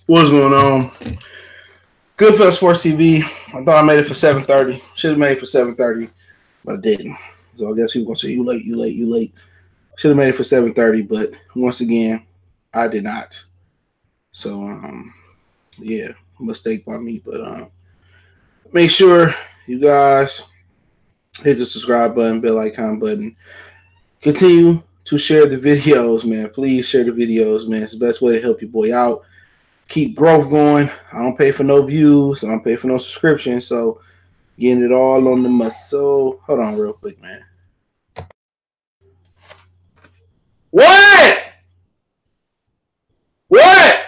What's going on? Good for Sports TV. I thought I made it for 7:30. Should have made it for 7:30, but I didn't. So I guess people gonna say you late, you late, you late. Should have made it for 7:30, but once again, I did not. So yeah, mistake by me. But make sure you guys hit the subscribe button, bell icon button. Continue to share the videos, man. Please share the videos, man. It's the best way to help your boy out. Keep growth going. I don't pay for no views. I don't pay for no subscriptions. So getting it all on the muscle. Hold on real quick, man. What? What?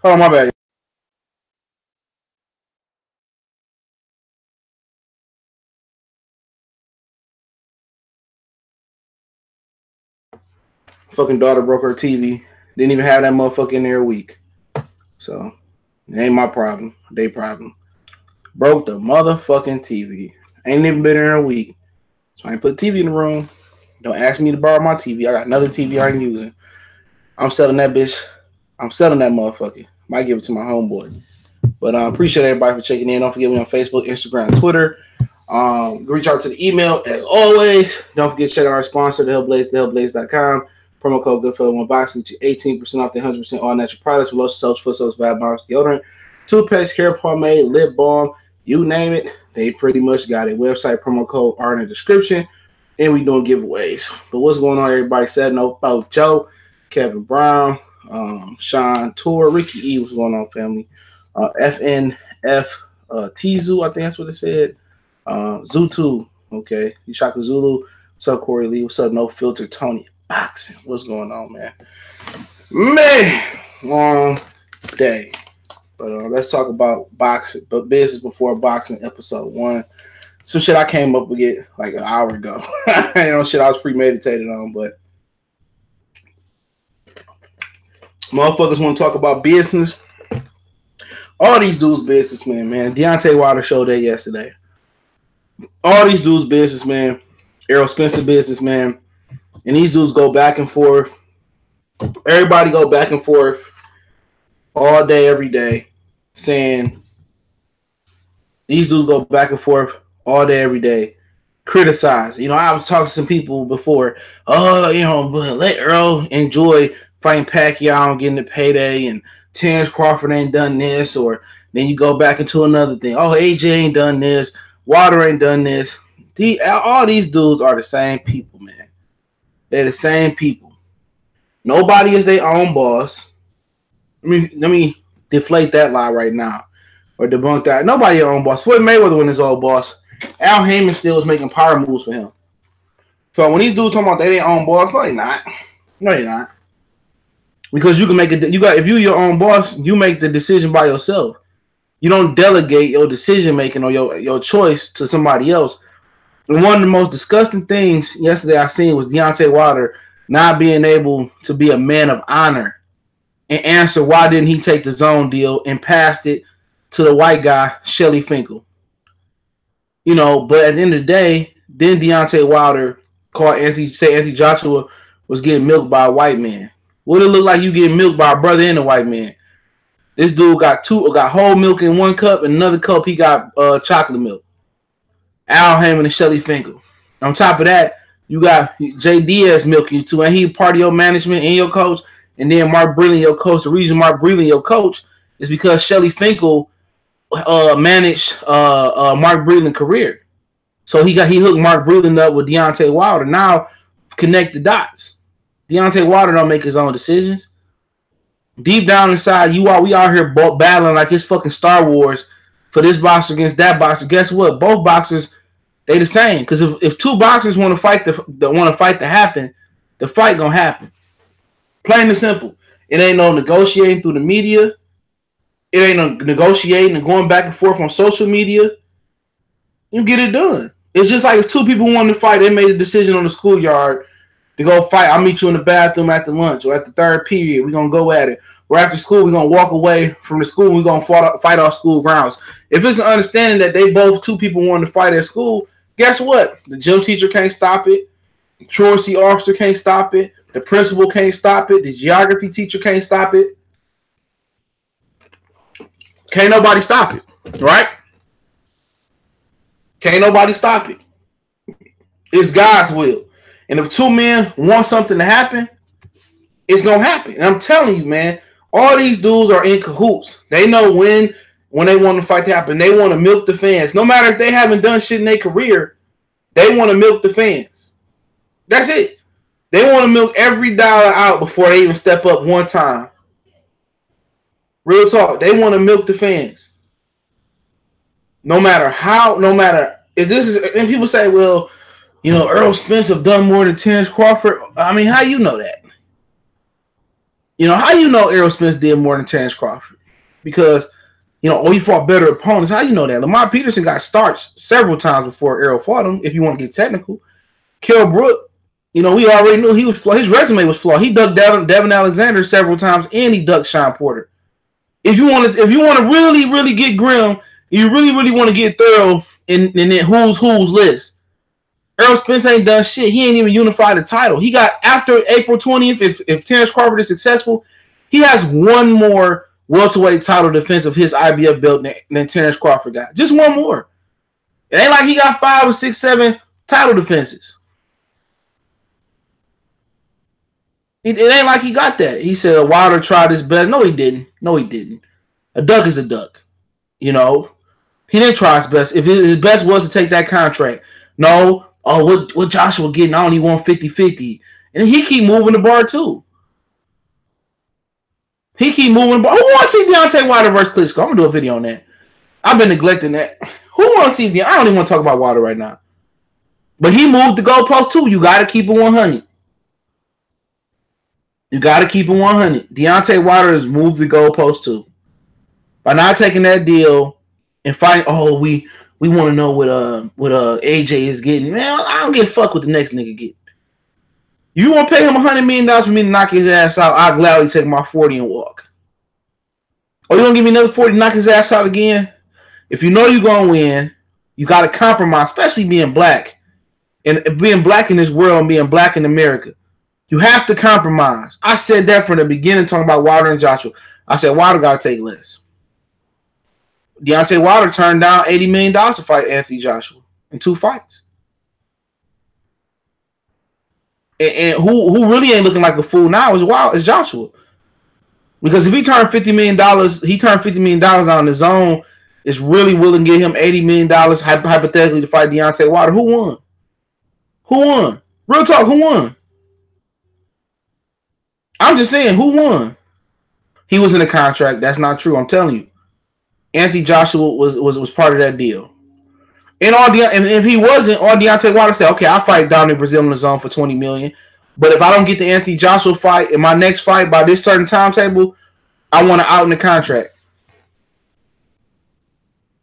Hold on, my bad. Fucking daughter broke her TV. Didn't even have that motherfucker in there a week. So it ain't my problem. They problem. Broke the motherfucking TV. Ain't even been there a week. So I ain't put TV in the room. Don't ask me to borrow my TV. I got another TV I ain't using. I'm selling that bitch. I'm selling that motherfucker. Might give it to my homeboy. But I appreciate everybody for checking in. Don't forget me on Facebook, Instagram, Twitter. Reach out to the email as always. Don't forget to check out our sponsor, The Hellblaze, thehellblaze.com. Promo code Goodfellow1Boxing. Get 18% off the 100% all natural products with lotion soaps, foot soaps, bath bombs, deodorant, toothpaste, hair pomade, lip balm, you name it. They pretty much got it. Website promo code are in the description. And we doing giveaways. But what's going on, everybody? Said no about Joe, Kevin Brown, Sean Tour, Ricky E. What's going on, family? FNF Tizu, I think that's what it said. Zutu, okay. Yishaka Zulu. What's up, Corey Lee? What's up, No Filter Tony? Boxing. What's going on, man? Man, long day. But let's talk about boxing, but business before boxing, episode 1. Some shit I came up with it like an hour ago. Shit I was premeditated on, but motherfuckers want to talk about business. All these dudes businessmen, man. Deontay Wilder showed that yesterday. All these dudes businessmen. Errol Spencer businessman. And these dudes go back and forth. Everybody go back and forth all day, every day, saying these dudes go back and forth all day, every day, criticize. I was talking to some people before. Let Earl enjoy fighting Pacquiao and getting the payday, and Terrence Crawford ain't done this, or then you go back into another thing. Oh, AJ ain't done this. Wilder ain't done this. All these dudes are the same people, man. They're the same people. Nobody is their own boss. Let me deflate that lie right now, or debunk that. Nobody your own boss. Floyd Mayweather was his old boss. Al Heyman still was making power moves for him. So when these dudes talking about they their own boss, no, they not. No, they not. Because you can make it. If you're your own boss, you make the decision by yourself. You don't delegate your decision making or your choice to somebody else. And one of the most disgusting things yesterday I seen was Deontay Wilder not being able to be a man of honor and answer why didn't he take the zone deal and passed it to the white guy, Shelly Finkel. But at the end of the day, then Deontay Wilder called Anthony Joshua was getting milked by a white man. What it look like you getting milked by a brother and a white man? This dude got whole milk in one cup, and another cup he got chocolate milk. Al Heyman and Shelly Finkel. On top of that, you got Jay Diaz milking you too, and he part of your management and your coach, and then Mark Breland your coach. The reason Mark Breland your coach is because Shelly Finkel managed Mark Breland's career. So he hooked Mark Breland up with Deontay Wilder. Now connect the dots. Deontay Wilder don't make his own decisions. Deep down inside, we out here battling like it's fucking Star Wars for this boxer against that boxer. Guess what? Both boxers, they the same. Because if two boxers want to fight to happen, the fight gonna happen. Plain and simple. It ain't no negotiating through the media. It ain't no negotiating and going back and forth on social media. You get it done. It's just like if two people wanted to fight, they made a decision on the schoolyard to go fight. I'll meet you in the bathroom after lunch or at the third period. We're going to go at it. Or after school, we're going to walk away from the school. We're going to fight off school grounds. If it's an understanding that two people wanted to fight at school, guess what? The gym teacher can't stop it. The truancy officer can't stop it. The principal can't stop it. The geography teacher can't stop it. Can't nobody stop it, right? Can't nobody stop it. It's God's will. And if two men want something to happen, it's going to happen. And I'm telling you, man, all these dudes are in cahoots. They know when they want the fight to happen. They want to milk the fans. No matter if they haven't done shit in their career, they want to milk the fans. That's it. They want to milk every dollar out before they even step up one time. Real talk. They want to milk the fans. No matter if this is, and people say, well, you know, Errol Spence have done more than Terrence Crawford. I mean, how you know that? You know, how you know Errol Spence did more than Terrence Crawford? Because, you know, he fought better opponents. How you know that? Lamar Peterson got starts several times before Errol fought him, if you want to get technical. Kell Brook, you know, we already knew he was flawed. His resume was flawed. He ducked Devin Alexander several times, and he ducked Sean Porter. If you want to really, really get grim, you really want to get thorough in that who's list, Errol Spence ain't done shit. He ain't even unified the title. He got, after April 20th, if Terrence Crawford is successful, he has one more welterweight title defense of his IBF belt than Terrence Crawford got. Just one more. It ain't like he got 5 or 6, 7 title defenses. It ain't like he got that. He said Wilder tried his best. No, he didn't. A duck is a duck. You know, he didn't try his best. If his best was to take that contract, no. Oh, what Joshua getting? I only want 50-50. And he keep moving the bar too. He keep moving the bar. Who wants to see Deontay Wilder versus Klitschko? I'm gonna do a video on that. I've been neglecting that. Who wants to see I don't even want to talk about Wilder right now. But he moved the goalpost too. You got to keep it 100. You got to keep it 100. Deontay Wilder has moved the goalpost too. By not taking that deal and fighting, we want to know what AJ is getting. Man, I don't give a fuck what the next nigga get. You want to pay him $100 million for me to knock his ass out? I'll gladly take my 40 and walk. Or you gonna give me another 40 to knock his ass out again? If you know you're gonna win, you got to compromise, especially being black. And being black in this world and being black in America. You have to compromise. I said that from the beginning, talking about Wilder and Joshua. I said Wilder got to take less. Deontay Wilder turned down $80 million to fight Anthony Joshua in 2 fights. And who really ain't looking like a fool now is Joshua. Because if he turned $50 million, he turned $50 million on his own, is really willing to give him $80 million hypothetically to fight Deontay Wilder. Who won? Who won? Real talk, who won? I'm just saying, who won? He was in a contract. That's not true. I'm telling you. Anthony Joshua was part of that deal. And if he wasn't, all Deontay Wilder said, okay, I'll fight Dominic Brazil in the zone for $20 million. But if I don't get the Anthony Joshua fight in my next fight by this certain timetable, I want to out in the contract.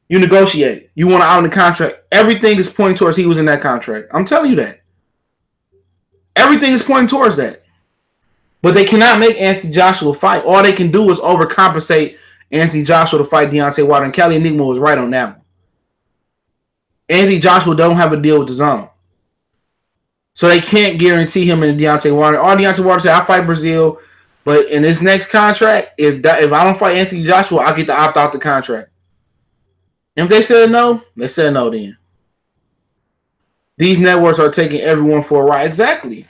You negotiate. You want to out in the contract. Everything is pointing towards he was in that contract. I'm telling you that. Everything is pointing towards that. But they cannot make Anthony Joshua fight. All they can do is overcompensate Anthony Joshua to fight Deontay Wilder. And Kelly Enigma was right on that one. Anthony Joshua don't have a deal with the zone. So they can't guarantee him in the Deontay Wilder. All Deontay Wilder said, I fight Brazil, but in this next contract, if I don't fight Anthony Joshua, I get to opt out the contract. And if they said no, they said no then. These networks are taking everyone for a ride. Exactly.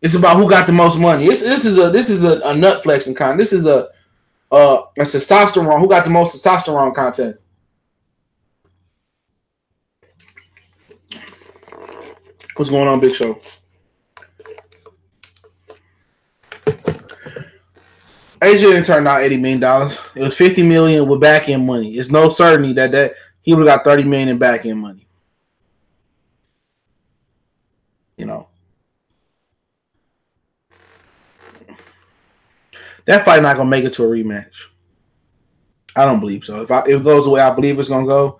It's about who got the most money. This is a nut flexing contest. This is a testosterone. Who got the most testosterone contest? What's going on, Big Show? AJ didn't turn out $80 million. It was $50 million with back end money. It's no certainty that he would have got $30 million in back end money. You know. That fight not gonna make it to a rematch. I don't believe so. If it goes the way I believe it's gonna go,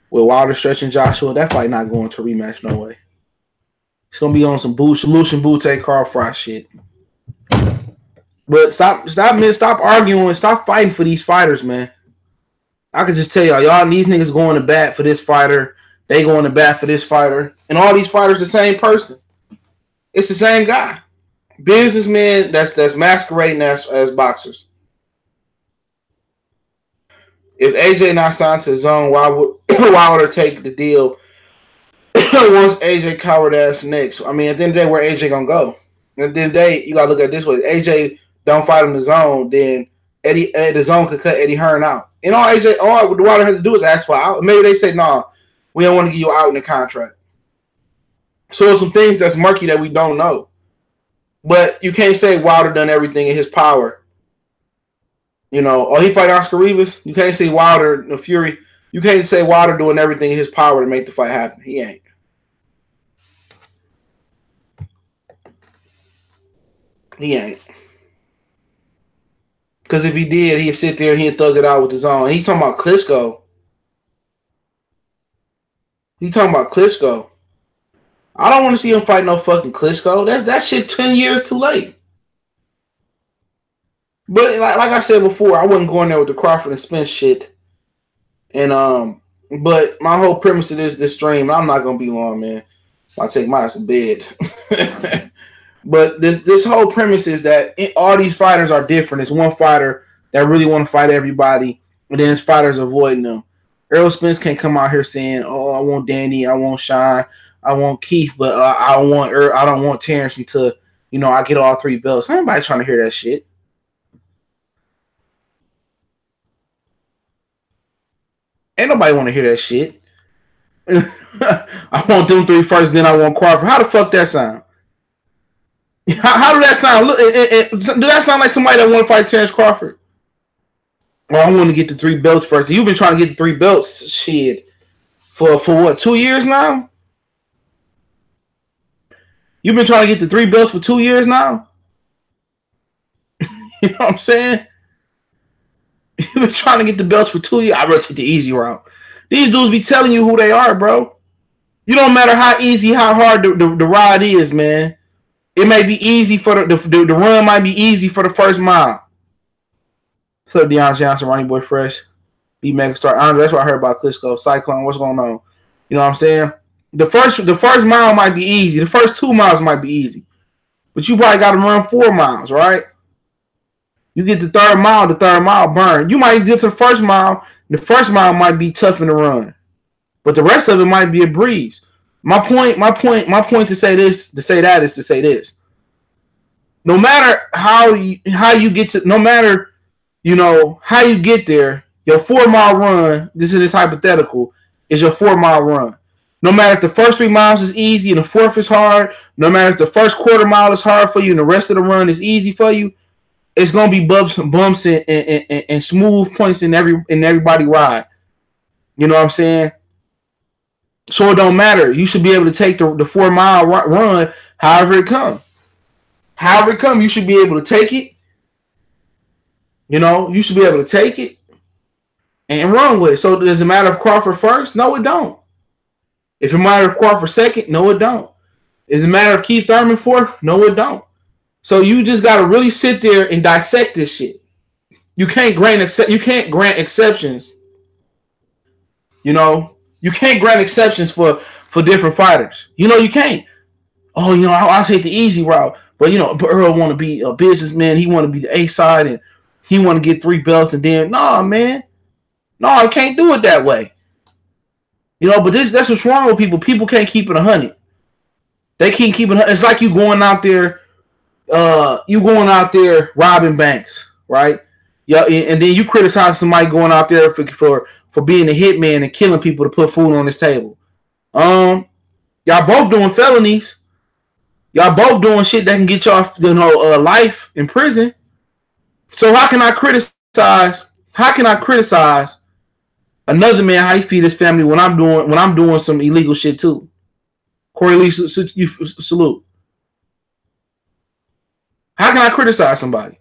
with Wilder stretching Joshua, that fight not going to a rematch, no way. It's gonna be on some Lucian Bute Carl Fry shit. But stop arguing, stop fighting for these fighters, man. I can just tell y'all these niggas going to bat for this fighter, they going to bat for this fighter, and all these fighters the same person. It's the same guy. Businessmen that's masquerading as boxers. If AJ not signed to the zone, why would her take the deal once AJ covered ass next? I mean, at the end of the day, where AJ gonna go? At the end of the day, you gotta look at it this way. AJ don't fight in the zone, then the zone could cut Eddie Hearn out. And all the Wilder has to do is ask for out. Maybe they say, "Nah, we don't want to give you out in the contract." So there's some things that's murky that we don't know. But you can't say Wilder done everything in his power. You know, he fight Oscar Rivas. You can't say Wilder, the Fury. You can't say Wilder doing everything in his power to make the fight happen. He ain't. He ain't. Because if he did, he'd sit there and he'd thug it out with his own. He's talking about Klitschko. I don't want to see him fight no fucking Klitschko. That shit 10 years too late. But like I said before, I wasn't going there with the Crawford and Spence shit. And but my whole premise of this stream, I'm not gonna be long, man. I'll take my ass to bed. But this whole premise is that all these fighters are different. It's one fighter that really want to fight everybody, and then there's fighters avoiding them. Errol Spence can't come out here saying, "Oh, I want Danny, I want Sean, I want Keith, but I don't want Terrence until I get all 3 belts." Ain't trying to hear that shit. Ain't nobody want to hear that shit. I want them 3 first, then I want Crawford. How the fuck that sound? How do that sound? Look, do that sound like somebody that want to fight Terrence Crawford? Well, I want to get the 3 belts first. You've been trying to get the 3 belts, shit, for what, 2 years now? You've been trying to get the 3 belts for 2 years now? You know what I'm saying? You've been trying to get the belts for 2 years. I rather take the easy route. These dudes be telling you who they are, bro. You don't matter how easy, how hard the ride is, man. It may be easy for the run might be easy for the first mile. What's up, Deion Johnson, Ronnie Boy Fresh, B Megastar Andre? That's what I heard about Klitschko. Cyclone, what's going on? You know what I'm saying? The first mile might be easy. The first 2 miles might be easy, but you probably got to run 4 miles, right? You get the third mile burn. You might get to the first mile. The first mile might be tough in the run, but the rest of it might be a breeze. My point to say this. No matter how you get to, no matter how you get there, your 4-mile run, this is hypothetical, is your 4-mile run. No matter if the first 3 miles is easy and the fourth is hard, no matter if the first quarter mile is hard for you and the rest of the run is easy for you, it's gonna be bumps and smooth points in everybody ride. You know what I'm saying? So it don't matter. You should be able to take the 4-mile run however it comes. However it comes, you should be able to take it. You should be able to take it and run with it. So does it matter if Crawford first? No, it don't. If it matters if Crawford second, no, it don't. Does it matter if Keith Thurman fourth? No, it don't. So you just gotta really sit there and dissect this shit. You can't grant exceptions. You can't grant exceptions for different fighters. You can't. Oh, I'll take the easy route. But Earl want to be a businessman. He want to be the A side, and he want to get 3 belts. And then, nah, man, no, I can't do it that way. But that's what's wrong with people. People can't keep it 100. They can't keep it. It's like you going out there robbing banks, right? Yeah, and then you criticize somebody going out there for being a hitman and killing people to put food on his table. Y'all both doing felonies. Y'all both doing shit that can get y'all life in prison. So how can I criticize another man how he feed his family when I'm doing some illegal shit too? Corey Lee, you salute. How can I criticize somebody?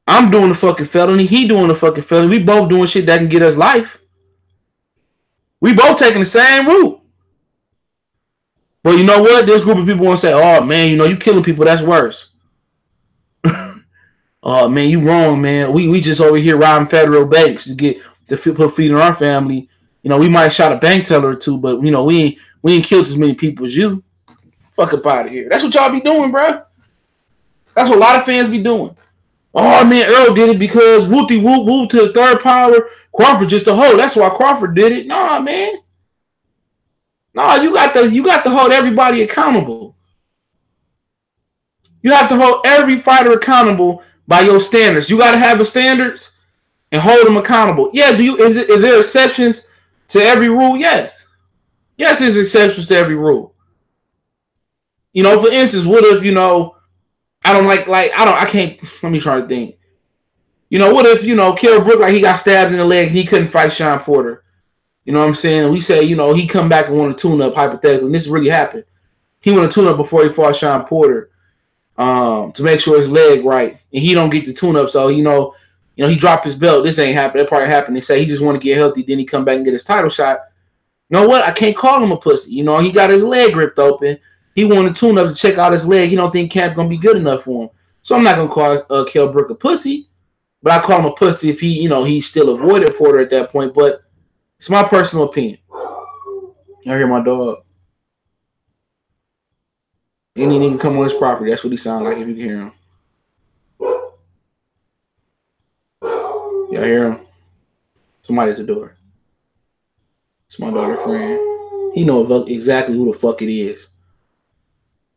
I'm doing the fucking felony. He doing the fucking felony. We both doing shit that can get us life. We both taking the same route. But you know what? This group of people want to say, "Oh man, you killing people. That's worse." Oh man, you wrong, man. We just over here robbing federal banks to put feed on our family. We might have shot a bank teller or 2, but we ain't killed as many people as you. Fuck up out of here. That's what y'all be doing, bro. That's what a lot of fans be doing. Oh man, Earl did it because whoopty whoop whoop to the third power. Crawford just a hold. That's why Crawford did it. Nah, man. Nah, you got to hold everybody accountable. You have to hold every fighter accountable by your standards. You got to have the standards and hold them accountable. Yeah, is there exceptions to every rule? Yes. Yes, there's exceptions to every rule. For instance, what if, I don't I can't, let me try to think. What if, Kell Brook, like he got stabbed in the leg and he couldn't fight Sean Porter? You know what I'm saying? We say, he come back and won a tune-up hypothetically, and this really happened. He won a tune-up before he fought Sean Porter to make sure his leg right, and he don't get the tune-up, so, he dropped his belt. This ain't happened. That probably happened. They say he just want to get healthy, then he come back and get his title shot. You know what? I can't call him a pussy. He got his leg ripped open. He wanted to tune up to check out his leg. He don't think camp gonna be good enough for him. So I'm not gonna call Kell Brook a pussy, but I call him a pussy if he still avoided Porter at that point. But it's my personal opinion. Y'all hear my dog? Any nigga come on his property, that's what he sound like if you can hear him. Y'all hear him? Somebody at the door. It's my daughter's friend. He know exactly who the fuck it is.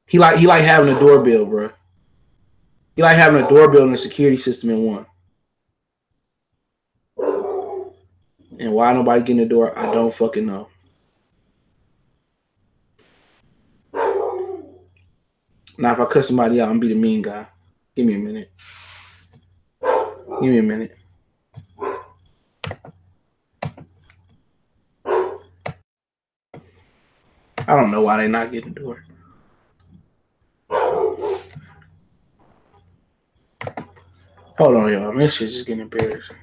He like having a doorbell, bro. He like having a doorbell in the security system in one. And why nobody getting the door, I don't fucking know. Now, if I cut somebody out, I'm gonna be the mean guy. Give me a minute. Give me a minute. I don't know why they not getting the door. Hold on, y'all. This shit's just getting embarrassing.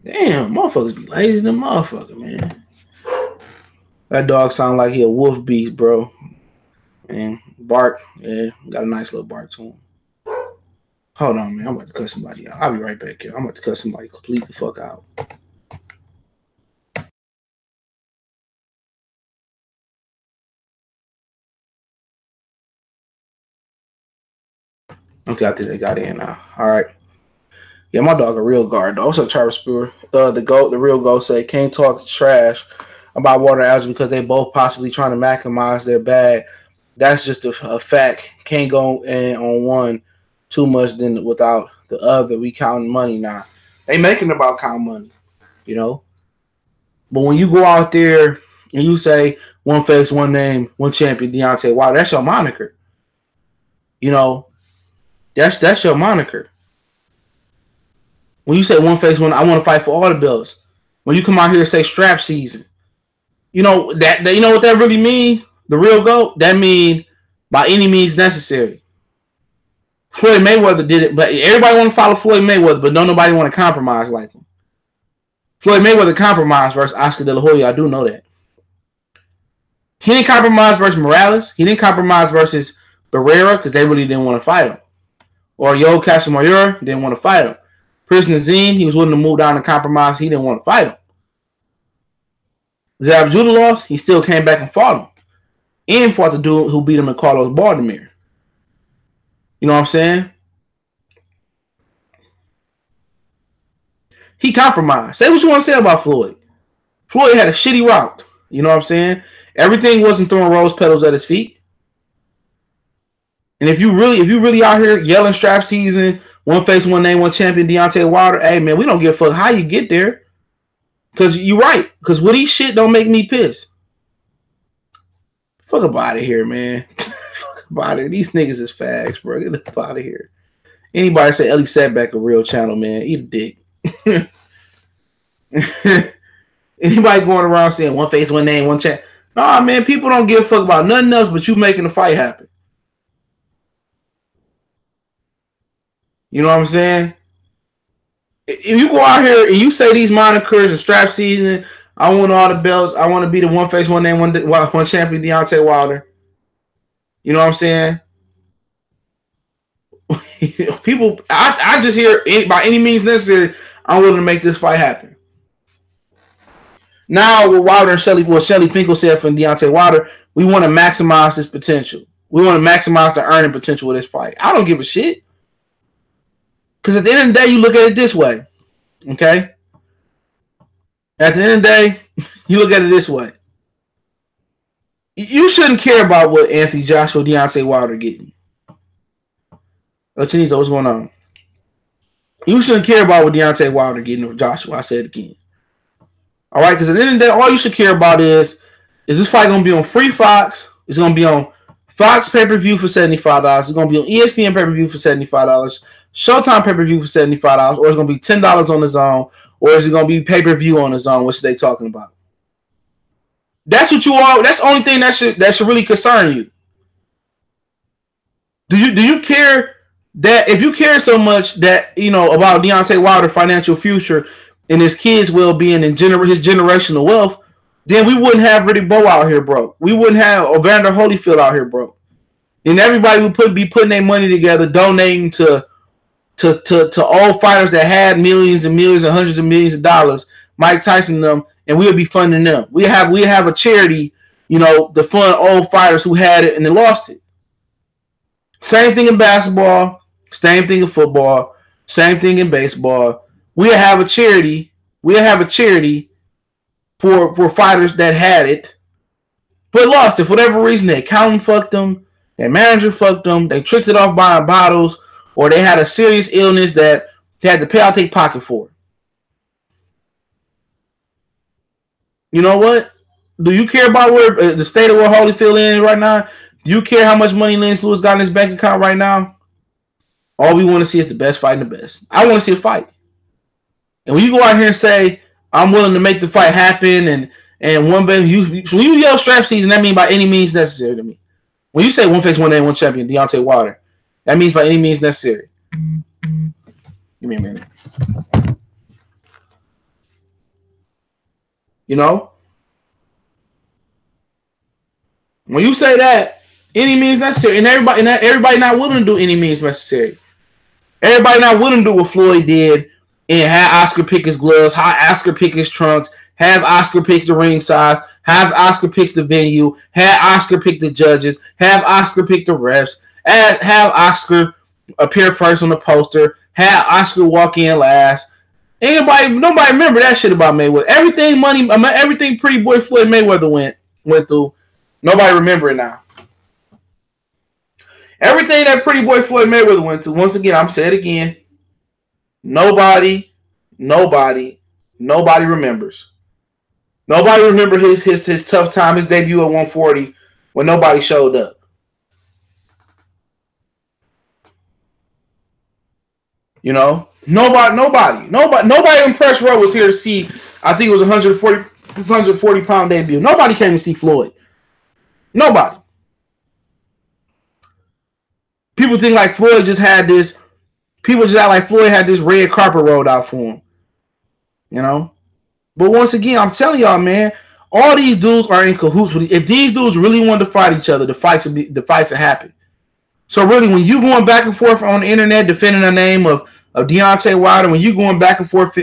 Damn, motherfuckers be lazy than motherfucker, man. That dog sound like he a wolf beast, bro. And bark, yeah, got a nice little bark to him. Hold on, man. I'm about to cut somebody out. I'll be right back here. I'm about to cut somebody complete the fuck out. Okay, I think they got in now. All right. Yeah, my dog a real guard though. Also, Travis Brewer, the real GOAT say can't talk trash about water algae because they both possibly trying to maximize their bag. That's just a fact. Can't go in on one too much than without the other. We counting money now. They making about count money, But when you go out there and you say one face, one name, one champion, Deontay Wilder, that's your moniker. That's your moniker. When you say one face, one, I want to fight for all the belts. When you come out here and say strap season, you know what that really mean? The real GOAT, that mean by any means necessary. Floyd Mayweather did it, but everybody want to follow Floyd Mayweather, but don't nobody want to compromise like him. Floyd Mayweather compromised versus Oscar De La Hoya. I do know that. He didn't compromise versus Morales. He didn't compromise versus Barrera because they really didn't want to fight him. Or Yo Castamayor didn't want to fight him. Chris Nazem, he was willing to move down and compromise. He didn't want to fight him. Zab Judah lost. He still came back and fought him. And fought the dude who beat him in Carlos Baldomir. You know what I'm saying? He compromised. Say what you want to say about Floyd. Floyd had a shitty route. You know what I'm saying? Everything wasn't throwing rose petals at his feet. And if you really out here yelling strap season, one face, one name, one champion, Deontay Wilder, hey man, we don't give a fuck how you get there. Cause you're right. Cause with these shit don't make me pissed. Fuck up out of here, man. Fuck up out of here. These niggas is fags, bro. Get the fuck out of here. Anybody say Ellie Setback a real channel, man? Eat a dick. Anybody going around saying one face, one name, one champ? Nah, man, people don't give a fuck about nothing else but you making the fight happen. You know what I'm saying? If you go out here and you say these monikers and strap season, I want all the belts. I want to be the one face, one name, one champion, Deontay Wilder. You know what I'm saying? People, I just hear by any means necessary, I'm willing to make this fight happen. Now with Wilder and Shelly Finkel said from Deontay Wilder, we want to maximize his potential. We want to maximize the earning potential of this fight. I don't give a shit. Because at the end of the day, you look at it this way. Okay? At the end of the day, you look at it this way. You shouldn't care about what Anthony Joshua, Deontay Wilder getting. Chinito, what's going on? You shouldn't care about what Deontay Wilder getting or Joshua. I said it again. All right? Because at the end of the day, all you should care about is this fight going to be on Free Fox? It's going to be on Fox pay-per-view for $75. It's going to be on ESPN pay-per-view for $75. Showtime pay-per-view for $75. Or it's going to be $10 on the zone. Or is it going to be pay-per-view on the zone? Which they talking about? That's what you are. That's the only thing that should really concern you. Do you care that if you care so much that about Deontay Wilder's financial future and his kids' well-being and his generational wealth, then we wouldn't have Riddick Bowe out here broke. We wouldn't have Evander Holyfield out here broke. And everybody would be putting their money together, donating to all fighters that had millions and millions and hundreds of millions of dollars, Mike Tyson them, and we would be funding them. We have a charity, to fund old fighters who had it and then lost it. Same thing in basketball, same thing in football, same thing in baseball. We have a charity. We have a charity for fighters that had it, but lost it for whatever reason. Their accountant fucked them, their manager fucked them, they tricked it off buying bottles, or they had a serious illness that they had to pay out their pocket for. You know what? Do you care about where the state of where Holyfield is right now? Do you care how much money Lennox Lewis got in his bank account right now? All we want to see is the best fight and the best. I want to see a fight. And when you go out here and say, I'm willing to make the fight happen, and one baby, when you yell strap season, that means by any means necessary to me. When you say one face, one name, one champion, Deontay Wilder, that means by any means necessary. Give me a minute. When you say that, any means necessary, and everybody not willing to do any means necessary. Everybody not willing to do what Floyd did and have Oscar pick his gloves, have Oscar pick his trunks, have Oscar pick the ring size, have Oscar pick the venue, have Oscar pick the judges, have Oscar pick the refs, have Oscar appear first on the poster, have Oscar walk in last. Nobody remember that shit about Mayweather. Everything Pretty Boy Floyd Mayweather went through. Nobody remember it now. Everything that Pretty Boy Floyd Mayweather went to, once again, I'm saying it again, nobody remembers. Nobody remember his tough time, his debut at 140 when nobody showed up. Nobody in press row was here to see. I think it was 140 pound debut. Nobody came to see Floyd. Nobody. People think like Floyd just had this. People just act like Floyd had this red carpet rolled out for him. But once again, I'm telling y'all, man, all these dudes are in cahoots with. If these dudes really wanted to fight each other, the fights would happen. So really, when you going back and forth on the internet defending the name of Deontay Wilder, when you going back and forth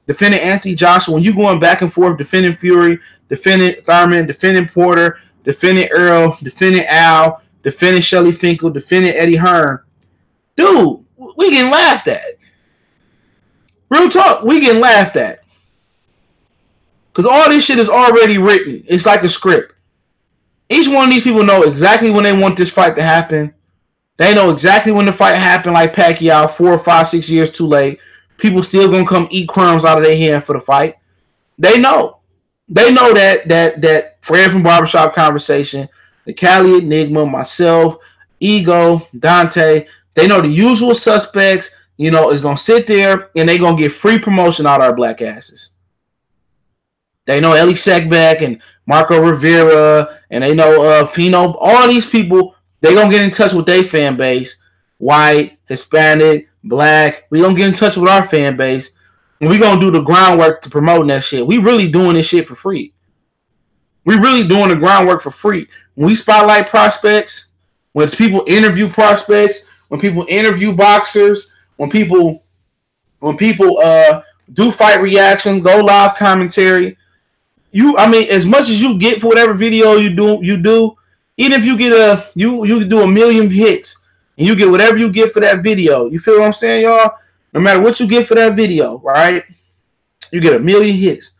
defending Anthony Joshua, when you going back and forth defending Fury, defending Thurman, defending Porter, defending Earl, defending Al, defending Shelly Finkel, defending Eddie Hearn, dude, we getting laughed at. Real talk, we getting laughed at. Because all this shit is already written. It's like a script. Each one of these people know exactly when they want this fight to happen. They know exactly when the fight happened, like Pacquiao, 4, 5, 6 years too late. People still gonna come eat crumbs out of their hand for the fight. They know. They know that Fred from Barbershop Conversation, the Cali Enigma, myself, Ego, Dante, they know the usual suspects, is gonna sit there and they gonna get free promotion out of our black asses. They know Ellie Sekbeck and Marco Rivera, and they know Fino. All these people, they gonna get in touch with their fan base, white, Hispanic, black. We gonna get in touch with our fan base, and we gonna do the groundwork to promote that shit. We really doing this shit for free. We really doing the groundwork for free. When we spotlight prospects, when people interview prospects, when people interview boxers, when people do fight reactions, go live commentary. I mean, as much as you get for whatever video you do, even if you get you do 1 million hits and you get whatever you get for that video. You feel what I'm saying, y'all? No matter what you get for that video, right? You get 1 million hits.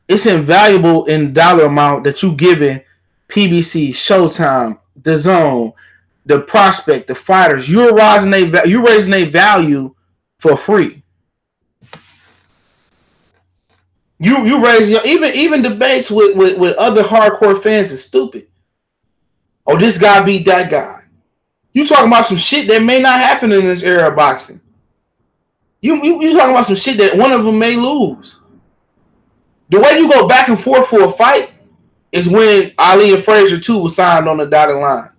It's invaluable in dollar amount that you giving PBC, Showtime, The Zone, the prospect, the fighters. You're raising their value for free. You raise even debates with other hardcore fans is stupid. Oh, this guy beat that guy. You talking about some shit that may not happen in this era of boxing. You talking about some shit that one of them may lose. The way you go back and forth for a fight is when Ali and Frazier 2 was signed on the dotted line.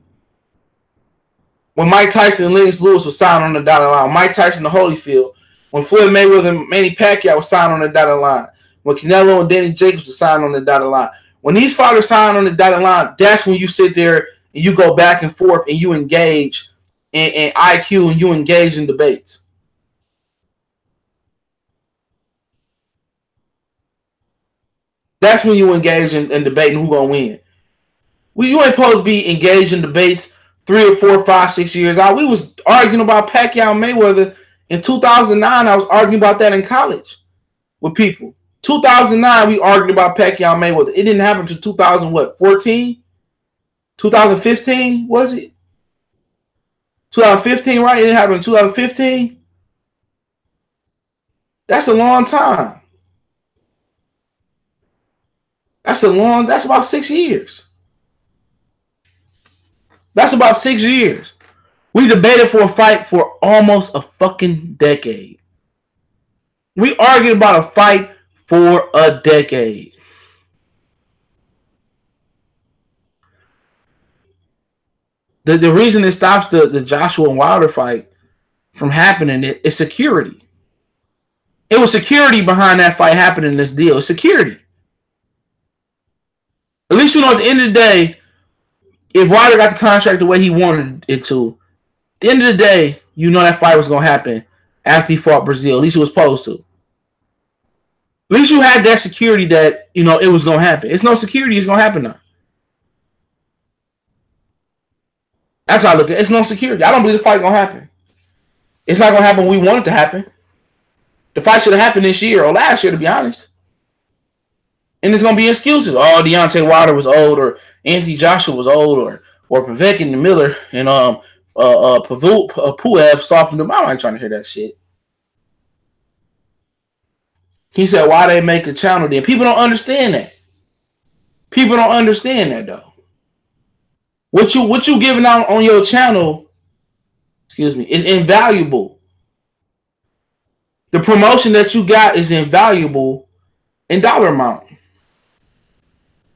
When Mike Tyson and Lennox Lewis was signed on the dotted line. Mike Tyson and Holyfield. When Floyd Mayweather and Manny Pacquiao was signed on the dotted line. When Canelo and Danny Jacobs were signed on the dotted line. When these fighters sign on the dotted line, that's when you sit there and you go back and forth and you engage in IQ and you engage in debates. That's when you engage in debating who's going to win. You ain't supposed to be engaged in debates 3 or 4, 5, 6 years out. We was arguing about Pacquiao and Mayweather in 2009. I was arguing about that in college with people. 2009, we argued about Pacquiao and Mayweather. It didn't happen until 2014? 2015, was it? 2015, right? It didn't happen in 2015? That's a long time. That's about 6 years. That's about 6 years. We debated for a fight for almost a fucking decade. We argued about a fight for a decade. The reason it stops the Joshua and Wilder fight from happening is security. It was security behind that fight happening, this deal. It's security. At least you know at the end of the day, if Wilder got the contract the way he wanted it to, at the end of the day, you know that fight was going to happen after he fought Brazil. At least it was supposed to. At least you had that security that, you know, it was going to happen. It's no security. It's going to happen now. That's how I look at it. It's no security. I don't believe the fight going to happen. It's not going to happen when we want it to happen. The fight should have happened this year or last year, to be honest. And there's going to be excuses. Oh, Deontay Wilder was old, or Anthony Joshua was old, or Povetkin and Miller and Puev softened him. I'm not trying to hear that shit. He said, why they make a channel then? People don't understand that. People don't understand that, though. What you giving out on your channel, is invaluable. The promotion that you got is invaluable in dollar amount.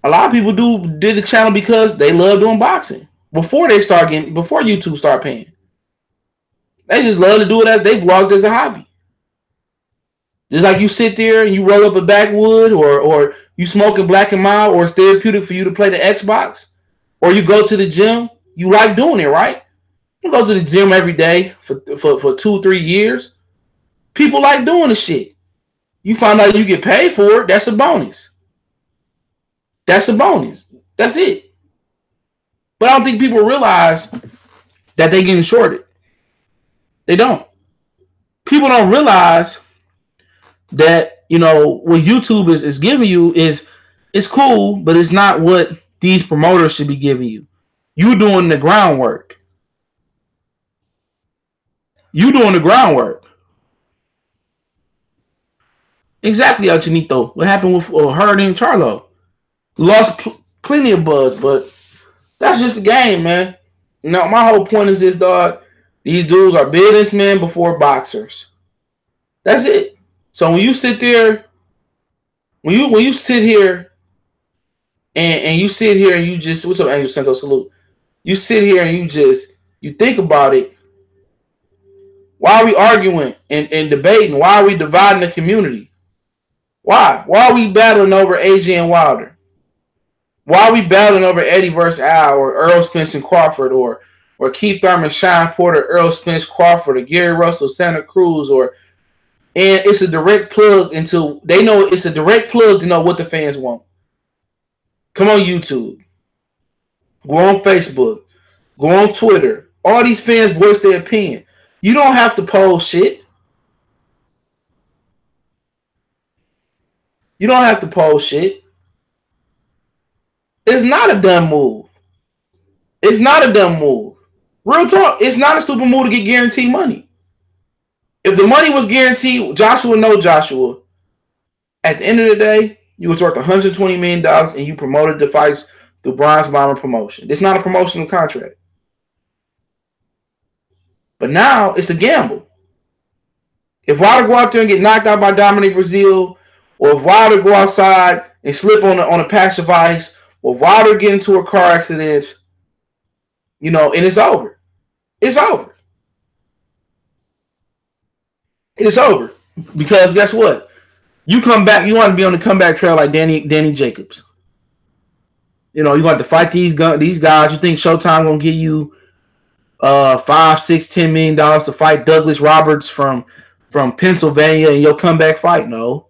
A lot of people did the channel because they love doing boxing. Before YouTube start paying. They just love to do it as they vlogged as a hobby. Just like you sit there and you roll up a backwood, or you smoke a Black and Mild, or it's therapeutic for you to play the Xbox, or you go to the gym. You like doing it, right? You go to the gym every day for 2-3 years. People like doing the shit. You find out you get paid for it, that's a bonus. That's a bonus. That's it. But I don't think people realize that they're getting shorted. They don't. People don't realize that, you know, what YouTube is giving you is cool, but it's not what these promoters should be giving you. You doing the groundwork. You doing the groundwork. Exactly, El Chinito. What happened with Hurd and Charlo? Lost plenty of buzz, but that's just the game, man. Now, my whole point is this, dog. These dudes are businessmen before boxers. That's it. So when you sit there, when you sit here and you sit here and you just, what's up, Angel Santos? Salute. You sit here and you think about it. Why are we arguing and debating? Why are we dividing the community? Why? Why are we battling over AJ and Wilder? Why are we battling over Eddie versus Al, or Earl Spence and Crawford, or Keith Thurman, Sean Porter, Earl Spence, Crawford, or Gary Russell, Santa Cruz, and it's a direct plug into, they know it's a direct plug to know what the fans want. Come on YouTube. Go on Facebook. Go on Twitter. All these fans voice their opinion. You don't have to post shit. You don't have to post shit. It's not a dumb move. It's not a dumb move. Real talk. It's not a stupid move to get guaranteed money. If the money was guaranteed, Joshua know Joshua. At the end of the day, you was worth $120 million and you promoted the fights through Bronze Bomber promotion. It's not a promotional contract. But now it's a gamble. If Wilder go out there and get knocked out by Dominic Brazil, or if Wilder go outside and slip on a patch of ice, or if Wilder get into a car accident, and it's over. It's over. It's over. Because guess what? You come back, you want to be on the comeback trail like Danny Jacobs. You want to fight these guys. You think Showtime gonna give you $5, $6, $10 million to fight Douglas Roberts from Pennsylvania in your comeback fight? No.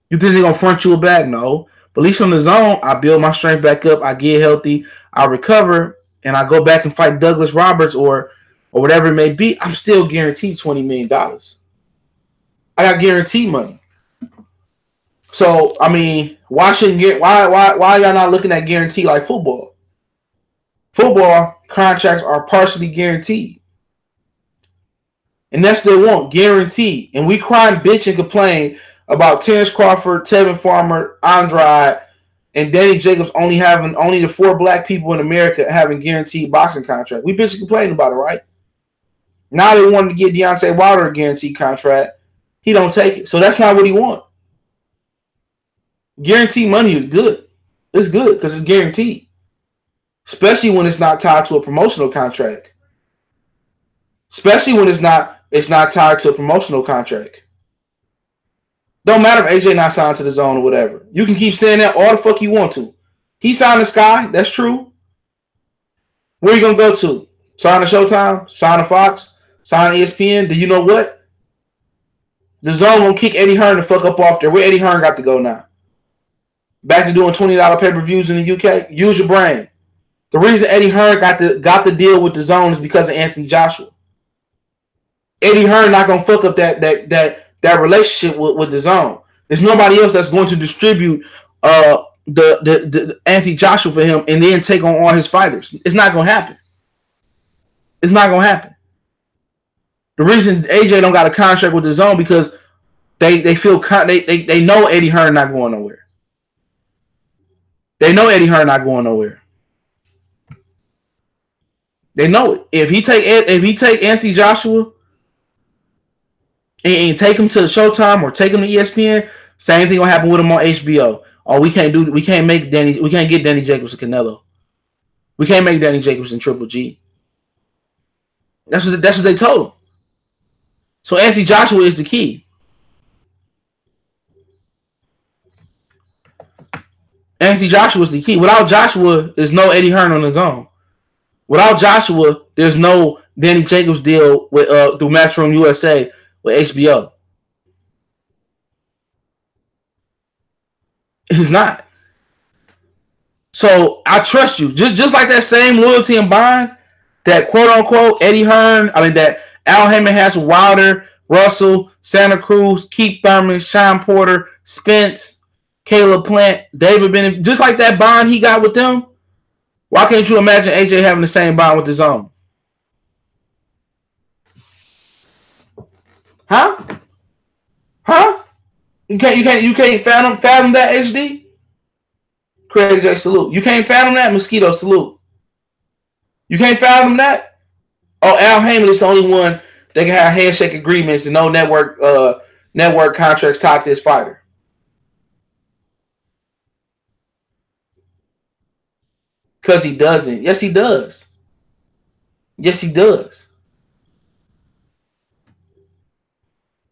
You think they're gonna front you a bag? No. But at least on the zone, I build my strength back up, I get healthy, I recover, and I go back and fight Douglas Roberts or whatever it may be. I'm still guaranteed $20 million. I got guaranteed money. So I mean, why y'all not looking at guarantee like football? Football contracts are partially guaranteed. And that's what they want, guaranteed. And we cry and bitch and complain about Terrence Crawford, Tevin Farmer, Andrade, and Danny Jacobs only the 4 black people in America having guaranteed boxing contracts. We bitch and complain about it, right? Now they want to give Deontay Wilder a guaranteed contract. He don't take it. So that's not what he wants. Guaranteed money is good. It's good because it's guaranteed. Especially when it's not tied to a promotional contract. Especially when it's not tied to a promotional contract. Don't matter if AJ not signed to the zone or whatever. You can keep saying that all the fuck you want to. He signed to Sky. That's true. Where you going to go to? Sign to Showtime? Sign to Fox? Sign to ESPN? Do you know what? The zone going to kick Eddie Hearn the fuck up off there. Where Eddie Hearn got to go now? Back to doing $20 pay-per-views in the UK? Use your brain. The reason Eddie Hearn got the deal with the zone is because of Anthony Joshua. Eddie Hearn not going to fuck up that relationship with the zone. There's nobody else that's going to distribute the Anthony Joshua for him and then take on all his fighters. It's not going to happen. It's not going to happen. The reason AJ don't got a contract with the zone because they feel they know Eddie Hearn not going nowhere. They know Eddie Hearn not going nowhere. They know it. If he take Anthony Joshua and take him to Showtime or take him to ESPN, same thing gonna happen with him on HBO. Oh, we can't get Danny Jacobs and Canelo. We can't make Danny Jacobs and Triple G. That's what they told him. So Anthony Joshua is the key. Anthony Joshua is the key. Without Joshua, there's no Eddie Hearn on his own. Without Joshua, there's no Danny Jacobs deal with through Matchroom USA with HBO. It's not. So I trust you. Just like that same loyalty and bond that quote unquote that Al Heyman has with Wilder, Russell, Santa Cruz, Keith Thurman, Sean Porter, Spence, Caleb Plant, David Bennett, just like that bond he got with them. Why can't you imagine AJ having the same bond with his own? Huh? You can't fathom that, HD? Craig J, salute. You can't fathom that, Mosquito, salute. You can't fathom that? Oh, Al Heyman is the only one that can have handshake agreements and no network contracts tied to his fighter. Because he doesn't. Yes, he does. Yes, he does.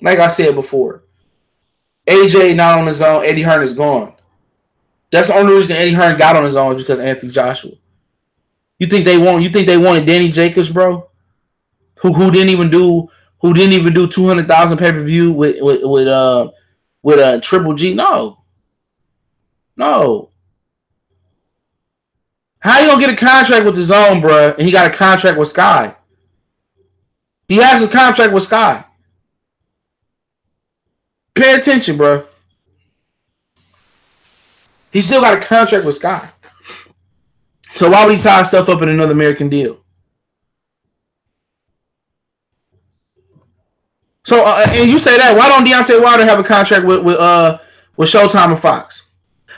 Like I said before, AJ not on his own. Eddie Hearn is gone. That's the only reason Eddie Hearn got on his own is because of Anthony Joshua. You think they wanted Danny Jacobs, bro? Who didn't even do 200,000 pay-per-view with Triple G? No. How you gonna get a contract with the Zone, bro? And he got a contract with Sky. He has a contract with Sky. Pay attention, bro. He still got a contract with Sky. So why would he tie himself up in another American deal? So and you say that, why don't Deontay Wilder have a contract with Showtime and Fox?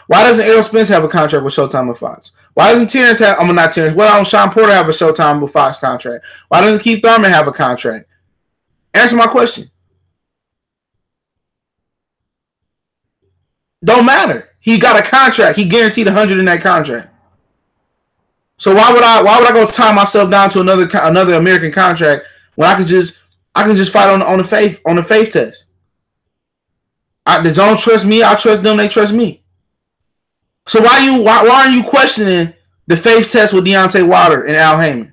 Why doesn't Errol Spence have a contract with Showtime and Fox? Why doesn't Terrence have? I'm not Terrence. Why don't Sean Porter have a Showtime with Fox contract? Why doesn't Keith Thurman have a contract? Answer my question. Don't matter. He got a contract. He guaranteed 100 in that contract. So why would I go tie myself down to another American contract when I can just fight on the faith test? The Zone trust me. I trust them. They trust me. So why aren't you questioning the faith test with Deontay Wilder and Al Heyman?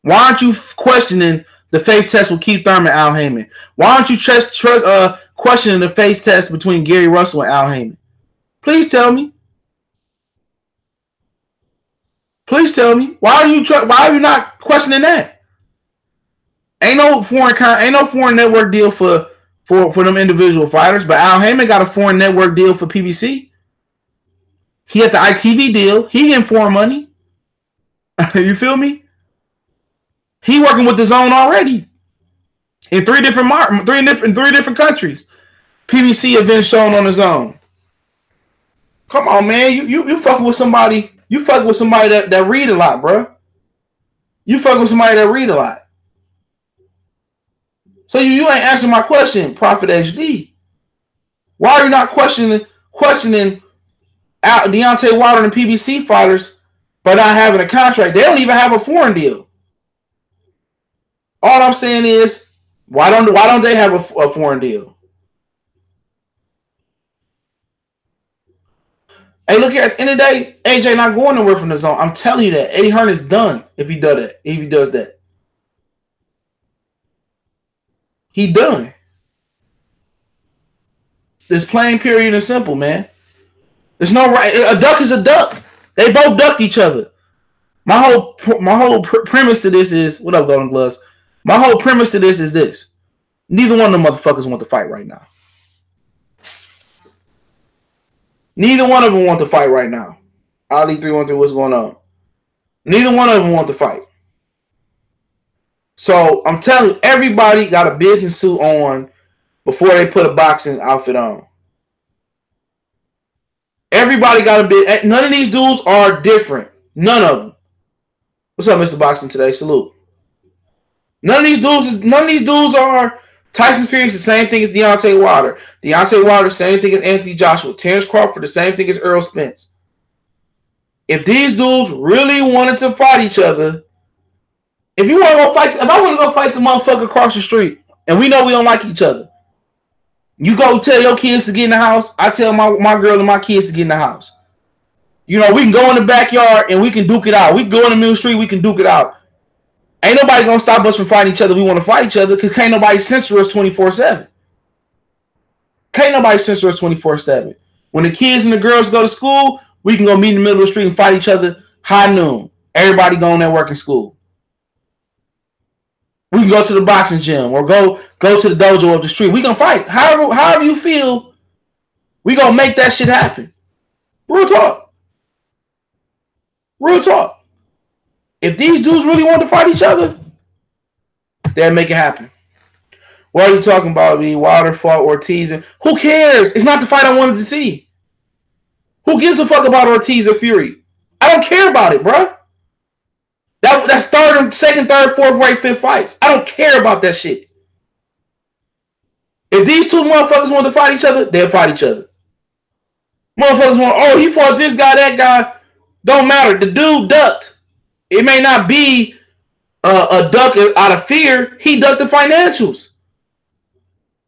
Why aren't you questioning the faith test with Keith Thurman and Al Heyman? Why aren't you questioning the faith test between Gary Russell and Al Heyman? Please tell me. Please tell me. Why are you not questioning that? Ain't no foreign network deal for them individual fighters, but Al Heyman got a foreign network deal for PBC. He had the ITV deal. He getting foreign money. You feel me? He working with the Zone already in three different countries. PBC events shown on the Zone. Come on, man. You fucking with somebody. You fucking with somebody that read a lot, bro. You fucking with somebody that read a lot. So you ain't answering my question, Prophet HD. Why are you not questioning Deontay Wilder and PBC fighters by not having a contract? They don't even have a foreign deal. All I'm saying is, why don't they have a foreign deal? Hey, look here. At the end of the day, AJ not going nowhere from the Zone. I'm telling you that. Eddie Hearn is done if he does that. If he does that, he done. This plain, period, and simple, man. There's no right. A duck is a duck. They both ducked each other. My whole premise to this is, what up, Golden Gloves? My whole premise to this is this: neither one of them motherfuckers want to fight right now. Neither one of them want to fight right now. Ali 313, what's going on? Neither one of them want to fight. So I'm telling you, everybody got a business suit on before they put a boxing outfit on. Everybody got a bit. None of these dudes are different. None of them. What's up, Mr. Boxing today? Salute. None of these dudes are. Tyson Fury, the same thing as Deontay Wilder. Deontay Wilder, the same thing as Anthony Joshua. Terrence Crawford, the same thing as Errol Spence. If these dudes really wanted to fight each other, if I want to go fight the motherfucker across the street, and we know we don't like each other, you go tell your kids to get in the house. I tell my girl and my kids to get in the house. You know, we can go in the backyard and we can duke it out. We can go in the middle street, we can duke it out. Ain't nobody gonna stop us from fighting each other. We want to fight each other because can't nobody censor us 24/7. Can't nobody censor us 24/7. When the kids and the girls go to school, we can go meet in the middle of the street and fight each other high noon. Everybody going there working school. We can go to the boxing gym or go to the dojo up the street. We gonna fight. However you feel, we gonna make that shit happen. Real talk. Real talk. If these dudes really want to fight each other, they'll make it happen. What are you talking about, B? Wilder fought Ortiz. Who cares? It's not the fight I wanted to see. Who gives a fuck about Ortiz or Fury? I don't care about it, bro. That's second, third, fourth, right, fifth fights. I don't care about that shit. If these two motherfuckers want to fight each other, they'll fight each other. Motherfuckers want, he fought this guy, that guy. Don't matter. The dude ducked. It may not be a duck out of fear. He ducked the financials.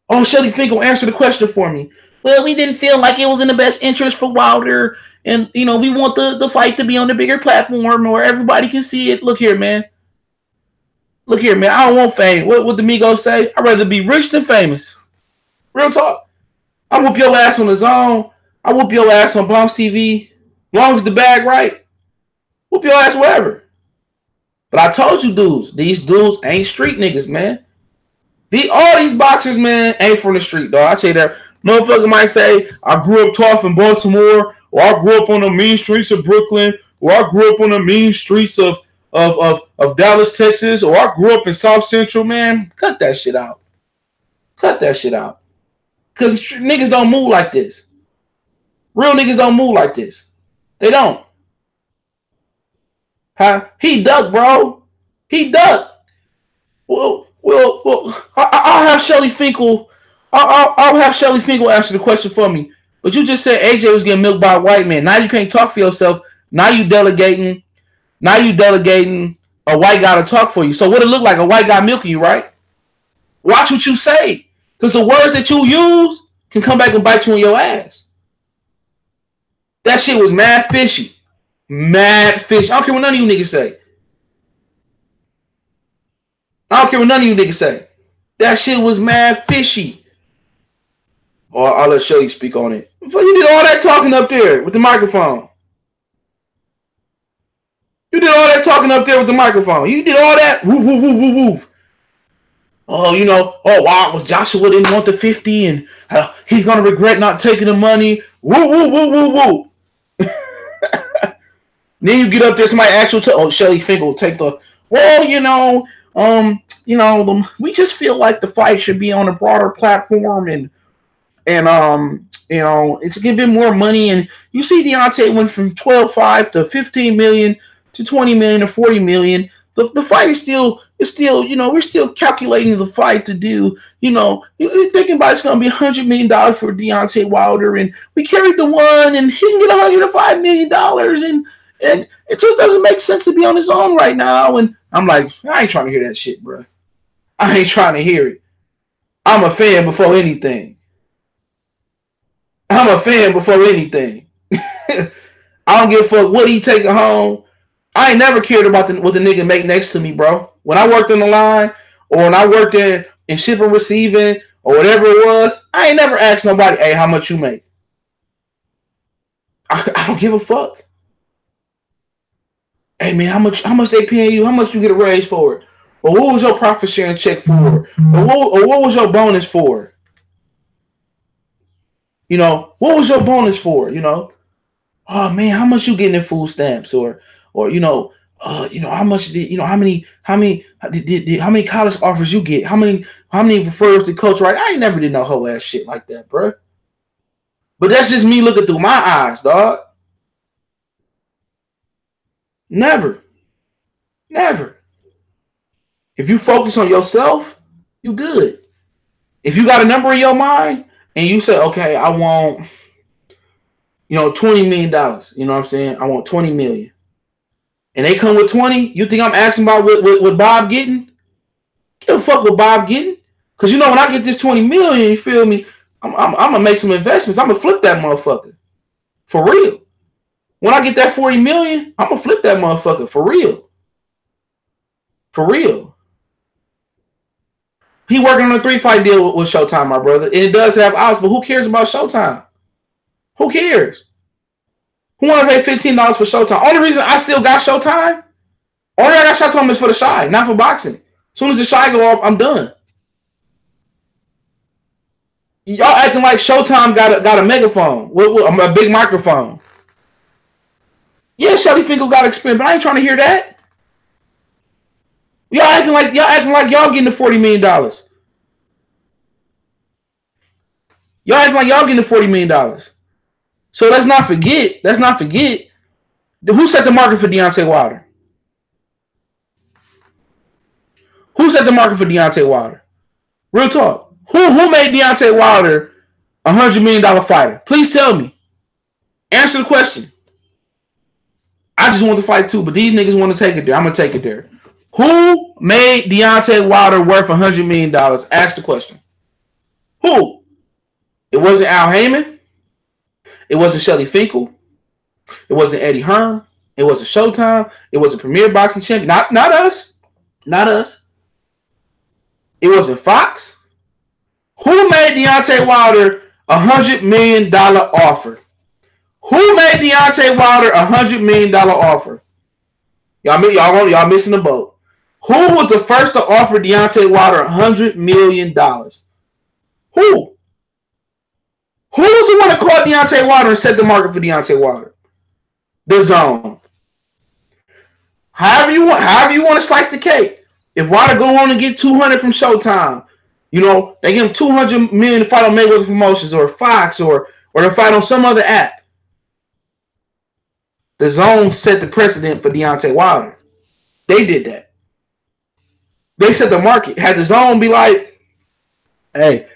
Oh, Shelly Fink will answer the question for me. Well, we didn't feel like it was in the best interest for Wilder. And, we want the fight to be on the bigger platform where everybody can see it. Look here, man. I don't want fame. What the Migos say? I'd rather be rich than famous. Real talk. I whoop your ass on the Zone. I whoop your ass on Bounce TV. Long as the bag right. Whoop your ass wherever. But I told you dudes, these dudes ain't street niggas, man. All these boxers, man, ain't from the street, dog. I tell you that. Motherfucker might say, I grew up tough in Baltimore, or I grew up on the mean streets of Brooklyn, or I grew up on the mean streets of Dallas, Texas, or I grew up in South Central, man. Cut that shit out. Cut that shit out. Because niggas don't move like this. Real niggas don't move like this. They don't. Huh? He ducked, bro. He ducked. Well, I'll have Shelly Finkel. I'll have Shelly Finkel answer the question for me. But you just said AJ was getting milked by a white man. Now you can't talk for yourself. Now you delegating. A white guy to talk for you. So what it look like? A white guy milking you, right? Watch what you say. Because the words that you use can come back and bite you in your ass. That shit was mad fishy. Mad fishy. I don't care what none of you niggas say. That shit was mad fishy. Or I'll let Shelly speak on it. You did all that talking up there with the microphone. You did all that Woof, woof, woof, woof, woof. Oh, wow, Joshua didn't want the 50 and he's going to regret not taking the money. Woo, woo, woo, woo, woo. Then you get up there, somebody actually Shelly Finkel will take the, we just feel like the fight should be on a broader platform and it's going to be more money. And you see Deontay went from 12.5 to 15 million to 20 million to 40 million. The fight is still, we're still calculating the fight to do, you're thinking about it's going to be $100 million for Deontay Wilder, and we carried the one, and he can get $105 million, and it just doesn't make sense to be on his own right now. And I'm like, I ain't trying to hear that shit, bro. I ain't trying to hear it. I'm a fan before anything. I don't give a fuck what he taking home. I ain't never cared about what the nigga make next to me, bro. When I worked on the line or when I worked in shipping, receiving, or whatever it was, I ain't never asked nobody, hey, how much you make? I don't give a fuck. Hey, man, how much they paying you? How much you get a raise for it? Or what was your profit sharing check for? Or what was your bonus for? What was your bonus for? Oh, man, how much you getting in food stamps? Or how much did how many college offers you get? How many referrals did coach write? I ain't never did no whole ass shit like that, bro. But that's just me looking through my eyes, dog. Never. If you focus on yourself, you good. If you got a number in your mind and you say, okay, I want, $20 million. You know what I'm saying? I want 20 million. And they come with 20, you think I'm asking about what Bob getting? Give a fuck what Bob getting. Because when I get this 20 million, you feel me? I'm going to make some investments. I'm going to flip that motherfucker. For real. When I get that 40 million, I'm going to flip that motherfucker. For real. He working on a 3-fight deal with Showtime, my brother. And it does have odds, but who cares about Showtime? Who cares? Who want to pay $15 for Showtime? Only reason I still got Showtime, only I got Showtime is for the Shy, not for boxing. As soon as the Shy go off, I'm done. Y'all acting like Showtime got a megaphone, a big microphone. Yeah, Shelly Finkel got experience, but I ain't trying to hear that. Y'all acting like y'all getting the $40 million. Y'all acting like y'all getting the $40 million. So let's not forget. Who set the market for Deontay Wilder? Real talk. Who made Deontay Wilder a $100 million fighter? Please tell me. Answer the question. I just want to fight too, but these niggas want to take it there. I'm going to take it there. Who made Deontay Wilder worth $100 million? Ask the question. Who? It wasn't Al Heyman. It wasn't Shelly Finkel. It wasn't Eddie Hearn. It wasn't Showtime. It wasn't Premier Boxing Champion. Not us. It wasn't Fox. Who made Deontay Wilder a $100 million offer? Who made Deontay Wilder a $100 million offer? Y'all missing the boat. Who was the first to offer Deontay Wilder $100 million? Who? Who was the one that called Deontay Wilder and set the market for Deontay Wilder? The Zone. However you want to slice the cake. If Wilder go on and get $200 from Showtime, you know, they give him $200 million to fight on Mayweather Promotions or Fox or to fight on some other app. The Zone set the precedent for Deontay Wilder. They did that. They set the market. Had the Zone be like, hey,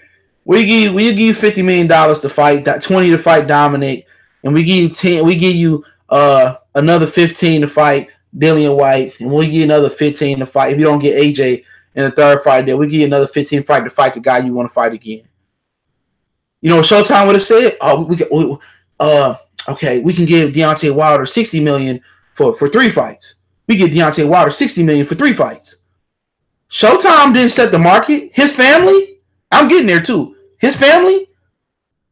we give you $50 million to fight, $20 to fight Dominic, and we give you 10. We give you another 15 to fight Dillian White, and we give you another 15 to fight. If you don't get AJ in the third fight, there we give you another 15 fight to fight the guy you want to fight again. You know what Showtime would have said? Okay, we can give Deontay Wilder $60 million for 3 fights. We give Deontay Wilder $60 million for 3 fights. Showtime didn't set the market. His family, I'm getting there too. His family,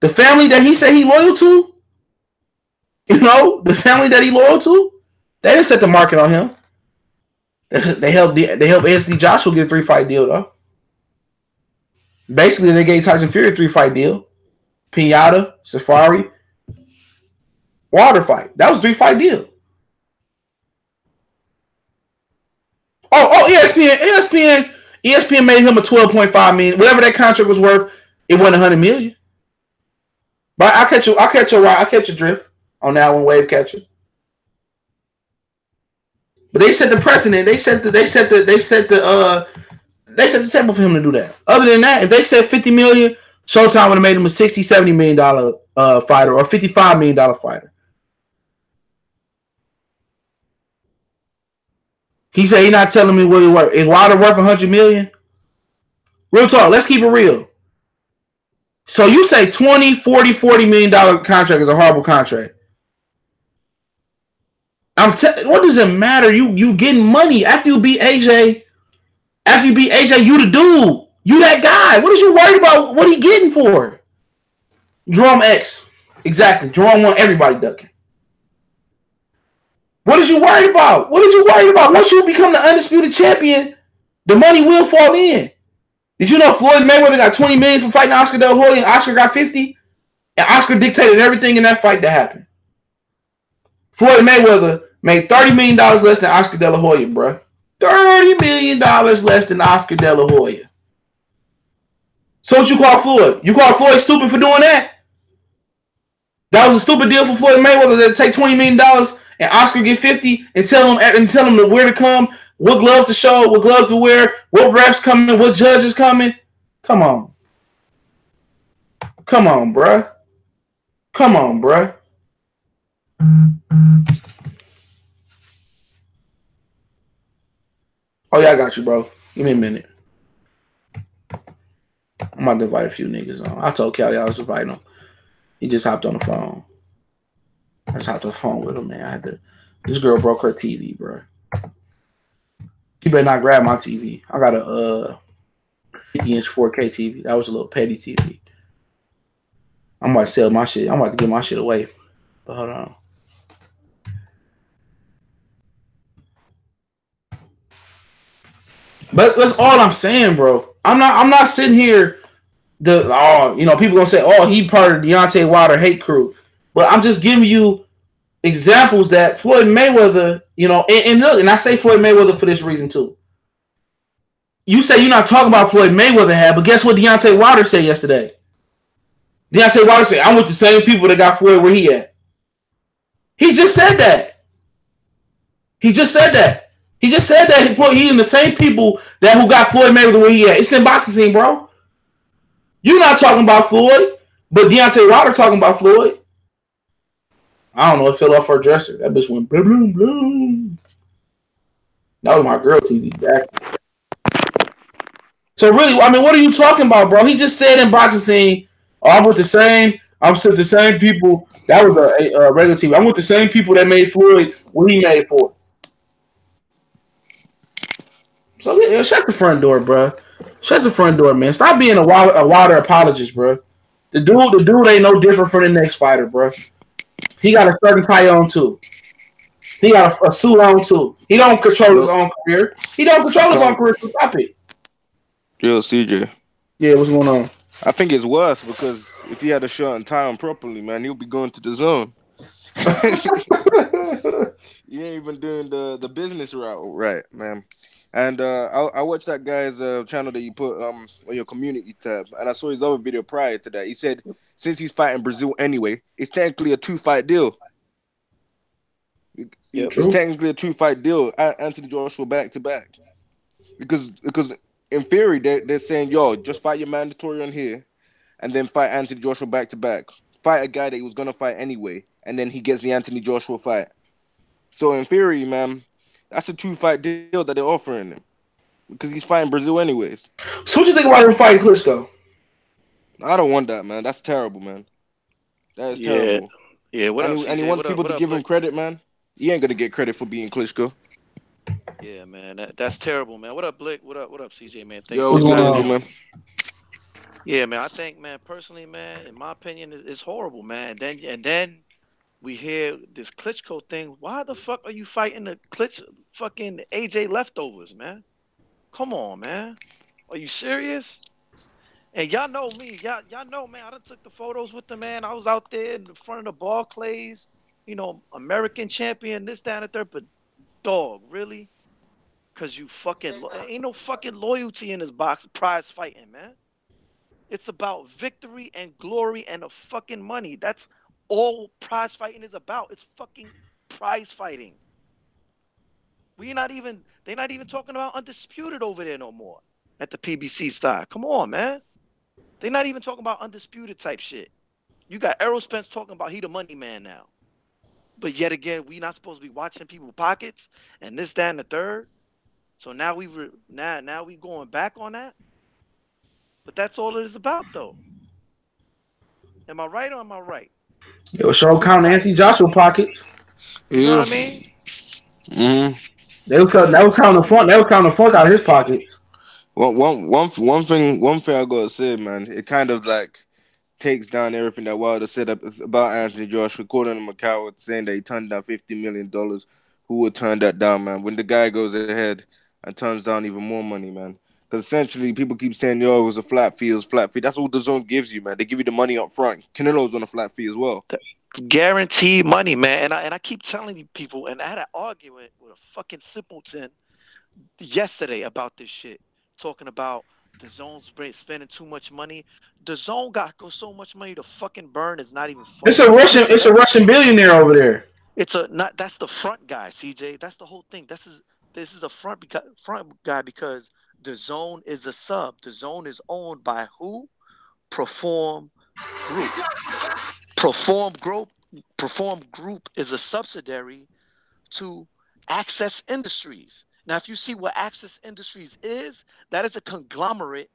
the family that he said he loyal to, you know, the family that he loyal to, they didn't set the market on him. They helped Anthony Joshua get a 3-fight deal though. Basically, they gave Tyson Fury a 3-fight deal. Pinata, Safari, Wilder fight. That was a 3-fight deal. ESPN made him a $12.5 million. Whatever that contract was worth, it wasn't $100 million. But I'll catch your drift on that one, wave catcher. But they set the precedent. They set the table for him to do that. Other than that, if they said $50 million, Showtime would have made him a $60-70 million fighter or $55 million fighter. He said he's not telling me what he worth. Is Wilder worth $100 million? Real talk. Let's keep it real. So you say $40 million contract is a horrible contract. What does it matter? You getting money after you beat AJ. After you beat AJ, you the dude. You that guy. What is you worried about? What he getting for? Jerome X. Exactly. Jerome want everybody ducking. What is you worried about? What is you worried about? Once you become the undisputed champion, the money will fall in. Did you know Floyd Mayweather got $20 million for fighting Oscar De La Hoya and Oscar got $50? And Oscar dictated everything in that fight that happened. Floyd Mayweather made $30 million less than Oscar De La Hoya, bro. $30 million less than Oscar De La Hoya. So what you call Floyd? You call Floyd stupid for doing that? That was a stupid deal for Floyd Mayweather to take $20 million and Oscar get 50 and tell him where to come, what gloves to show, what gloves to wear, what refs coming, what judges coming. Come on. Come on, bruh. Come on, bruh. Oh, yeah, I got you, bro. Give me a minute. I'm about to invite a few niggas on. I told Callie I was inviting him. He just hopped on the phone. I just hopped on the phone with him, man. This girl broke her TV, bro. She better not grab my TV. I got a 50-inch 4K TV. That was a little petty TV. I'm about to sell my shit. I'm about to give my shit away. But hold on. But that's all I'm saying, bro. I'm not sitting here. People gonna say, oh, he part of the Deontay Wilder hate crew. But I'm just giving you examples that Floyd Mayweather, and look, and I say Floyd Mayweather for this reason too. You say you're not talking about Floyd Mayweather had, but guess what Deontay Wilder said yesterday? Deontay Wilder said, I'm with the same people that got Floyd where he at. He just said that. He just said that he and the same people who got Floyd Mayweather where he at. It's in boxing scene, bro. You're not talking about Floyd, but Deontay Wilder talking about Floyd. I don't know. It fell off her dresser. That bitch went bloom, bloom, bloom. That was my girl TV back. So really, I mean, what are you talking about, bro? He just said in boxing scene, I'm with the same people. That was a regular TV. I'm with the same people that made Floyd what he made for. So yeah, shut the front door, bro. Shut the front door, man. Stop being a Wilder apologist, bro. The dude ain't no different from the next fighter, bro. He got a certain tie on too. He got a suit on too. He don't control his Yo, own career. He don't control his own come, career. Stop it. yo, CJ. Yeah, what's going on? I think it's worse because if he had a shot and time properly, man, he'll be going to the zone. You ain't even doing the business route right, man. And I watched that guy's channel that you put on your community tab, and I saw his other video prior to that. He said since he's fighting Brazil anyway, it's technically a 2 fight deal. Yep. It's True. technically a 2 fight deal. Anthony Joshua back to back because in theory they're saying yo just fight your mandatory on here and then fight Anthony Joshua back to back. Fight a guy that he was gonna fight anyway, and then he gets the Anthony Joshua fight. So in theory, man, that's a 2 fight deal that they're offering him because he's fighting Brazil anyways. So what you think about him fighting Klitschko? I don't want that, man. That's terrible, man. That is Yeah. terrible. Yeah. What up, And he CJ? wants What up? people What to up, give him Blick? credit, man. He ain't gonna get credit for being Klitschko. Yeah, man. That's terrible, man. What up, Blick? What up? What up, CJ, man? Thanks Yo, for what's What's the good, going Angel, on? goddamn. man? Yeah, man. I think, man, personally, man, in my opinion, it's horrible, man. And then we hear this Klitschko thing. Why the fuck are you fighting the fucking AJ leftovers, man? Come on, man. Are you serious? And y'all know me. Y'all know, man. I done took the photos with the man. I was out there in the front of the Barclays, American champion, this, that, and the third. But dog, really? Cause you fucking ain't no fucking loyalty in this box prize fighting, man. It's about victory and glory and the fucking money. That's all prize fighting is about. It's fucking prize fighting. They're not even talking about undisputed over there no more at the PBC side. Come on, man. They're not even talking about undisputed type shit. You got Errol Spence talking about he the money man now. But yet again, we not supposed to be watching people pockets and this, that, and the third. So now we going back on that. But that's all it is about, though. Am I right or am I right? Yo, show Two count Anthony fights. Joshua pockets. You know what Yeah. I mean? Mm-hmm. That Because was counting the funk. That was counting the funk out of his pockets. One thing I gotta say, man, it kind of like takes down everything that Wilder said about Anthony Joshua, calling him a coward, saying that he turned down $50 million. Who would turn that down, man? When the guy goes ahead and turns down even more money, man. Because essentially, people keep saying, "Yo, it was a flat fee, it was flat fee." That's what the zone gives you, man. They give you the money up front. Canelo's on a flat fee as well. guaranteed money, man. And I keep telling you people, and I had an argument with a fucking simpleton yesterday about this shit, talking about the zone's spending too much money. The zone got so much money to fucking burn is not even It's funny. a Russian. Listen, It's a Russian billionaire over there. it's a not that's the front guy, CJ. That's the whole thing. This is a front guy because the zone is a sub. The zone is owned by who? Perform Group. Perform Group. Perform Group is a subsidiary to Access Industries. Now, if you see what Access Industries is, that is a conglomerate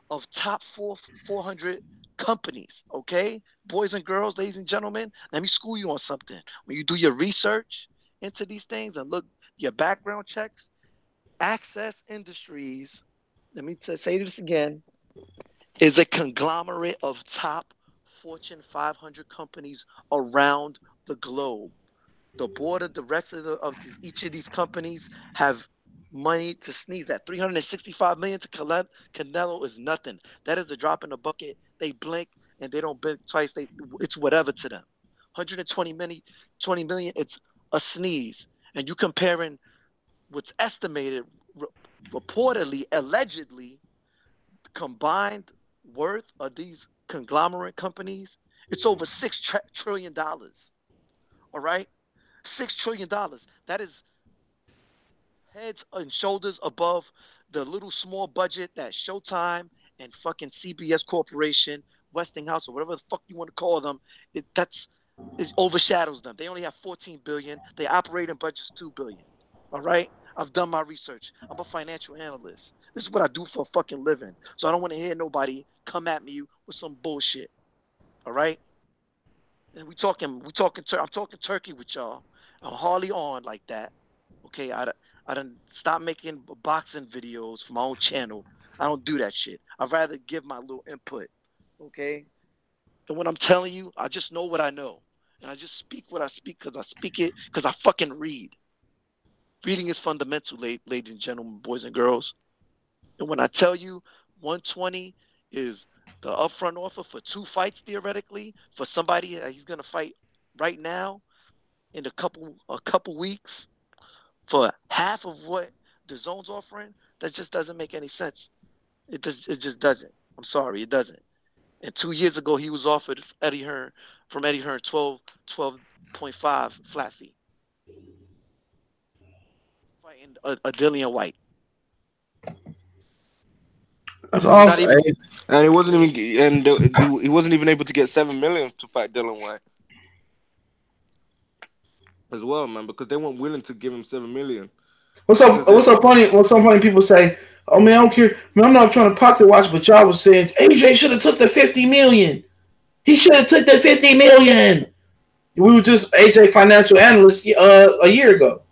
of top 400 companies. Okay, boys and girls, ladies and gentlemen, let me school you on something. When you do your research into these things and look your background checks, Access Industries, let me say this again, is a conglomerate of top Fortune 500 companies around the globe. The board of directors of each of these companies have money to sneeze at. 365 million to Canelo is nothing. That is a drop in the bucket. They blink and they don't blink twice. It's whatever to them. 120 million, 20 million, it's a sneeze. And you comparing what's estimated, reportedly, allegedly, combined worth of these conglomerate companies, it's over $6 trillion. All right, $6 trillion. That is heads and shoulders above the little small budget that Showtime and fucking CBS Corporation, Westinghouse, or whatever the fuck you want to call them, it overshadows them. They only have 14 billion. They operating budget's 2 billion. All right. I've done my research. I'm a financial analyst. This is what I do for a fucking living. So I don't want to hear nobody come at me with some bullshit. All right. And I'm talking turkey with y'all. I'm hardly on like that. Okay, I done stop making boxing videos for my own channel. I don't do that shit. I'd rather give my little input. Okay, and when I'm telling you, I just know what I know. And I just speak what I speak because I speak it because I fucking read. Reading is fundamental, ladies and gentlemen, boys and girls. And when I tell you 120 is the upfront offer for 2 fights theoretically for somebody that he's gonna fight right now in a couple weeks for half of what the zone's offering, that just doesn't make any sense. It just doesn't. I'm sorry, it doesn't. And 2 years ago he was offered Eddie Hearn 12.5 flat fee. Fighting a Dillian White. That's all I'm Not even saying. And he wasn't even able to get 7 million to fight Dylan White as well, man, because they weren't willing to give him 7 million. What's up? What's so funny? What's so funny? People say, "Oh man, I don't care. Man, I'm not trying to pocket watch," but y'all was saying AJ should have took the 50 million. He should have took the 50 million. We were just AJ financial analyst a year ago.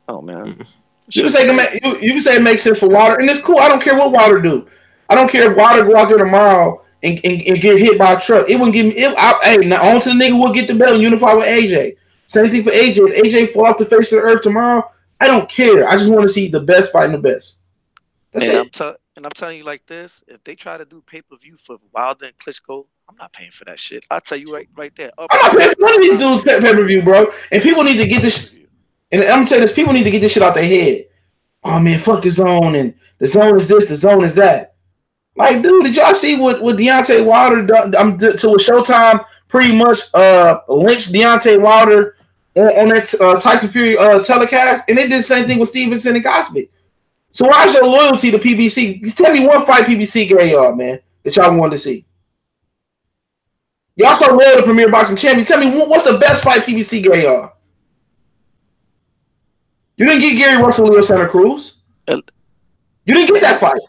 Oh man. You can say you can say it makes sense for Wilder, and it's cool. I don't care what Wilder do. I don't care if Wilder go out there tomorrow and get hit by a truck. It wouldn't give me. Hey, now on to the nigga who will get the belt and unify with AJ. Same thing for AJ. If AJ fall off the face of the earth tomorrow, I don't care. I just want to see the best fighting the best. That's it. I'm telling you like this: if they try to do pay-per-view for Wilder and Klitschko, I'm not paying for that shit. I'll tell you right there. I'm not paying for none of these dudes pay-per-view, bro. And people need to get this. And I'm gonna say this: people need to get this shit out their head. Oh man, fuck the zone, and the zone is this, the zone is that. Like, dude, did y'all see what Deontay Wilder done to a Showtime pretty much lynched Deontay Wilder on that Tyson Fury telecast, and they did the same thing with Stevenson and Gosby. So why's your loyalty to PBC? Tell me one fight PBC gave y'all, man, that y'all wanted to see. Y'all so loyal to Premier Boxing Champion. Tell me what's the best fight PBC gave y'all? You didn't get Gary Russell, Leo Santa Cruz. You didn't get that fight.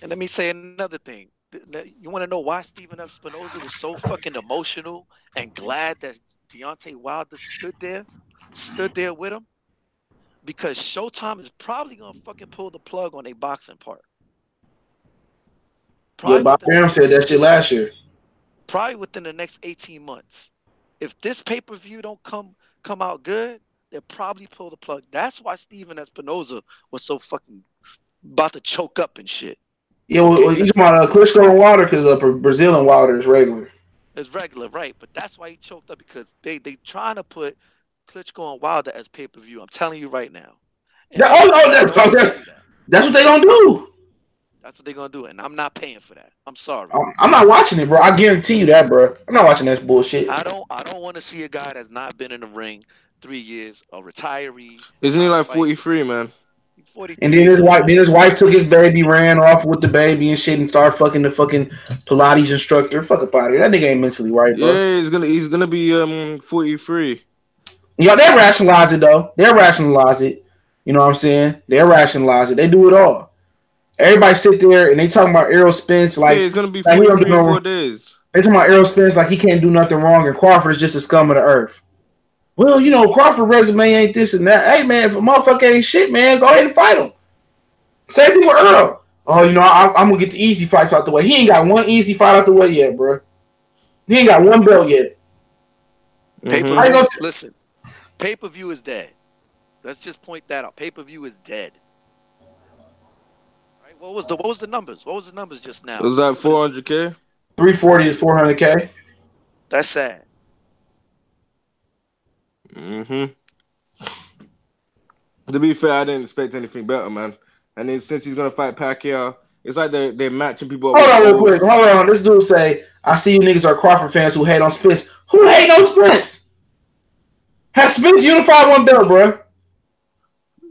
And let me say another thing. You want to know why Stephen F. Spinoza was so fucking emotional and glad that Deontay Wilder stood there with him? Because Showtime is probably gonna fucking pull the plug on a boxing part. Yeah, Bob Arum said that shit last year. Probably within the next 18 months. If this pay-per-view don't come out good, they'll probably pull the plug. That's why Stephen Espinoza was so fucking about to choke up and shit. Yeah, well, you talking about Klitschko and Wilder because Brazilian Wilder is regular. It's regular, right? But that's why he choked up, because they trying to put Klitschko and Wilder as pay-per-view. I'm telling you right now. That's what they gonna do. That's what they're gonna do, and I'm not paying for that. I'm sorry. I'm not watching it, bro. I guarantee you that, bro. I'm not watching that bullshit. I don't want to see a guy that's not been in the ring 3 years, a retiree. Isn't he like 43, man? 43. And then his wife took his baby, ran off with the baby and shit, and started fucking the fucking Pilates instructor. Fuck up out of here. That nigga ain't mentally right, bro. Yeah, he's gonna be 43. Yeah, they rationalize it though. They rationalize it. You know what I'm saying? They rationalize it. They do it all. Everybody sit there and they talking about Errol Spence like it's gonna be 43 in 4 days. They talking about Errol Spence like he can't do nothing wrong, and Crawford is just a scum of the earth. Well, you know, Crawford resume ain't this and that. Hey man, if a motherfucker ain't shit, man, go ahead and fight him. Same thing with Earl. Oh, you know, I'm gonna get the easy fights out the way. He ain't got one easy fight out the way yet, bro. He ain't got one belt yet. Listen, pay-per-view is dead. Let's just point that out. Pay-per-view is dead. Right? What was the numbers? What was the numbers just now? Was that 400K? 340 is 400K. That's sad. To be fair, I didn't expect anything better, man. And then since he's gonna fight Pacquiao, it's like they're matching people up. Hold on real quick. Hold on. This dude say, I see you niggas are Crawford fans who hate on Spence. Who hate on Spence? Has Spence unified one belt, bro?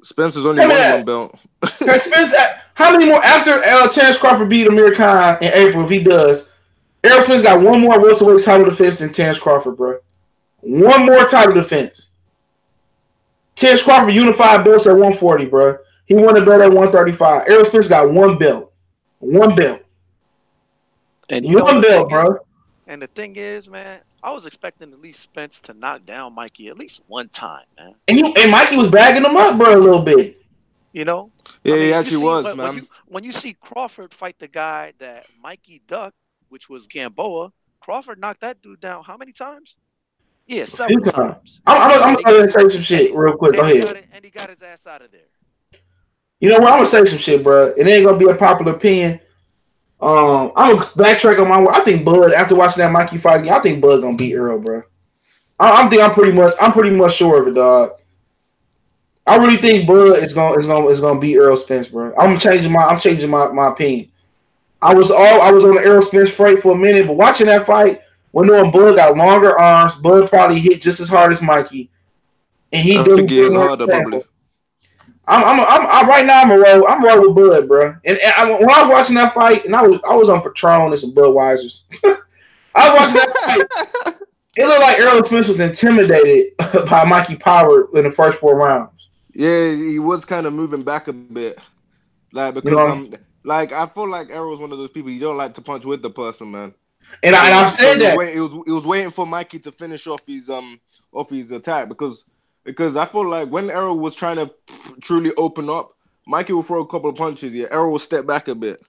Spencer's only won one belt. Has Spence, how many more after Terrence Crawford beat Amir Khan in April, if he does? Errol Spence got one more welterweight title defense than Terrence Crawford, bro. One more title defense. Terrence Crawford unified belts at 140, bro. He won a belt at 135. Errol Spence got one belt. One belt. And one belt, bro. And the thing is, man, I was expecting at least Spence to knock down Mikey at least one time, man. And Mikey was bagging him up, bro, a little bit. You know? Yeah, he actually was, man. When you see Crawford fight the guy that Mikey ducked, which was Gamboa. Crawford knocked that dude down how many times? Yeah, A few several times. times. I'm And he gonna say some shit real quick. Go ahead. and he got his ass out of there. You know what? I'm gonna say some shit, bro. It ain't gonna be a popular opinion. I'm gonna backtrack on my word. I think Bud, after watching that Mikey fight again, I think Bud gonna beat Earl, bro. I'm pretty much sure of it, dog. I really think Bud is gonna beat Earl Spence, bro. I'm changing my opinion. I was on the Errol Spence freight for a minute, but watching that fight, when knowing Bud got longer arms, Bud probably hit just as hard as Mikey, and he I doesn't think he get hit more harder, example. probably. I'm right now. I'm rolling with Bud, bro. When I was watching that fight, and I was on Patron and some Budweisers. I was watching that fight. It looked like Errol Spence was intimidated by Mikey Power in the first 4 rounds. Yeah, he was kind of moving back a bit, like You because know, like I feel like Errol was one of those people you don't like to punch with the person, man. and I've said So that. he was waiting for Mikey to finish off his attack because I feel like when Errol was trying to truly open up, Mikey will throw a couple of punches. Yeah, Errol will step back a bit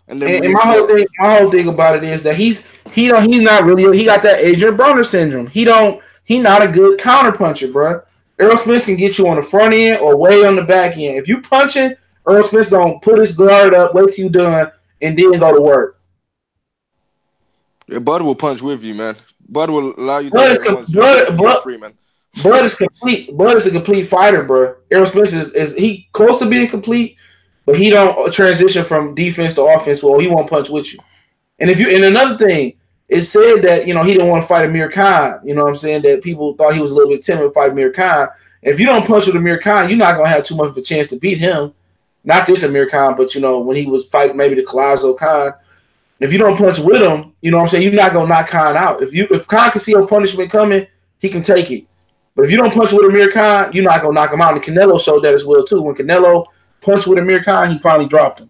and then And reset. my whole thing about it is that he's not really, he got that Adrian Broner syndrome. He not a good counter puncher, bro. Errol Spence can get you on the front end or way on the back end. If you punching, Errol Spence gonna put his guard up, wait till you done, and then go to work. Yeah, Bud will punch with you, man. Bud will allow you to Bud hit once you're free, man. Bud is complete. Bud is a complete fighter, bro. Errol Spence is he close to being complete, but he don't transition from defense to offense. Well, he won't punch with you. And another thing, it said that he didn't want to fight Amir Khan. You know what I'm saying? That people thought he was a little bit timid to fight Amir Khan. If you don't punch with Amir Khan, you're not gonna have too much of a chance to beat him. Not this Amir Khan, but when he was fighting maybe the Collazo Khan. If you don't punch with him, you know what I'm saying, you're not gonna knock Khan out. If Khan can see your punishment coming, he can take it. But if you don't punch with Amir Khan, you're not gonna knock him out. And Canelo showed that as well too. When Canelo punched with Amir Khan, he finally dropped him.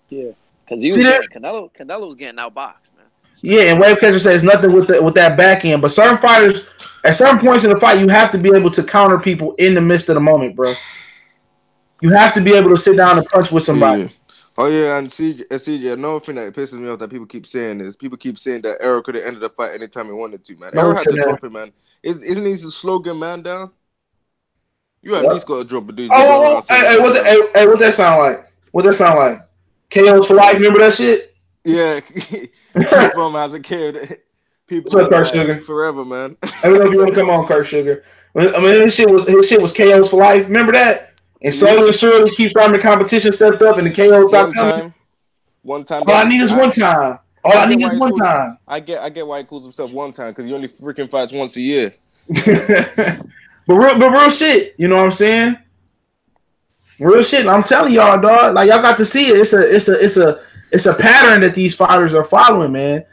Yeah, because Canelo was getting outboxed, man. Yeah, and Wave Catcher says nothing with that back end. But certain fighters, at certain points in the fight, you have to be able to counter people in the midst of the moment, bro. You have to be able to sit down and punch with somebody. Yeah. Oh yeah, and CJ, another thing that pisses me off that people keep saying that Errol could have ended the fight anytime he wanted to, man. No, Errol had to drop it, man. Isn't he a slogan man down? You at least got to drop a dude. Hey, what that sound like? What that sound like? KO's for life. Remember that shit? Yeah, from as a kid, people. What's up, Kirk Sugar? Forever, man. I don't know if you want to come on, Kirk Sugar. I mean, his shit was KO's for life. Remember that? And slowly and surely, keep trying the competition stepped up, and the KO stopped coming. One time. All I need is one time. All I need is one time. I get why he calls himself one time because he only freaking fights once a year. but real shit, you know what I'm saying? Real shit. I'm telling y'all, dog. Like y'all got to see it. It's a pattern that these fighters are following, man.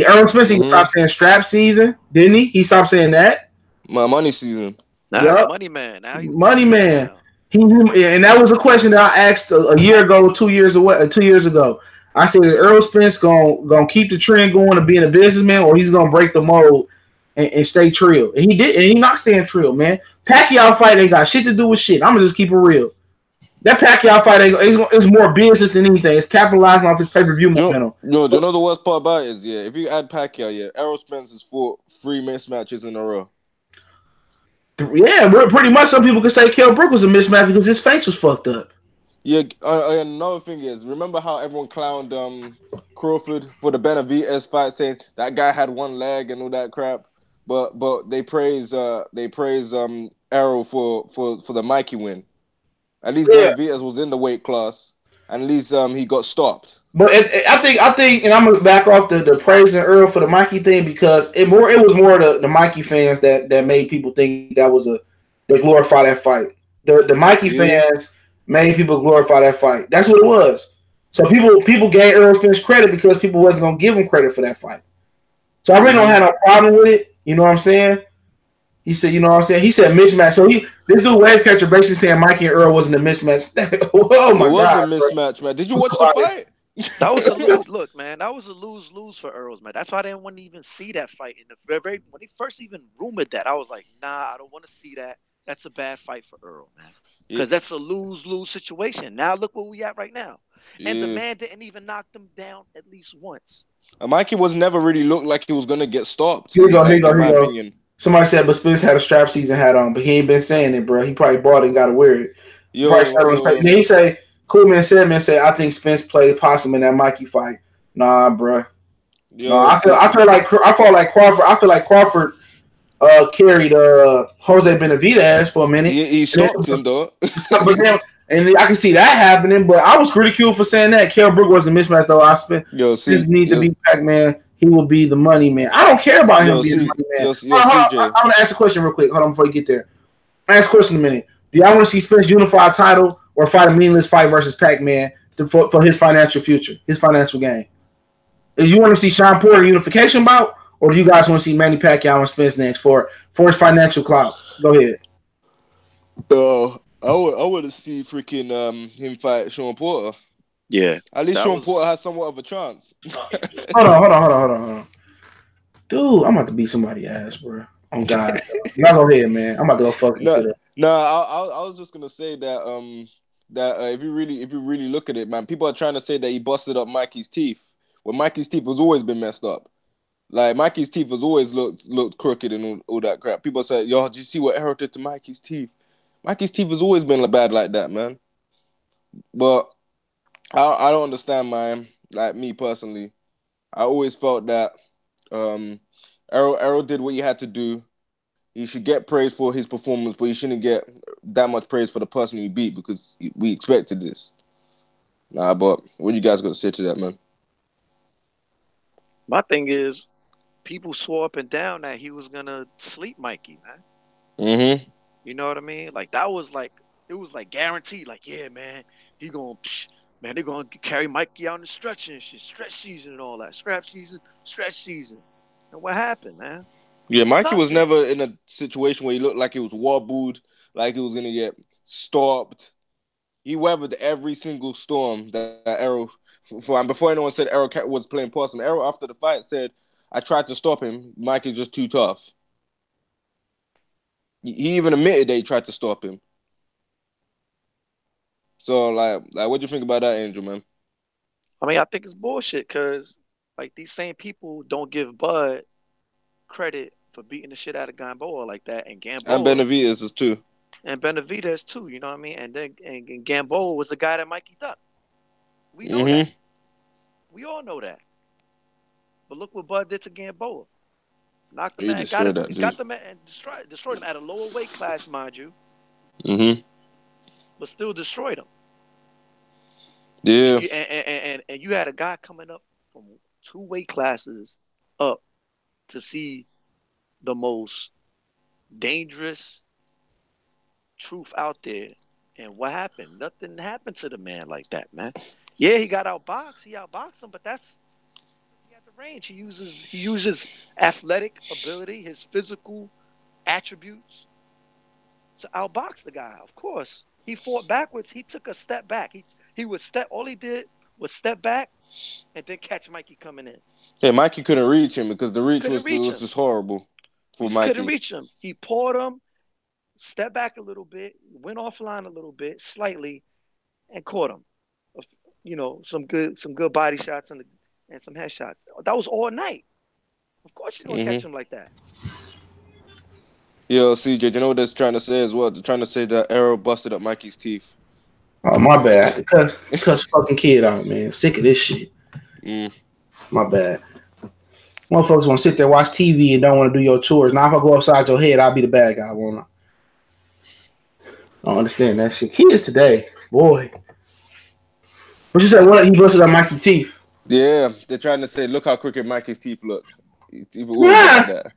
Errol Spence stopped saying strap season, didn't he? He stopped saying that. My money season. Money man. Now he's money man. And that was a question that I asked a year ago, 2 years ago. I said, is Errol Spence gonna keep the trend going of being a businessman, or he's gonna break the mold and stay trill? And he did, and he's not staying trill, man. Pacquiao fight ain't got shit to do with shit. I'm gonna just keep it real. That Pacquiao fight it's more business than anything. It's capitalizing off his pay-per-view momentum. No, do you know the worst part about it is, if you add Pacquiao, Errol Spence has fought 3 mismatches in a row. Yeah, pretty much. Some people could say Kell Brook was a mismatch because his face was fucked up. Yeah, another thing is, remember how everyone clowned Crawford for the Benavidez fight, saying that guy had one leg and all that crap, but they praise Errol for the Mikey win. At least Benavidez was in the weight class, and at least he got stopped. But I think, and I'm gonna back off the praising Earl for the Mikey thing because it was more the Mikey fans that made people think they glorify that fight. The Mikey fans made people glorify that fight. That's what it was. So people gave Errol Spence credit because people wasn't gonna give him credit for that fight. So I really don't have no problem with it. You know what I'm saying? He said, you know what I'm saying? He said mismatch. So this dude Wave Catcher basically saying Mikey and Earl wasn't a mismatch. Oh my God. It was a mismatch, man. Did you watch the fight? That was a look, man. That was a lose for Earls, man. That's why I didn't want to even see that fight in the very when he first even rumored that. I was like, nah, I don't want to see that. That's a bad fight for Earl, man, because that's a lose situation. Now look where we at right now, And the Yeah. man didn't even knock them down at least once. Mikey was never really looked like he was gonna get stopped. Here you go. Like, in my opinion. Somebody said, but Spence had a strap season hat on, but he ain't been saying it, bro. He probably bought it and got to wear it. He probably sat on his face. Then he say, Cool Man say, I think Spence played possum in that Mikey fight. Nah, bro. No, I feel like Crawford. I feel like Crawford carried Jose Benavidez for a minute. He stopped him though. And I can see that happening, but I was ridiculed for saying that. Kell Brook was a mismatch though. Just need to be Pac-Man. He will be the money man. I don't care about him being the money man. I'm gonna ask a question real quick. Hold on before you get there. Ask a question in a minute. Do y'all want to see Spence unify a title or fight a meaningless fight versus Pac-Man for his financial future, his financial gain? Is you want to see Sean Porter unification bout, or do you guys want to see Manny Pacquiao and Spence next for his financial clout? Go ahead. I want to see freaking him fight Sean Porter. Yeah. At least Sean Porter has somewhat of a chance. Hold on. Dude, I'm about to beat somebody's ass, bro. Oh God. Now go ahead, man. I'm about to go fuck you. No, I was just gonna say that if you really look at it, man, people are trying to say that he busted up Mikey's teeth. Well, Mikey's teeth has always been messed up. Like, Mikey's teeth has always looked crooked and all that crap. People say, yo, did you see what Errol did to Mikey's teeth? Mikey's teeth has always been bad like that, man. But I don't understand, man. Like, me personally, I always felt that Errol did what he had to do. He should get praise for his performance, but he shouldn't get that much praise for the person he beat because we expected this. Nah, but what you guys got to say to that, man? My thing is, people swore up and down that he was gonna sleep Mikey, man. Mm-hmm. You know what I mean? Like, it was like guaranteed. Like, yeah, man, they're gonna carry Mikey out in the stretch and shit, stretch season and all that, stretch season. And what happened, man? Yeah, Mikey was never in a situation where he looked like he was wobbled, like he was gonna get stopped. He weathered every single storm that Errol. And before anyone said Errol was playing possum, Errol after the fight said, "I tried to stop him. Mike is just too tough." He even admitted that he tried to stop him. So, like, what do you think about that, Angel, man? I mean, I think it's bullshit because, like, these same people don't give Bud credit for beating the shit out of Gamboa like that, and Gamboa and Benavidez is too. And Benavidez too, you know what I mean? And then and Gamboa was the guy that Mikey ducked. We know that. We all know that. But look what Bud did to Gamboa. Knocked him out, got them and destroyed him at a lower weight class, mind you. Mm-hmm. But still destroyed him. Yeah. And you had a guy coming up from 2 weight classes up to see the most dangerous truth out there. And what happened? Nothing happened to the man like that, man. Yeah, he got outboxed. He outboxed him, but that's he had the range. He uses athletic ability, his physical attributes to outbox the guy. Of course, he fought backwards. He took a step back. He would step. All he did was step back and then catch Mikey coming in. Yeah, Mikey couldn't reach him because the reach was just horrible for Mikey. Couldn't reach him. He poured him, stepped back a little bit, went offline a little bit, slightly, and caught him. You know, some good body shots and some headshots. That was all night. Of course, he's gonna catch him like that. Yo, CJ, you know what they're trying to say as well? They're trying to say that Errol busted up Mikey's teeth. Oh, my bad. Cuss fucking kid out, man. I'm sick of this shit. My bad. Motherfuckers want to sit there, watch TV, and don't want to do your chores. Now, if I go upside your head, I'll be the bad guy, won't I? I don't understand that shit. Kids today, boy. But you said what? He busted up Mikey's teeth. Yeah, they're trying to say, look how crooked Mikey's teeth look. Like that.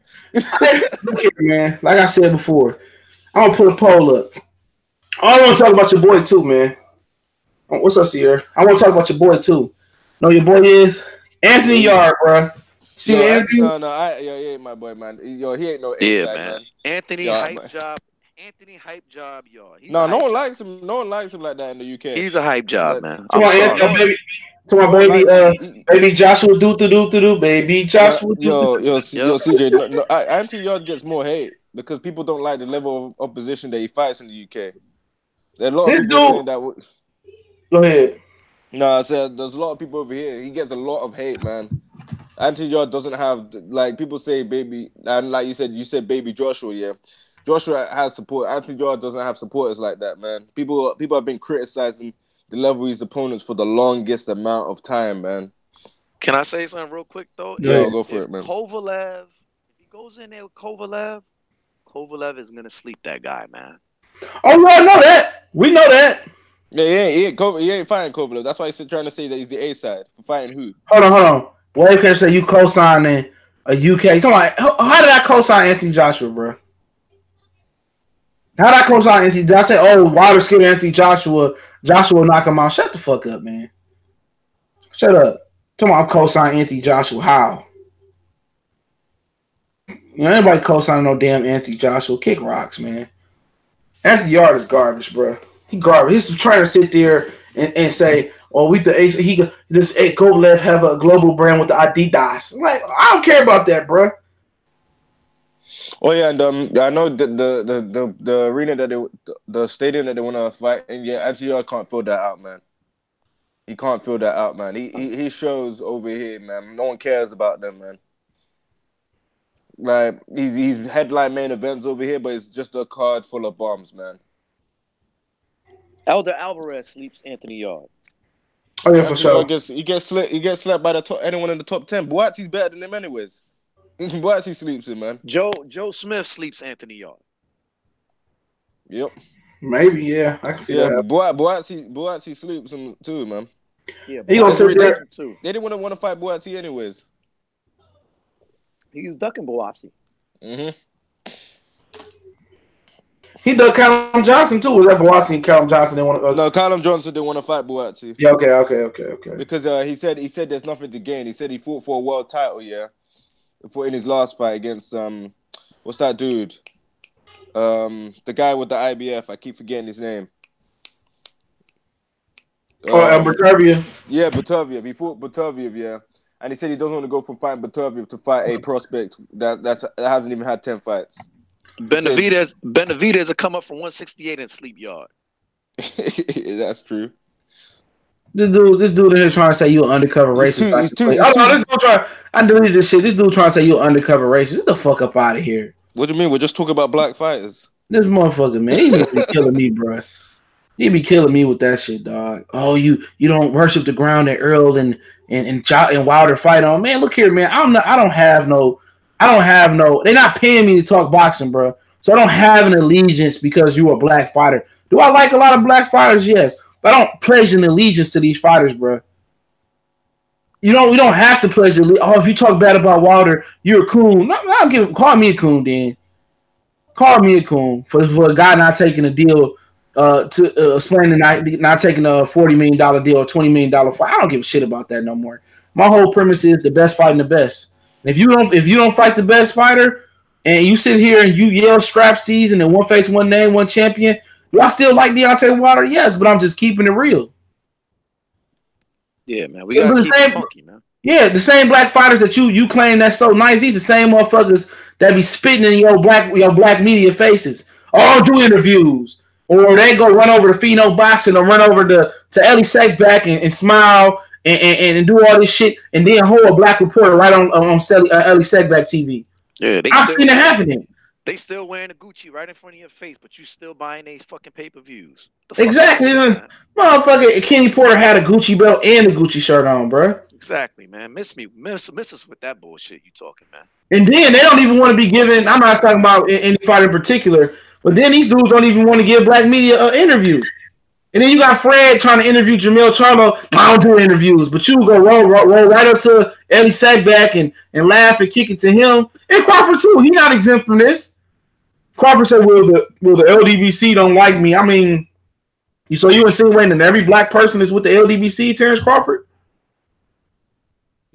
Look here, man. Like I said before, I'm gonna put a poll up. I want to talk about your boy too, man. What's up, Sierra? I want to talk about your boy too. Know your boy is Anthony Yard, bro. See Anthony? He ain't my boy, man. Yo, he ain't no A-side, man. Anthony hype job. Anthony hype job, y'all. No one likes him. No one likes him like that in the UK. He's a hype job, man. To my baby Joshua do baby Joshua. Yo, CJ. Anthony Yard gets more hate because people don't like the level of opposition that he fights in the UK. There are a lot of people saying that. Go ahead. No, I said there's a lot of people over here. He gets a lot of hate, man. Anthony Joshua doesn't have, like, people say baby, and like you said baby Joshua, yeah. Joshua has support. Anthony Joshua doesn't have supporters like that, man. People have been criticizing the level of his opponents for the longest amount of time, man. Can I say something real quick though? Yeah, go for If it, man. Kovalev, if he goes in there with Kovalev is gonna sleep that guy, man. Oh, well, I know that. We know that. Yeah, he ain't fighting Kovalev. That's why he's trying to say that he's the A side for fighting who? Hold on. Wave can say you co-signing a UK. Come on, how did I co-sign Anthony Joshua, bro? How did I co-sign Anthony? Did I say, oh, Wilder scared Anthony Joshua? Joshua will knock him out. Shut the fuck up, man. Shut up. Come on, I'm co-signing Anthony Joshua. How? You know, anybody co-signing no damn Anthony Joshua? Kick rocks, man. Anthony Yard is garbage, bro. He garbage. He's trying to sit there and say, "Oh, this Kovalev have a global brand with the Adidas." Like, I don't care about that, bro. Oh yeah, and I know the arena the stadium that they want to fight in. Yeah, Anthony Yard can't fill that out, man. He can't fill that out, man. He shows over here, man. No one cares about them, man. Like, he's headline main events over here, but it's just a card full of bombs, man. Elder Alvarez sleeps Anthony Yard. Oh yeah, for sure. He gets slapped by anyone in the top 10. Buatsi's better than him anyways. Buatsi sleeps him, man. Joe Smith sleeps Anthony Yard. Yep. Maybe, yeah. I can see that. Buatsi sleeps him too, man. Yeah, he gonna sit there too. They didn't want to fight Buatsi anyways. He's ducking Buatsi. Mm-hmm. He done Callum Johnson too. Was that Buatsi and Callum Johnson? They want to. No, Callum Johnson didn't want to fight Buatsi. Yeah. Okay. Because he said there's nothing to gain. He said he fought for a world title, yeah. Fought in his last fight against what's that dude? The guy with the IBF. I keep forgetting his name. Batavia. Yeah, Batavia. He fought Batavia, yeah. And he said he doesn't want to go from fighting Batavia to fight a prospect that hasn't even had 10 fights. Benavidez will come up from 168 and sleep Yard. That's true. This dude in here trying to say you an undercover racist. I deleted this shit. This dude trying to say you an undercover racist. Get the fuck up out of here. What do you mean? We're just talking about black fighters. This motherfucker, man, he be killing me, bro. He be killing me with that shit, dog. Oh, you don't worship the ground that Earl and Wilder fight on. Man, look here, man. I don't have no. They're not paying me to talk boxing, bro. So I don't have an allegiance because you're a black fighter. Do I like a lot of black fighters? Yes. But I don't pledge an allegiance to these fighters, bro. We don't have to pledge allegiance. Oh, if you talk bad about Wilder, you're a coon. No, call me a coon, then. Call me a coon for a guy not taking a deal to explain not taking a $40 million deal or $20 million fight. I don't give a shit about that no more. My whole premise is the best fighting the best. And if you don't fight the best fighter and you sit here and you yell scrap season and one face, one name, one champion, do I still like Deontay Wilder? Yes, but I'm just keeping it real. Yeah, man. We gotta keep it funky, man. Yeah, the same black fighters that you claim that's so nice, these the same motherfuckers that be spitting in your black media faces. Oh, do interviews. Or they go run over to Pheno Boxing or run over to Ellie Sackback and smile and do all this shit and then hold a black reporter right on Ellie Sackback TV. Yeah, I've seen it happening. They still wearing the Gucci right in front of your face, but you still buying these fucking pay-per-views. Exactly. Motherfucker, Kenny Porter had a Gucci belt and a Gucci shirt on, bro. Exactly, man. Miss us with that bullshit you talking, man. And then they don't even want to be given, I'm not talking about any fight in particular, but then these dudes don't even want to give black media an interview. And then you got Fred trying to interview Jamil Charlo. I don't do interviews, but you go roll right up to Ellie Sackback and laugh and kick it to him. And Crawford too. He's not exempt from this. Crawford said, "Will the LDBC don't like me?" I mean, you insinuating that every black person is with the LDBC, Terrence Crawford?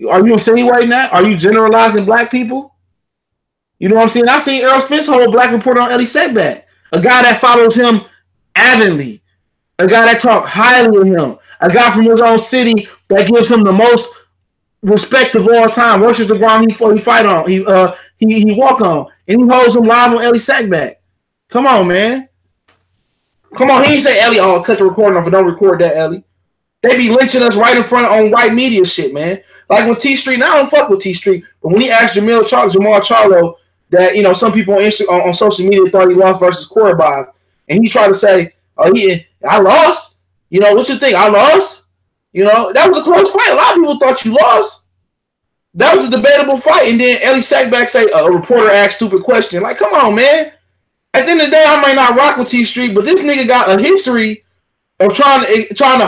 Are you insinuating that? Are you generalizing black people? You know what I'm saying? I seen Errol Spence hold a black reporter on Ellie Sackback, a guy that follows him avidly, a guy that talks highly of him, a guy from his own city that gives him the most respect of all time, worships the ground he fight on, he walk on, and he holds him live on Ellie Sackback. Come on, man. Come on, he ain't say Ellie, oh, cut the recording off, but don't record that, Ellie. They be lynching us right in front on white media shit, man. Like when T Street, now I don't fuck with T Street, but when he asked Jamal Charlo that, you know, some people on social media thought he lost versus Corey Bob, and he tried to say, "Oh yeah, I lost." You know, what you think? I lost? You know, that was a close fight. A lot of people thought you lost. That was a debatable fight, and then Ellie Sackback say a reporter asked stupid question. Like, come on, man. At the end of the day, I might not rock with T Street, but this nigga got a history of trying to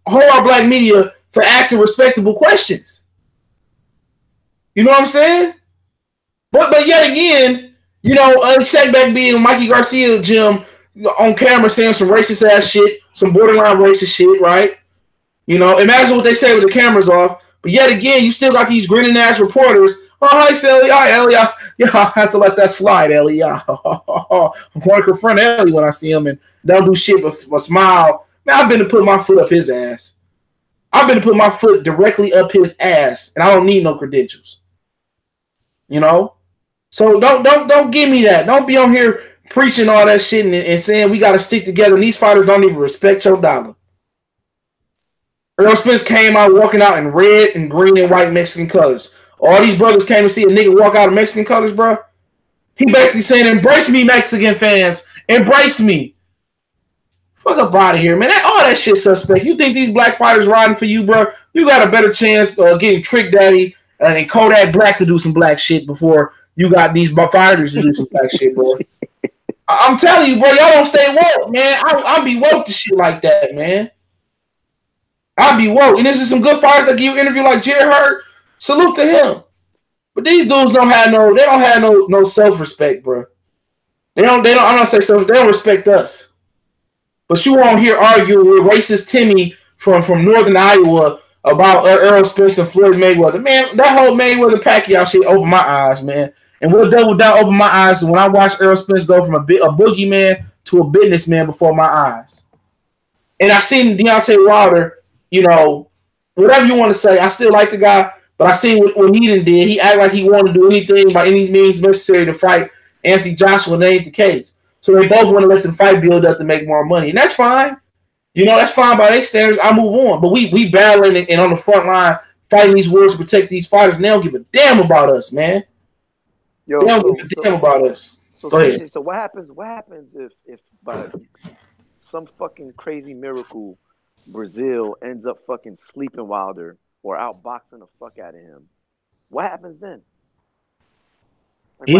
hold our black media for asking respectable questions. You know what I'm saying? But yet again, you know, Sackback being in Mikey Garcia gym on camera saying some racist ass shit, some borderline racist shit, right? You know, imagine what they say with the cameras off. But yet again, you still got these grinning ass reporters. Oh, hi, Sally. Hi, Ellie. Yeah, I have to let that slide, Ellie. Yeah. I'm going to confront Ellie when I see him and don't do shit but smile. Man, I've been to put my foot up his ass. I've been to put my foot directly up his ass, and I don't need no credentials. You know? So don't give me that. Don't be on here preaching all that shit and saying we got to stick together. And these fighters don't even respect your dollar. Earl Spence came out walking out in red and green and white Mexican colors. All these brothers came to see a nigga walk out in Mexican colors, bro. He basically saying, embrace me, Mexican fans. Embrace me. Fuck up out of here, man. All that shit suspect. You think these black fighters riding for you, bro? You got a better chance of getting Trick Daddy and Kodak Black to do some black shit before you got these fighters to do some black shit, bro. I'm telling you, bro, y'all don't stay woke, man. I'll be woke to shit like that, man. I'll be woke. And this is some good fighters that give you an interview like Jerry Hurt. Salute to him. But these dudes don't have no self-respect, bro. They don't, I'm not saying self, they don't respect us. But you won't hear arguing with racist Timmy from Northern Iowa about Earl Spence and Floyd Mayweather. Man, that whole Mayweather-Pacquiao shit opened my eyes, man. And we'll double down open my eyes when I watched Earl Spence go from a boogeyman to a businessman before my eyes. And I seen Deontay Wilder, you know, whatever you want to say, I still like the guy, but I seen what he did. He acted like he wanted to do anything by any means necessary to fight Anthony Joshua, and that ain't the case. So they both want to let the fight build up to make more money. And that's fine. You know, that's fine by their standards. I move on. But we battling and on the front line fighting these wars to protect these fighters, and they don't give a damn about us, man. They don't give a damn about us. Go ahead. So what happens if by some fucking crazy miracle Brazil ends up fucking sleeping Wilder or outboxing the fuck out of him? What happens then? Like, he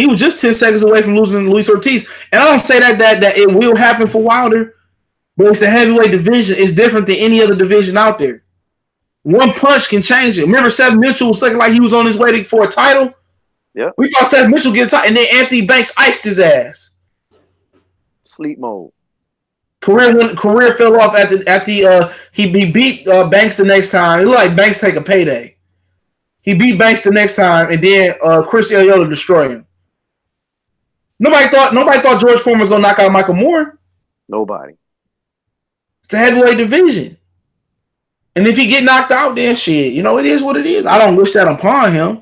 was just 10 seconds away from losing Luis Ortiz. And I don't say that it will happen for Wilder, but it's the heavyweight division. It's different than any other division out there. One punch can change it. Remember Seth Mitchell was looking like he was on his way for a title? Yeah. We thought Seth Mitchell get a title, and then Anthony Banks iced his ass. Sleep mode. Career fell off he beat Banks the next time. It looked like Banks take a payday. He beat Banks the next time, and then Chris Ariola destroyed him. Nobody thought George Foreman was gonna knock out Michael Moore. Nobody. It's the heavyweight division. And if he get knocked out, then shit, you know, it is what it is. I don't wish that upon him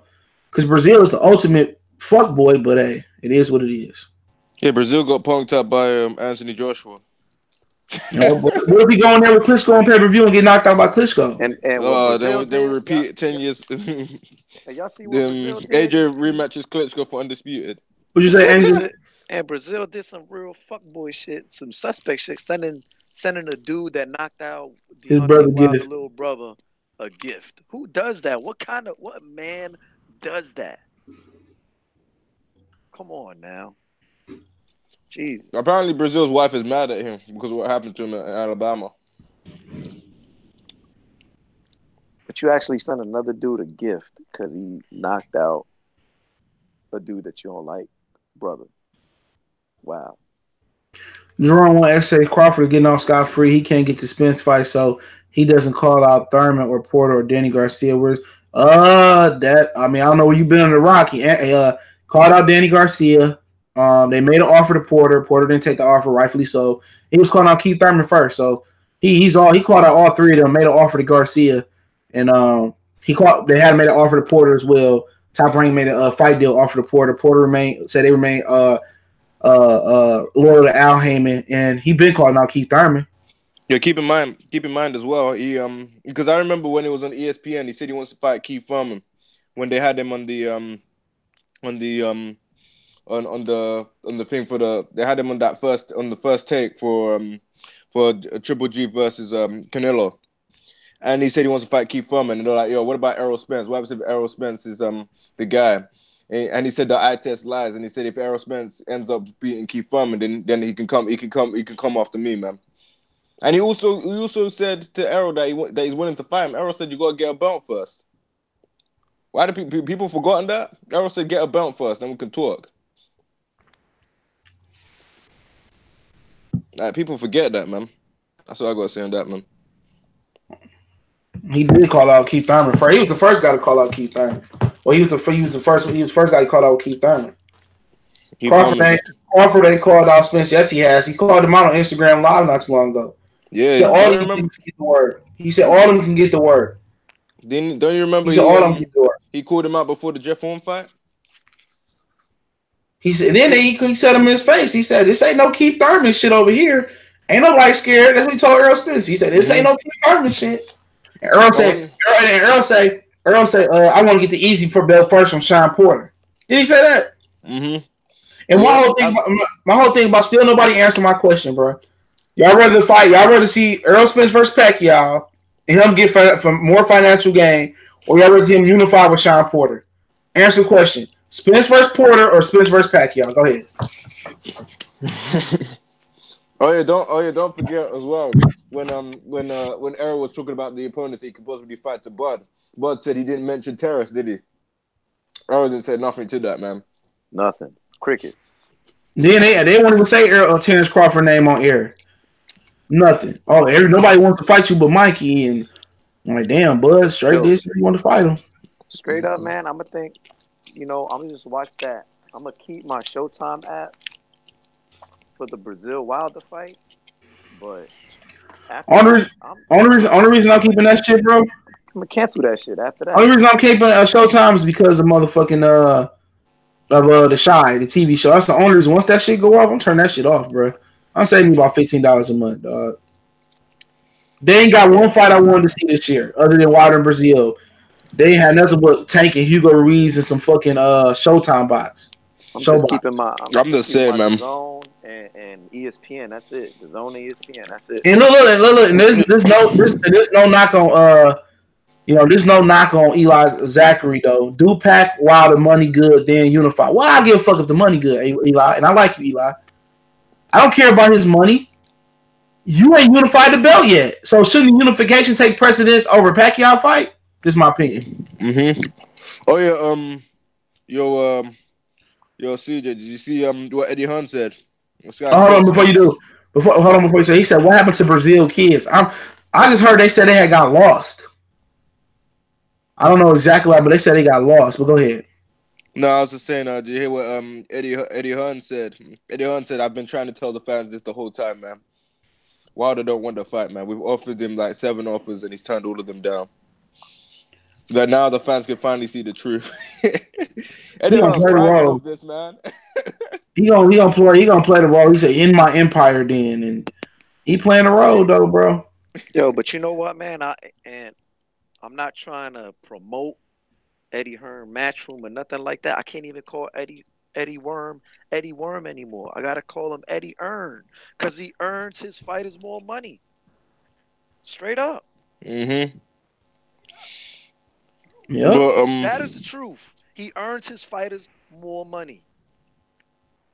because Brazil is the ultimate fuckboy, but hey, it is what it is. Yeah, Brazil got punked up by Anthony Joshua. You know, what if he go in there with Klitschko on pay-per-view and get knocked out by Klitschko? Then we repeat 10 years. Y'all see what then AJ rematches Klitschko for undisputed. What'd you say, Angel? And Brazil did some real fuckboy shit, some suspect shit, sending a dude that knocked out his brother, little brother, a gift. Who does that? What man does that? Come on now. Jeez. Apparently, Brazil's wife is mad at him because of what happened to him in Alabama. But you actually sent another dude a gift because he knocked out a dude that you don't like, brother. Wow. Jerome wants to say Crawford is getting off scot-free. He can't get the Spence fight, so he doesn't call out Thurman or Porter or Danny Garcia. I don't know where you've been on the rock. He called out Danny Garcia. They made an offer to Porter. Porter didn't take the offer, rightfully so. He was calling out Keith Thurman first, so he called out all three of them. Made an offer to Garcia, and they had made an offer to Porter as well. Top Rank made a fight deal offer to Porter. Porter said they remain loyal to Al Heyman, and he been calling out Keith Thurman. Yeah, keep in mind as well. He because I remember when it was on ESPN, he said he wants to fight Keith Thurman when they had him on the on the thing for they had him on the first take for Triple G versus Canelo. And he said he wants to fight Keith Thurman, and they're like, "Yo, what about Errol Spence? What happens if Errol Spence is the guy?" And he said the eye test lies, and he said if Errol Spence ends up beating Keith Thurman, then he can come after me, man. And he also said to Errol that he's willing to fight him. Errol said you gotta get a belt first. Why do people forgotten that? Errol said get a belt first, then we can talk. Like, people forget that, man. That's what I gotta say on that, man. He did call out Keith Thurman. He was the first guy to call out Keith Thurman. Well, he was the first guy to call out Keith Thurman. Crawford ain't called out Spence. Yes, he has. He called him out on Instagram Live not too long ago. Yeah, he said all of them can get the word. He said all of them can get the word. Don't you remember? He said all of them get the word. He called him out before the Jeff Horn fight. He said. Then he said him in his face. He said, "This ain't no Keith Thurman shit over here. Ain't nobody scared." That's what he told Errol Spence. He said, "This ain't no Keith Thurman shit." And Errol said, "I want to get the easy belt first from Sean Porter." Did he say that? Mm-hmm. And my whole thing about still nobody answered my question, bro. Y'all rather see Errol Spence versus Pacquiao and him get for more financial gain, or y'all rather see him unify with Sean Porter? Answer the question: Spence versus Porter or Spence versus Pacquiao? Go ahead. Don't forget as well when Errol was talking about the opponent that he could possibly fight to Bud. Bud said he didn't mention Terrace, did he? Errol didn't say nothing to that, man. Nothing. Crickets. Then they won't even say Terrence Crawford name on air. Nothing. Nobody wants to fight you but Mikey, and I'm like, damn, Bud, you want to fight him? Straight up, man. I'm gonna think. I'm gonna just watch that. I'm gonna keep my Showtime app for the Brazil Wilder fight, but only reason I'm keeping that shit, bro. I'm gonna cancel that shit after that. Only reason I'm keeping Showtime is because of motherfucking the Shy, the TV show. That's the only reason. Once that shit go off, I'm turning that shit off, bro. I'm saving about $15 a month, dog. They ain't got one fight I wanted to see this year, other than Wilder in Brazil. They ain't had nothing but Tank and Hugo Ruiz and some fucking Showtime box. I'm the same, man. Zone and ESPN. That's it. The Zone and ESPN. That's it. And look. And there's no knock on there's no knock on Eli Zachary though. Do pack while the money good, then unify. Well, I give a fuck if the money good, Eli, and I like you, Eli. I don't care about his money. You ain't unified the belt yet, so shouldn't unification take precedence over Pacquiao fight? This is my opinion. Mm-hmm. Oh yeah. Yo, CJ, did you see what Eddie Hearn said? Hold on before you do. Hold on before you say. He said, "What happened to Brazil kids?" I just heard they said they had got lost. I don't know exactly why, but they said they got lost. But go ahead. No, I was just saying. Did you hear what Eddie Hearn said? Eddie Hearn said, "I've been trying to tell the fans this the whole time, man. Wilder don't want to fight, man. We've offered him like 7 offers, and he's turned all of them down. So that now the fans can finally see the truth." Eddie Hearn's bragging of this, man. He gonna play the role. He said, "In my empire, then," and he playing the role though, bro. Yo, but you know what, man? I'm not trying to promote Eddie Hearn Matchroom or nothing like that. I can't even call Eddie Worm anymore. I gotta call him Eddie Earn, because he earns his fighters more money. Straight up. Mm-hmm. Yeah. That is the truth. He earns his fighters more money.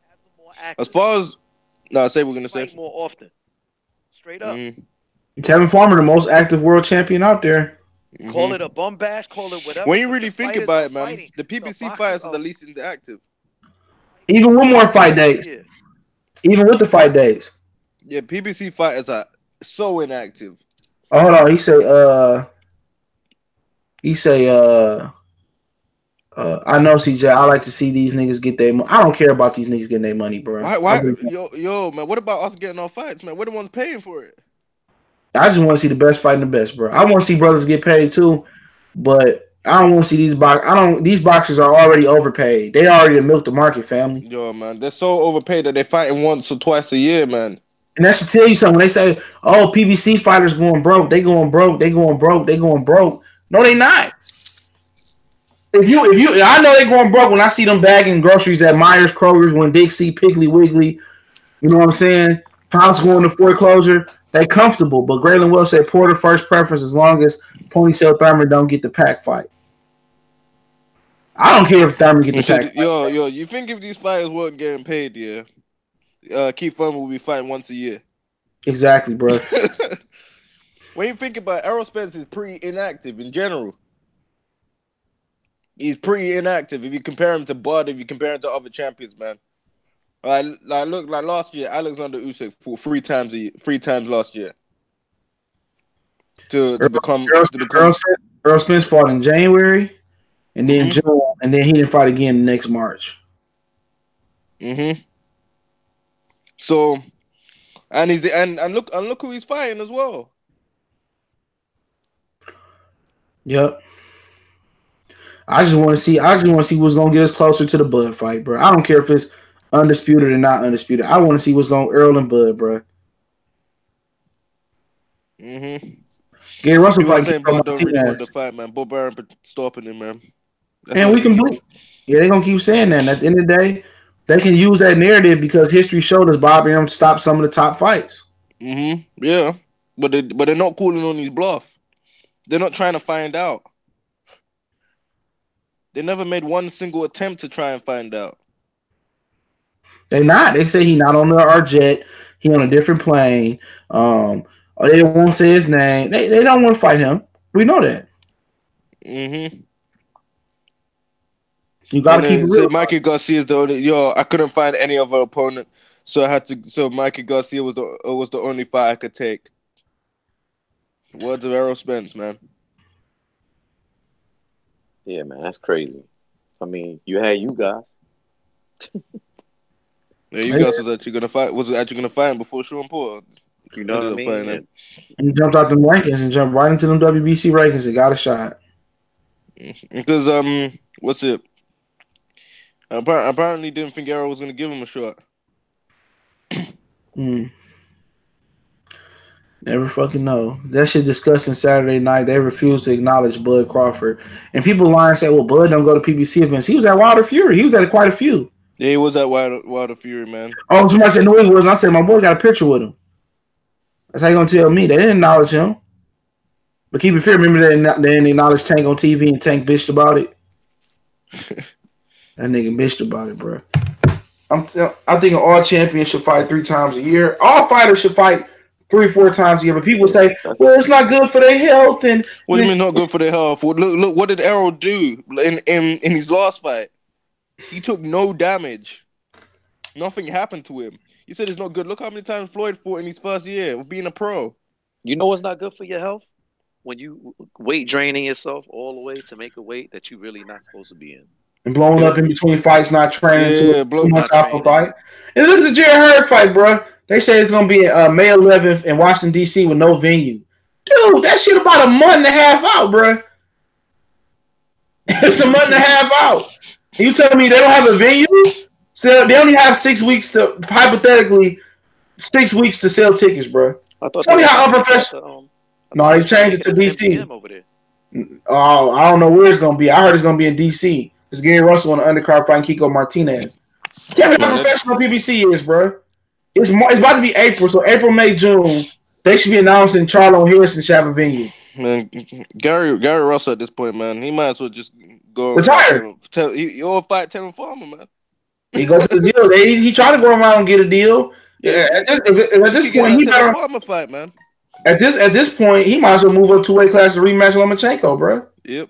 Has them more active. As far as say we're gonna say more often. Straight up. Mm-hmm. Kevin Farmer, the most active world champion out there. Mm-hmm. Call it a bum bash, call it whatever. When you really think about it, man, the PBC fighters are the least active. Even with more fight days. Yeah. Even with the fight days. Yeah, PBC fighters are so inactive. Oh, hold on. He say, I know, CJ, I like to see these niggas get their money. I don't care about these niggas getting their money, bro. Why? Yo, man, what about us getting our fights, man? We're the ones paying for it. I just want to see the best fighting the best, bro. I want to see brothers get paid too, but I don't want to see these these boxers are already overpaid. They already milked the market, family. Yo, man, they're so overpaid that they're fighting once or twice a year, man. And that should tell you something. When they say, "Oh, PBC fighters going broke," they going broke. They going broke. They going broke. No, they not. If you, I know they going broke when I see them bagging groceries at Myers, Kroger's, when Dixie, Piggly Wiggly. You know what I'm saying? House going to foreclosure. They comfortable, but Graylin Will said Porter first preference as long as Ponytail Thurman don't get the pack fight. I don't care if Thurman get the pack fight. Yo, you think if these fighters weren't getting paid, Keith Thurman will be fighting once a year. Exactly, bro. When you think about it, Errol Spence is pretty inactive in general. He's pretty inactive if you compare him to Bud, if you compare him to other champions, man. Look, last year, Alexander Usyk fought 3 times last year. To become Errol Spence fought in January, and then June, and then he didn't fight again next March. So, and he's look who he's fighting as well. Yep. I just want to see what's gonna get us closer to the Bud fight, bro. I don't care if it's undisputed or not undisputed. I want to see what's going Earl and Bud, bro. Gary Russell fight. Bud don't really want the fight, man. Bob Arum stopping him, man. And we can believe. Yeah, they're gonna keep saying that. And at the end of the day, they can use that narrative because history showed us Bob Arum stopped some of the top fights. Yeah, but they're not calling on his bluff. They're not trying to find out. They never made one single attempt to try and find out. They not. They say he not on our jet. He on a different plane. They won't say his name. They don't want to fight him. We know that. You gotta keep it real. Mikey Garcia is the only. I couldn't find any other opponent, so I had to. So Mikey Garcia was the only fight I could take. Words of Errol Spence, man. Yeah, man, that's crazy. I mean, you had you guys. Yeah, you guys was actually gonna fight him before Sean Paul. You know what I mean? And he jumped out them rankings and jumped right into them WBC rankings and got a shot. Because what's it? Apparently didn't think Errol was gonna give him a shot. Never fucking know. That shit discussed Saturday night. They refused to acknowledge Bud Crawford. And people lie and say, well, Bud don't go to PBC events. He was at Wilder Fury. He was at quite a few. Yeah, he was at Wilder Fury, man. Oh, somebody said, no, he wasn't. I said, my boy got a picture with him. That's how you going to tell me. They didn't acknowledge him. But keep it fair. Remember they didn't acknowledge Tank on TV and Tank bitched about it? That nigga bitched about it, bro. I think all champions should fight 3 times a year. All fighters should fight 3-4 times a year, but people say, well, it's not good for their health. And what do you mean not good for their health? Well, look, what did Errol do in his last fight? He took no damage. Nothing happened to him. He said it's not good. Look how many times Floyd fought in his first year of being a pro. You know what's not good for your health? When you weight draining yourself all the way to make a weight that you're really not supposed to be in. And blowing up in between fights, not training to 2 months out for fight. And look at the Jerry Hurd fight, bro. They say it's going to be May 11th in Washington, D.C. with no venue. Dude, that shit about a month and a half out, bro. It's a month and a half out. And you telling me they don't have a venue? So they only have 6 weeks to, hypothetically, 6 weeks to sell tickets, bro. Tell me how unprofessional. No, they changed it to D.C. Oh, I don't know where it's going to be. I heard it's going to be in D.C. It's Gary Russell on the undercard fighting Kiko Martinez. Tell me how professional PBC is, bro. It's about to be April, so April, May, June, they should be announcing Charlo Harrison should have a venue. Man, Gary Russell at this point, man, he might as well just go retire. You'll fight Tevin Farmer, man. He goes to the deal. He tried to go around and get a deal. Yeah, at this point, he better Farmer fight, man. At this point, he might as well move up 2 weight class to rematch Lomachenko, bro. Yep.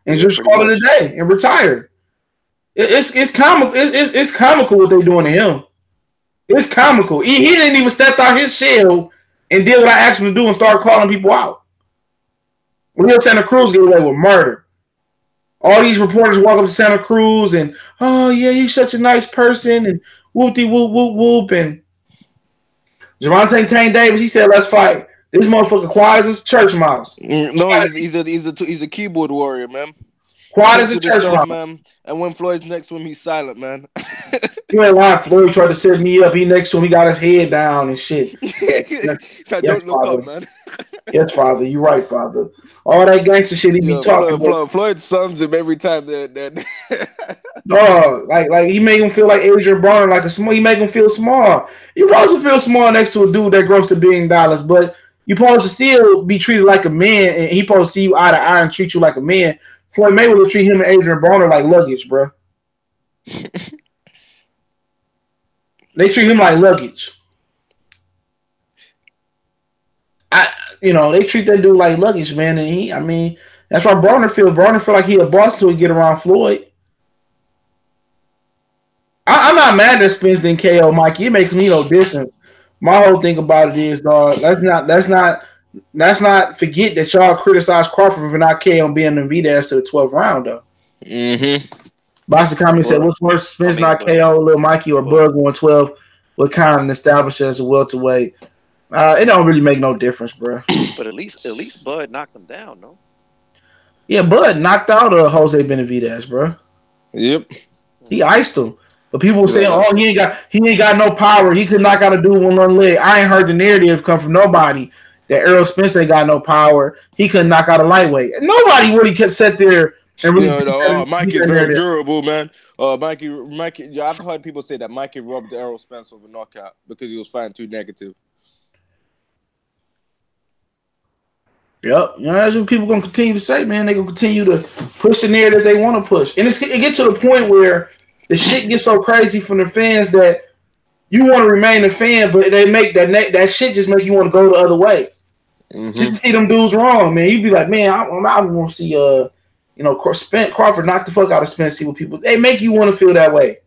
And just call it a day and retire. It's comical. It's comical what they're doing to him. It's comical. He didn't even step out his shell and did what I asked him to do and start calling people out. Leo Santa Cruz get away with murder. All these reporters walk up to Santa Cruz and, oh, yeah, you're such a nice person, and whoop-de-whoop-whoop-whoop. And Gervonta Tank Davis, he said, let's fight. This motherfucker quiet as a church mouse. No, he's a keyboard warrior, man. Quiet as a church mouse, man. And when Floyd's next to him, he's silent, man. You ain't lying. Floyd tried to set me up. He next to him. He got his head down and shit. So Yes, don't look father. up, man. Yes, father. You right, father. All that gangster shit he be talking about. Floyd sons him every time that. Dog, like he make him feel like Adrian Broner, like a small. He make him feel small. You supposed to feel small next to a dude that grossed $1 billion, but you supposed to still be treated like a man, and he supposed to see you eye to eye and treat you like a man. Floyd Mayweather treat him and Adrian Broner like luggage, bro. They treat him like luggage. They treat that dude like luggage, man. And that's why Broner feel like he a boss until he get around Floyd. I'm not mad that Spence didn't KO Mikey. It makes me no difference. My whole thing about it is, dog, let's not forget that y'all criticize Crawford for not KO being Benavidez to the 12th round, though. Mm-hmm. Boxing comment said, what's worse, Spence not KO Lil Mikey or Bud going 12? What kind of established as a welterweight? It don't really make no difference, bro. But at least Bud knocked him down, no? Yeah, Bud knocked out Jose Benavidez, bro. Yep. He iced him. But people were saying, "Oh, he ain't got no power. He could knock out a dude with one leg." I ain't heard the narrative come from nobody that Errol Spence ain't got no power. He couldn't knock out a lightweight. Nobody really could sit there and really. Mikey is very durable, man. Mikey. Yeah, I've heard people say that Mikey robbed Errol Spence of a knockout because he was fighting too negative. Yep, that's what people gonna continue to say, man. They gonna continue to push the narrative they want to push, and it gets to the point where the shit gets so crazy from the fans that you want to remain a fan, but they make that shit just make you want to go the other way, just to see them dudes wrong, man. You be like, man, I want to see Crawford knock the fuck out of Spence. See what people they make you want to feel that way.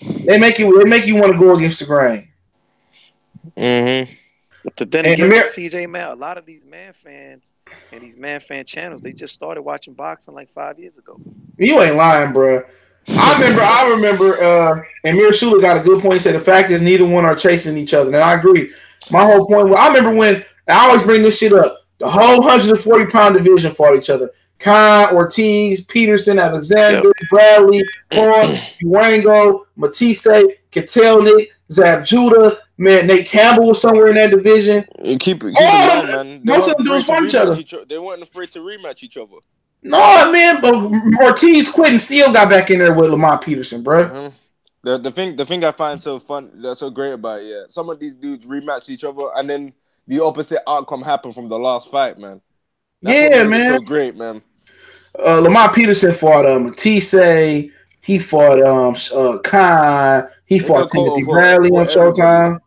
They make you want to go against the grain. Mm-hmm. But then again, CJ, man, a lot of these man fans and these man fan channels, they just started watching boxing like 5 years ago. You ain't lying, bro. I remember, and Mir Shula got a good point. He said the fact is neither one are chasing each other, and I agree. My whole point was I remember when I always bring this shit up. The whole 140-pound division fought each other. Khan, Ortiz, Peterson, Alexander, Bradley, Horn, Durango, Matisse, Katelnik, Zab Judah. Man, Nate Campbell was somewhere in that division. Keep it on, man. Most of them dudes fought each other. They weren't afraid to rematch each other. No, man, but Ortiz quit and still got back in there with Lamont Peterson, bro. Mm-hmm. The thing I find so fun, that's so great about it, yeah. Some of these dudes rematch each other, and then the opposite outcome happened from the last fight, man. That's man. So great, man. Lamont Peterson fought Matisse. He fought Khan. He fought Timothy Bradley on Showtime.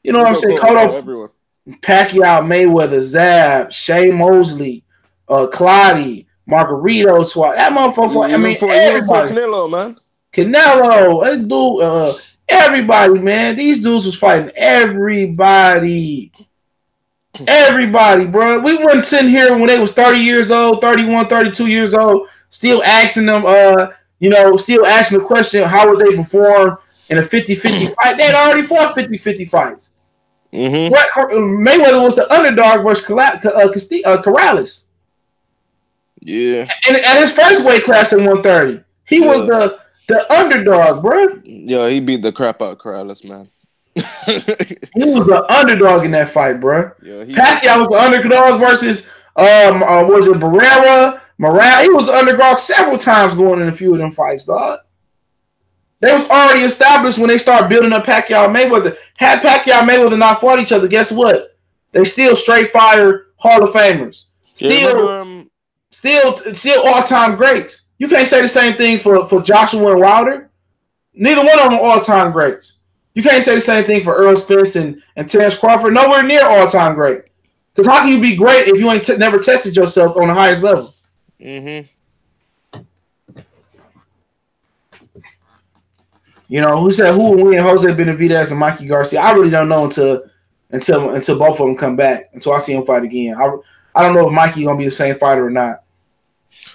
You know what I'm saying? Cotto, Pacquiao, Mayweather, Zab, Shea Mosley, Clotty, Margarito. That motherfucker. Everybody. Canelo, man. Canelo, that dude. Everybody, man. These dudes was fighting everybody. Everybody, bro. We weren't sitting here when they was 30 years old, 31, 32 years old, still asking them, still asking the question, how would they perform in a 50-50 fight? They had already fought 50-50 fights. Mm-hmm. Mayweather was the underdog versus Corrales. Yeah. And at his first weight class at 130, he was the underdog, bro. Yeah, he beat the crap out of Corrales, man. He was the underdog in that fight, bro. Yeah, Pacquiao was the underdog versus was it Barrera? Morale? He was the underdog several times going in a few of them fights, dog. They was already established when they started building up Pacquiao and Mayweather. Had Pacquiao and Mayweather not fought each other, guess what? They still straight fire Hall of Famers. Still all-time greats. You can't say the same thing for Joshua and Wilder. Neither one of them all-time greats. You can't say the same thing for Errol Spence and Terence Crawford. Nowhere near all-time great. Because how can you be great if you ain't never tested yourself on the highest level? Mm-hmm. Who said who will win, Jose Benavidez and Mikey Garcia? I really don't know until both of them come back, until I see him fight again. I don't know if Mikey's going to be the same fighter or not.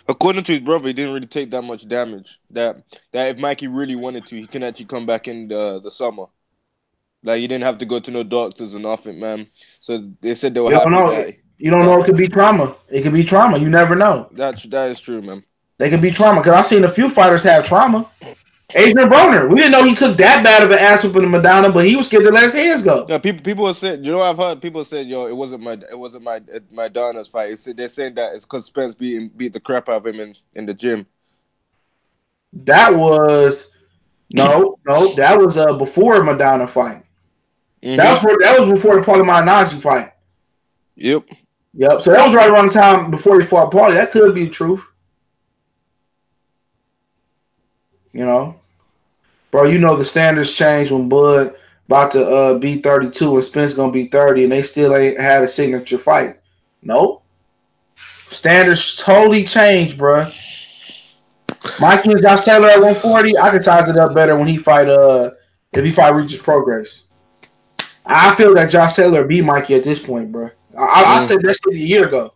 According to his brother, he didn't really take that much damage. That if Mikey really wanted to, he can actually come back in the summer. Like, he didn't have to go to no doctors or nothing, man. So they said they were happy. You don't know. It could be trauma. It could be trauma. You never know. That is true, man. They could be trauma. Because I've seen a few fighters have trauma. Adrian Broner. We didn't know he took that bad of an ass whooping to Madonna, but he was scared to let his hands go. Yeah, people have said, you know, I've heard people say, yo, it wasn't Madonna's fight. They're saying that it's because Spence beat the crap out of him in the gym. That was that was before Madonna fight. Mm-hmm. That was before the Paulie Malignaggi fight. Yep. So that was right around the time before he fought Paulie. That could be the truth. You know, bro. You know the standards changed when Bud about to be 32 and Spence gonna be 30, and they still ain't had a signature fight. Nope. Standards totally changed, bro. Mikey and Josh Taylor at 140, I can size it up better when he fight if he fight Regis Progress. I feel that Josh Taylor beat Mikey at this point, bro. I said that shit a year ago.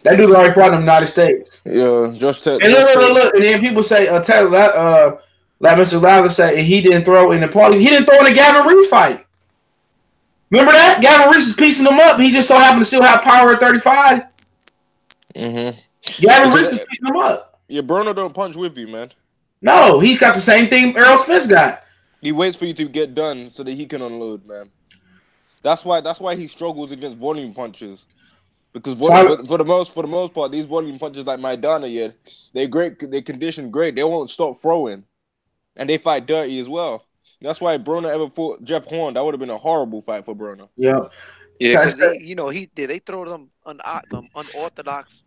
That dude already fought in the United States. Yeah, Josh Taylor. And look. And then people say Taylor, like Mr. Lavin said, he didn't throw in the party. He didn't throw in the Gavin Reese fight. Remember that? Gavin Reese is piecing him up. He just so happened to still have power at 35. Mm-hmm. Gavin Reese is piecing him up. Yeah, Bruno don't punch with you, man. No, he's got the same thing Errol Spence got. He waits for you to get done so that he can unload, man. That's why he struggles against volume punches. Because for the most part, these volume punches like Maidana, they're great. They condition great. They won't stop throwing, and they fight dirty as well. That's why Bruno ever fought Jeff Horn. That would have been a horrible fight for Bruno. Yeah, because they throw them unorthodox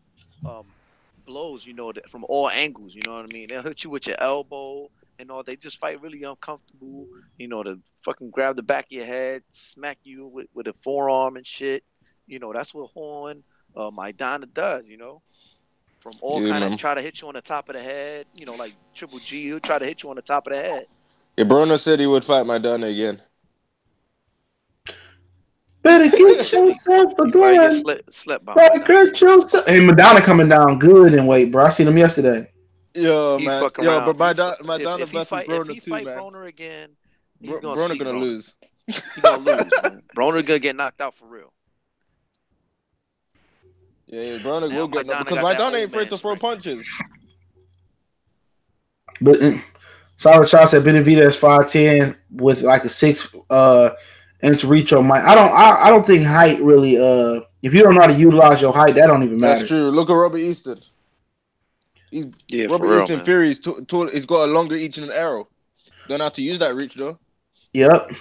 blows, from all angles. You know what I mean? They'll hit you with your elbow and all. They just fight really uncomfortable. To fucking grab the back of your head, smack you with a forearm and shit. That's what Horn, Maidana does. From all kind of try to hit you on the top of the head. Like Triple G, he'll try to hit you on the top of the head. Yeah, Bruno said he would fight Maidana again. Better get yourself a gun. Better get yourself. Hey, Madonna coming down good in weight, bro. I seen him yesterday. Yo, man. Yo, but Maidana versus Bruno too, man. Broner again, Broner gonna lose. He's gonna lose, man. Broner gonna get knocked out for real. Yeah, Broner will get knocked because Maidana ain't afraid to throw punches. But Solid Shaw said Benavidez 5'10" with like a 6 inch reach on Mike. I don't think height really. If you don't know how to utilize your height, that don't even matter. That's true. Look at Robert Easton. Robert Easton Fury is tall. He's got a longer reach than an arrow. Don't have to use that reach though. Yep.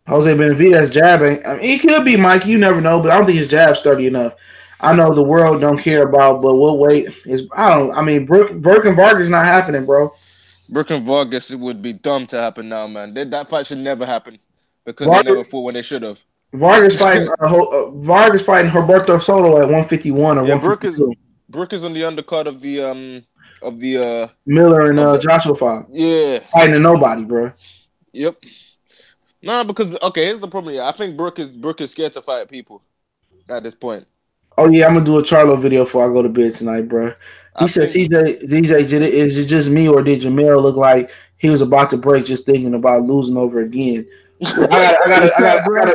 Jose Benavidez jabbing. I mean, he could be Mike. You never know, but I don't think his jab's sturdy enough. I know the world don't care about, but what weight is? I mean, Burke and Vargas not happening, bro. Burke and Vargas, it would be dumb to happen now, man. That fight should never happen because they never fought when they should have. Vargas fighting Roberto Soto at 151 or 152. Burke is on the undercard of the Miller and Joshua fight. Yeah, fighting to nobody, bro. Yep. Nah, because here's the problem. I think Burke is scared to fight people at this point. Oh yeah, I'm gonna do a Charlo video before I go to bed tonight, bro. He said, DJ, is it just me or did Jamel look like he was about to break just thinking about losing over again? I got to bro.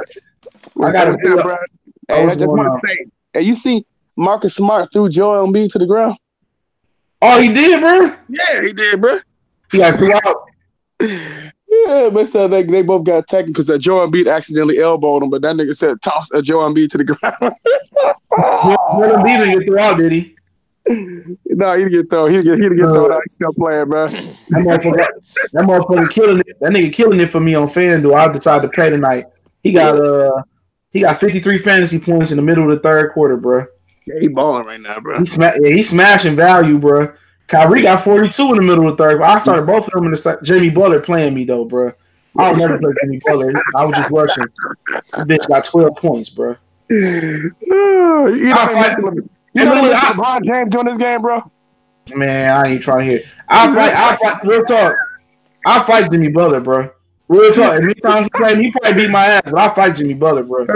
Hey, I just want to say, hey, you see Marcus Smart threw Joel Embiid to the ground? Oh, he did, bro? Yeah, he did, bro. He got threw out. Yeah, but so they both got taken because Joel Embiid accidentally elbowed him, but that nigga said toss Joel Embiid to the ground. Joel Embiid didn't get thrown out, did he? No, he didn't get thrown. He didn't get thrown out. He's still playing, bro. That motherfucker killing it. That nigga killing it for me on FanDuel. I decided to pay tonight. He got 53 fantasy points in the middle of the third quarter, bro. Yeah, he balling right now, bro. He's smashing value, bro. Kyrie got 42 in the middle of the third. I started both of them in the Jimmy Butler playing me though, bro. I would never play Jimmy Butler. I was just rushing. This bitch got 12 points, bro. LeBron James doing this game, bro? Man, I ain't trying to hear. I'll fight. Real talk. I'll fight Jimmy Butler, bro. Real talk. Every time he play, he probably beat my ass, but I'll fight Jimmy Butler, bro.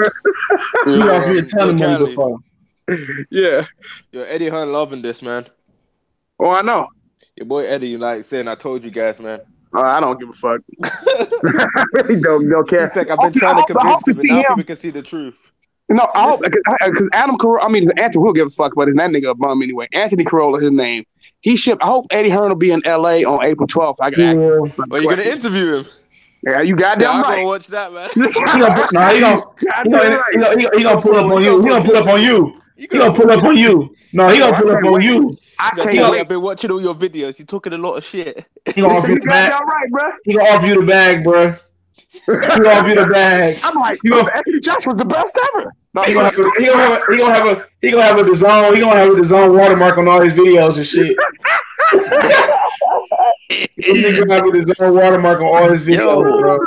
He lost me a ton of money before. Yeah. Yo, Eddie Hunt loving this, man. Oh, I know. Your boy Eddie, like saying, I told you guys, man. I don't give a fuck. I really don't care. He's like, I've been trying to convince you, but now people can see the truth. No, I hope because Adam Carolla. I mean, Anthony will give a fuck, but that nigga a bum anyway. Anthony Carolla, his name. He shipped. I hope Eddie Hearn will be in L.A. on April 12th. I can ask him. Are you gonna interview him? Yeah, you goddamn I'm right. gonna watch that, man. He gonna pull up on you. He gonna pull up on you. He gonna pull up on you. No, he gonna pull up on you. I've been watching all your videos. You're talking a lot of shit. He gonna offer you the bag. He gonna offer you the bag, bro. He gonna offer you the bag. I'm like, Anthony Josh was the best ever. No, he gonna have a DAZN. He gonna have a DAZN watermark on all his videos and shit. He gonna have a DAZN watermark on all his videos, bro.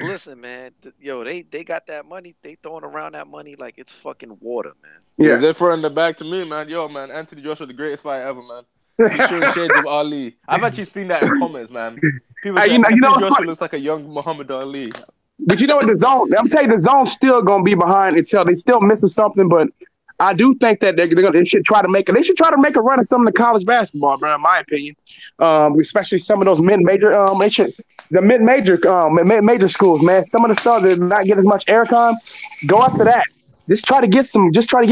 Listen, man. They got that money. They throwing around that money like it's fucking water, man. Yeah, they're throwing the bag to me, man. Yo, man, Anthony Joshua, the greatest fight ever, man. He's showing shades of Ali. I've actually seen that in comments, man. People say Anthony Joshua looks like a young Muhammad Ali. But you know what, I'm telling you, DAZN's still gonna be behind until they still missing something. But I do think that they should try to make a run at some of the college basketball, bro. In my opinion, especially some of those mid-major major schools, man. Some of the stuff that not get as much airtime, go after that. Just try to get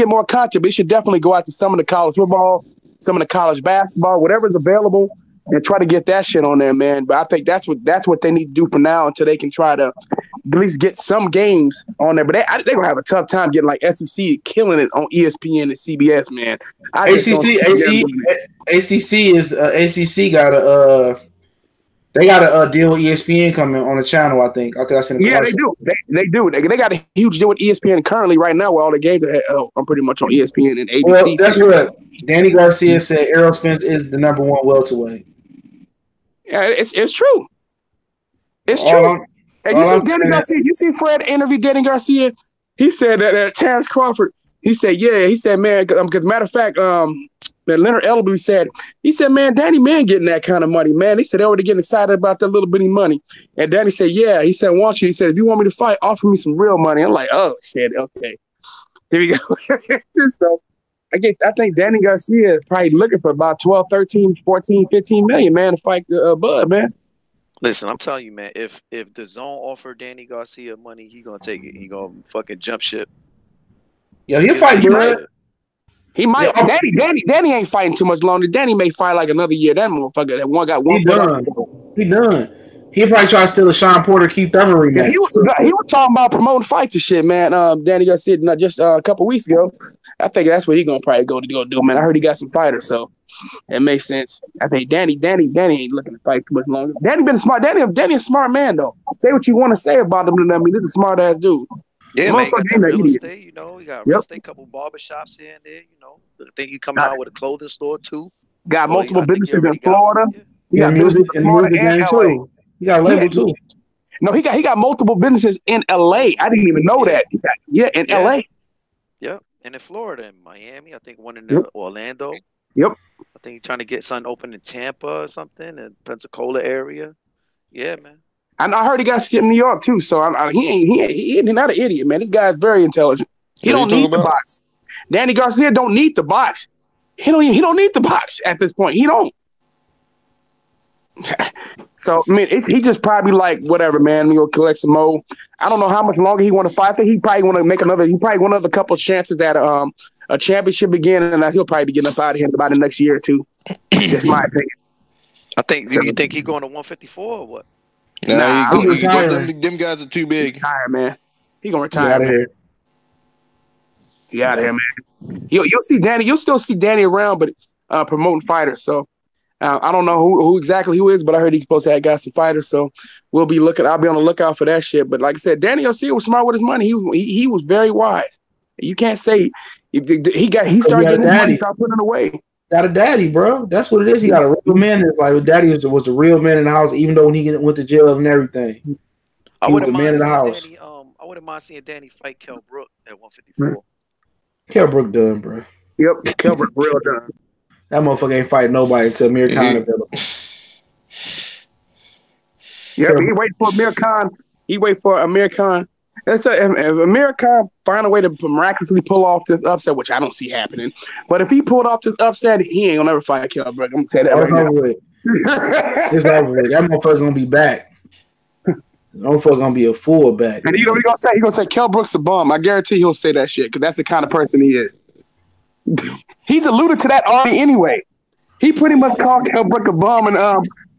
more content. But you should definitely go out to some of the college football, some of the college basketball, whatever's available, and try to get that shit on there, man. But I think that's what they need to do for now until they can try to at least get some games on there. But they're gonna have a tough time getting like SEC killing it on ESPN and CBS, man. ACC got a deal with ESPN coming on the channel. I think I seen. Yeah, they do. They do. They got a huge deal with ESPN currently right now, where all the games are pretty much on ESPN and ABC. Well, that's what Danny Garcia said. Errol Spence is the number one welterweight. Yeah, it's true. It's true. And you see Danny Garcia. You see Fred interview Danny Garcia. He said that Terrence Crawford. He said, man. Because matter of fact, man, Leonard Ellerby said, man, Danny Man getting that kind of money, man. He said they already getting excited about that little bitty money. And Danny said, yeah. He said, if you want me to fight, offer me some real money. I'm like, oh shit, okay. Here we go. So I think Danny Garcia is probably looking for about 12, 13, 14, 15 million, man, to fight Bud, man. Listen, I'm telling you, man, if DAZN offered Danny Garcia money, he gonna take it. He gonna fucking jump ship. Yo, he'll fight Bud. He might. Danny ain't fighting too much longer. Danny may fight like another year. That motherfucker that one got one. He done. He'll probably try to steal a Sean Porter, Keith Thurman rematch. He was talking about promoting fights and shit, man. Danny Garcia just a couple weeks ago. I think that's what he's gonna probably go do, man. I heard he got some fighters, so it makes sense. I think Danny ain't looking to fight too much longer. Danny been smart. Danny a smart man though. Say what you want to say about him. I mean, this is a smart ass dude. Yeah, man, got real estate, you know, he got real estate, couple barbershops here and there, you know. I think he coming out with a clothing store too. Got multiple businesses in Florida. He got music in Florida and too. He got a label too. No, he got multiple businesses in LA. I didn't even know that. In LA. Yep. And in Florida and Miami. I think one in Orlando. Yep. I think he's trying to get something open in Tampa or something, in Pensacola area. Yeah, man. And I heard he got shit in New York too. So he ain't not an idiot, man. This guy's very intelligent. He don't need the box. Danny Garcia don't need the box. He don't need the box at this point. He don't. So I mean, he just probably like whatever, man. We go collect some more. I don't know how much longer he want to fight. I think he probably want to make another. He probably want another couple of chances at a championship again, and he'll probably be getting up out of here in about the next year or two. That's my opinion. I think. Do you think he's going to 154 or what? Nah, them guys are too big. Retire, man. He gonna retire. He out of here, man. You'll see Danny. You'll still see Danny around, but promoting fighters. So I don't know who exactly who is, but I heard he's supposed to have got some fighters. So I'll be on the lookout for that shit. But like I said, Danny Garcia was smart with his money. He was very wise. You can't say he started getting his money, started putting it away. Got a daddy, bro. That's what it is. He got a real man. It's like daddy was the real man in the house, even though when he went to jail and everything. I wouldn't mind seeing house. I wouldn't mind seeing Danny fight Kell Brook at 154. Kell Brook done, bro. Yep, Kell Brook real done. That motherfucker ain't fighting nobody until Amir Khan available. Yep, he wait for Amir Khan. He wait for Amir Khan. If Amir Khan find a way to miraculously pull off this upset, which I don't see happening, but if he pulled off this upset, he ain't gonna never fight Kell Brook. I'm gonna tell you that right now. It's over with. That motherfucker's gonna be back. Motherfucker gonna be a fullback. And you know what he gonna say? He gonna say Kell Brook's a bum. I guarantee he'll say that shit because that's the kind of person he is. He's alluded to that already anyway. He pretty much called Kell Brook a bum, and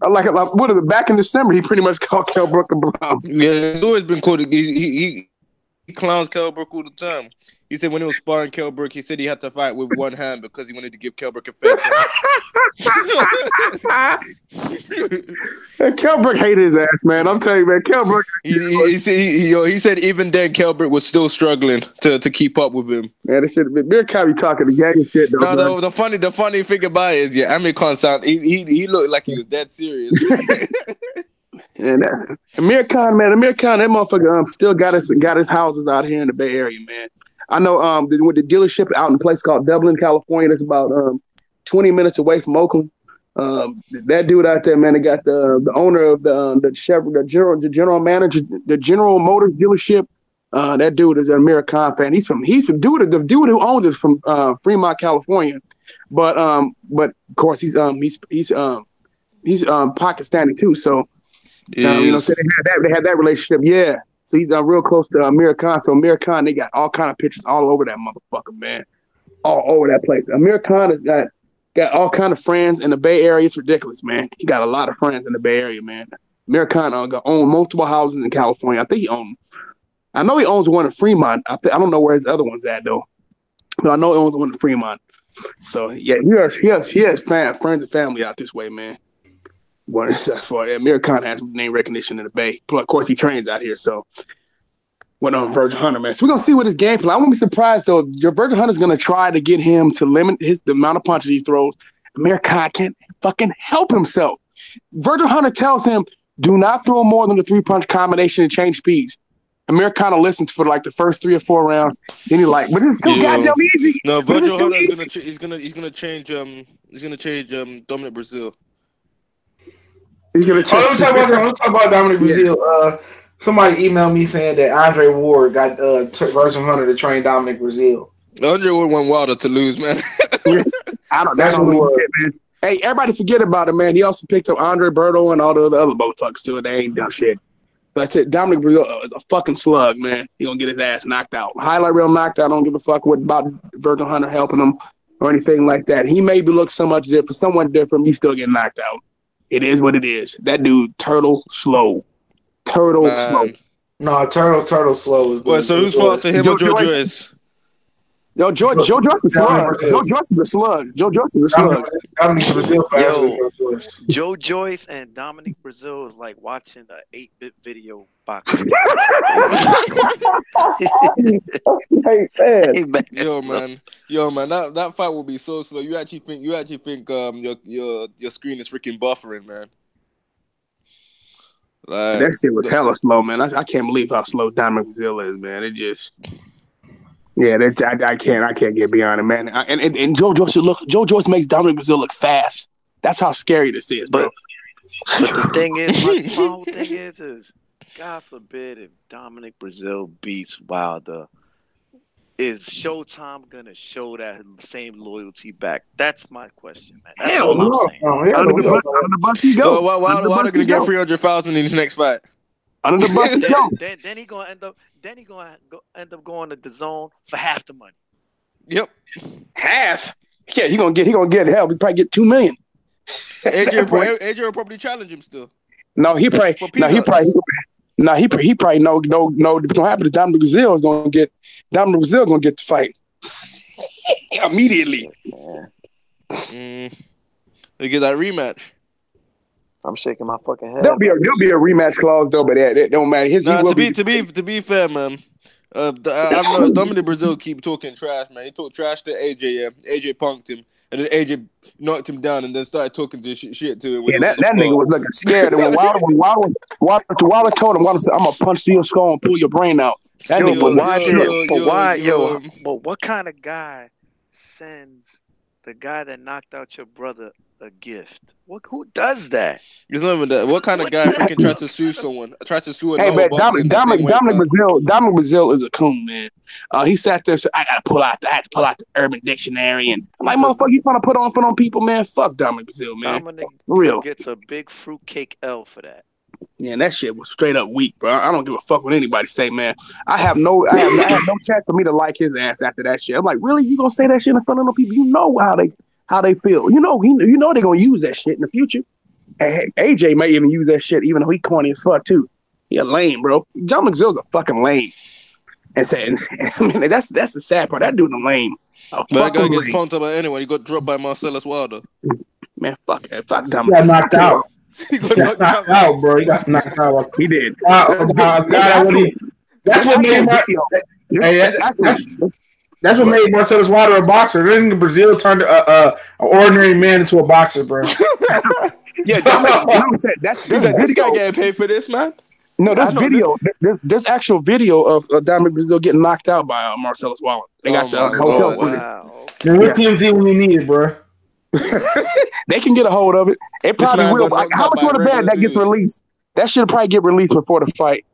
like what is it? Back in December, he pretty much called Kell Brook a bum. Yeah, it's always been called. He clowns Kell Brook all the time. He said when he was sparring Kell Brook, he said he had to fight with one hand because he wanted to give Kell Brook a fake And Kell Brook hated his ass, man. I'm telling you, man. Kell Brook. He said even then Kell Brook was still struggling to keep up with him. Man, this shit, Beer Cow be talking the gang and shit. Though, no, the funny thing about it is, yeah, Amir Khan he looked like he was dead serious. And Amir Khan, that motherfucker still got his houses out here in the Bay Area, man. I know with the dealership out in a place called Dublin, California, that's about 20 minutes away from Oakland. That dude out there, man, they got the owner of the general manager, the General Motors dealership. That dude is an Amir Khan fan. He's from the dude who owns it from Fremont, California. But of course he's Pakistani too. So so they had that relationship. Yeah. So he's real close to Amir Khan. So Amir Khan, they got all kind of pictures all over that motherfucker, man. All over that place. Amir Khan has got all kind of friends in the Bay Area. It's ridiculous, man. He got a lot of friends in the Bay Area, man. Amir Khan owned multiple houses in California. I know he owns one in Fremont. I don't know where his other one's at though, but I know he owns one in Fremont. So yeah, he has friends and family out this way, man. But for Amir Khan has name recognition in the Bay. Plus, of course, he trains out here. So, went on Virgil Hunter, man. So we're gonna see what his game plan. I won't be surprised though. Your Virgil Hunter's gonna try to get him to limit the amount of punches he throws. Amir Khan can't fucking help himself. Virgil Hunter tells him, "Do not throw more than a 3-punch combination and change speeds." Amir Khan listens for like the first 3 or 4 rounds. Then he's like, "But this is too goddamn easy." No, Virgil Hunter is gonna change Dominic Brazil. He's gonna change. Let me talk about Dominic Brazil. Somebody emailed me saying that Andre Ward got Virgil Hunter to train Dominic Brazil. Andre Ward went wilder to lose, man. That's what he said, man. Hey, everybody forget about it, man. He also picked up Andre Berto and all the other motherfuckers too. They ain't done shit. That's it. Dominic Brazil is a fucking slug, man. He gonna get his ass knocked out. Highlight reel knocked out. I don't give a fuck about Virgil Hunter helping him or anything like that. He maybe look so much different, for someone different. He's still getting knocked out. It is what it is. That dude, Turtle slow. Slow. No, Turtle slow. So who's fault for him or Joe Joyce? Yo, Joe Joyce is a slug. Joe Joyce is a slug. Joe Joyce and Dominic Brazil is like watching an 8-bit video box. Hey, man. Yo man, that fight will be so slow. You actually think your screen is freaking buffering, man. Like, that shit was hella slow, man. I can't believe how slow Dominic Brazil is, man. It just, yeah, I can't get beyond it, man. And Joe Joyce makes Dominic Brazil look fast. That's how scary this is, bro. But the thing is, my whole thing is, God forbid if Dominic Brazil beats Wilder, is Showtime gonna show that same loyalty back? That's my question, man. That's Hell no. Under the bus he go. Wilder gonna get 300,000 in his next fight. Under the bus he go. Then he gonna end up going to the zone for half the money. Yep. Half? Yeah, he gonna get hell. He probably get $2 million. AJ will probably challenge him still. He probably know what's gonna happen is Dominic Brazil gonna get the fight immediately. They get that rematch. I'm shaking my fucking head. There'll be a rematch clause though, but that don't matter. To be fair, man. I know Dominic Brazil keep talking trash, man. He talked trash to AJ. Yeah. AJ punked him, and then AJ knocked him down, and then started talking shit to him. Yeah, that nigga was looking scared. And when Wilder told him, Wilder said, "I'm gonna punch through your skull and pull your brain out." That nigga was But what kind of guy sends the guy that knocked out your brother a gift? Who does that? It's not even that. What kind of guy freaking tries to sue someone? Tries to sue Hey, man, Dominic Brazil is a coon, man. He sat there, so I had to pull out the Urban Dictionary, and I'm like, motherfucker, you trying to put on people, man? Fuck Dominic Brazil, man. Dominic For real gets a big fruitcake L for that. Yeah, and that shit was straight up weak, bro. I don't give a fuck what anybody say, man. I have no chance for me to like his ass after that shit. I'm like, really? You gonna say that shit in front of them people? You know how they feel. You know they're gonna use that shit in the future. And AJ may even use that shit, even though he corny as fuck too. He a lame, bro. John McGill's a fucking lame. And saying, I mean, that's the sad part. That dude a lame. That guy gets pumped about anyway. He got dropped by Marcellus Wilder. Man, fuck John. He got knocked out. He got knocked out, bro. He got knocked out. He did. That's what made Marcellus Wilder a boxer. Then Brazil turned an ordinary man into a boxer, bro. Yeah, that's this guy getting paid for this, man. No, this video, this actual video of Dominic Brazil getting knocked out by Marcellus Wilder. They got the hotel footage. Wow. Man, what TMZ when you need it, bro? They can get a hold of it. It probably will. Like, how much of the bad that gets released? That should probably get released before the fight.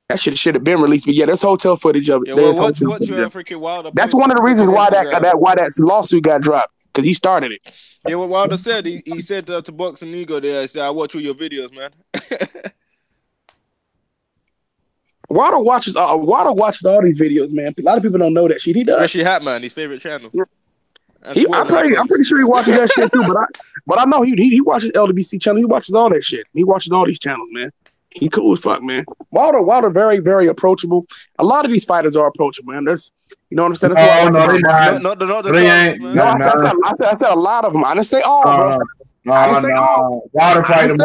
That should have been released, but yeah, there's hotel footage of it. Yeah, well, what's your freaking Wilder? That's one of the reasons why that lawsuit got dropped, because he started it. Yeah, what Wilder said, he said to Boxing Ego there, he said, I watch all your videos, man. Wilder watches all these videos, man. A lot of people don't know that shit. He does. Especially Hat Man, his favorite channel. Yeah. I'm pretty sure he watches that shit too, but I know he watches LWC channel. He watches all that shit. He watches all these channels, man. He cool as fuck, man. Wilder, very, very approachable. A lot of these fighters are approachable, man. There's, you know what I'm saying? That's I said a lot of them. I didn't say all, bro. No. Wilder probably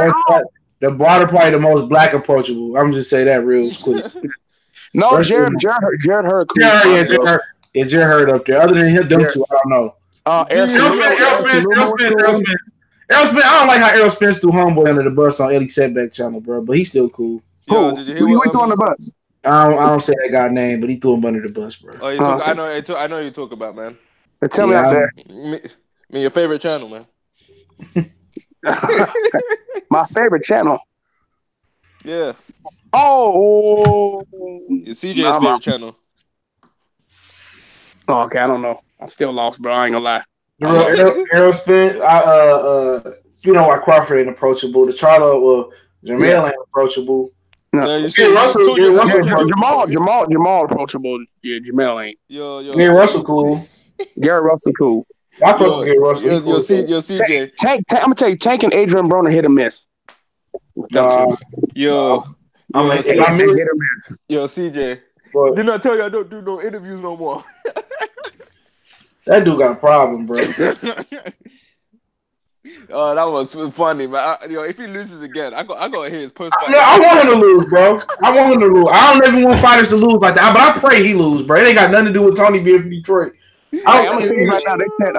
the most black approachable. I'm just say that real quick. No, Jared Hurd. Cool. Jared Hurd up there. Other than him, them two, I don't know. Errol Spence, I don't like how Errol Spence threw Homeboy under the bus on Eddie Setback channel, bro. But he's still cool. Who you threw on the bus? I don't say that guy's name, but he threw him under the bus, bro. Oh, I know you talk about, man. But tell me out there. Me, your favorite channel, man. My favorite channel. Yeah. Oh. It's CJ's favorite channel. Oh, okay, I don't know. I'm still lost, bro. I ain't gonna lie. Errol Spence, you know why Crawford ain't approachable. The Charlo, Jamel ain't approachable. No, Jamal approachable. Yeah, Jamel ain't. Yo, Russell cool. Garrett Russell cool. I fuck with Russell. Yo, CJ. Tank, I'm gonna tell you, Tank and Adrian Broner hit or miss. CJ. Didn't I tell you I don't do no interviews no more? That dude got a problem, bro. Oh, that was funny, man. If he loses again, I gotta hear his post. I want him to lose, bro. I don't even want fighters to lose like that, but I pray he lose, bro. It ain't got nothing to do with Tony being from Detroit. I'm gonna tell you right now. They said,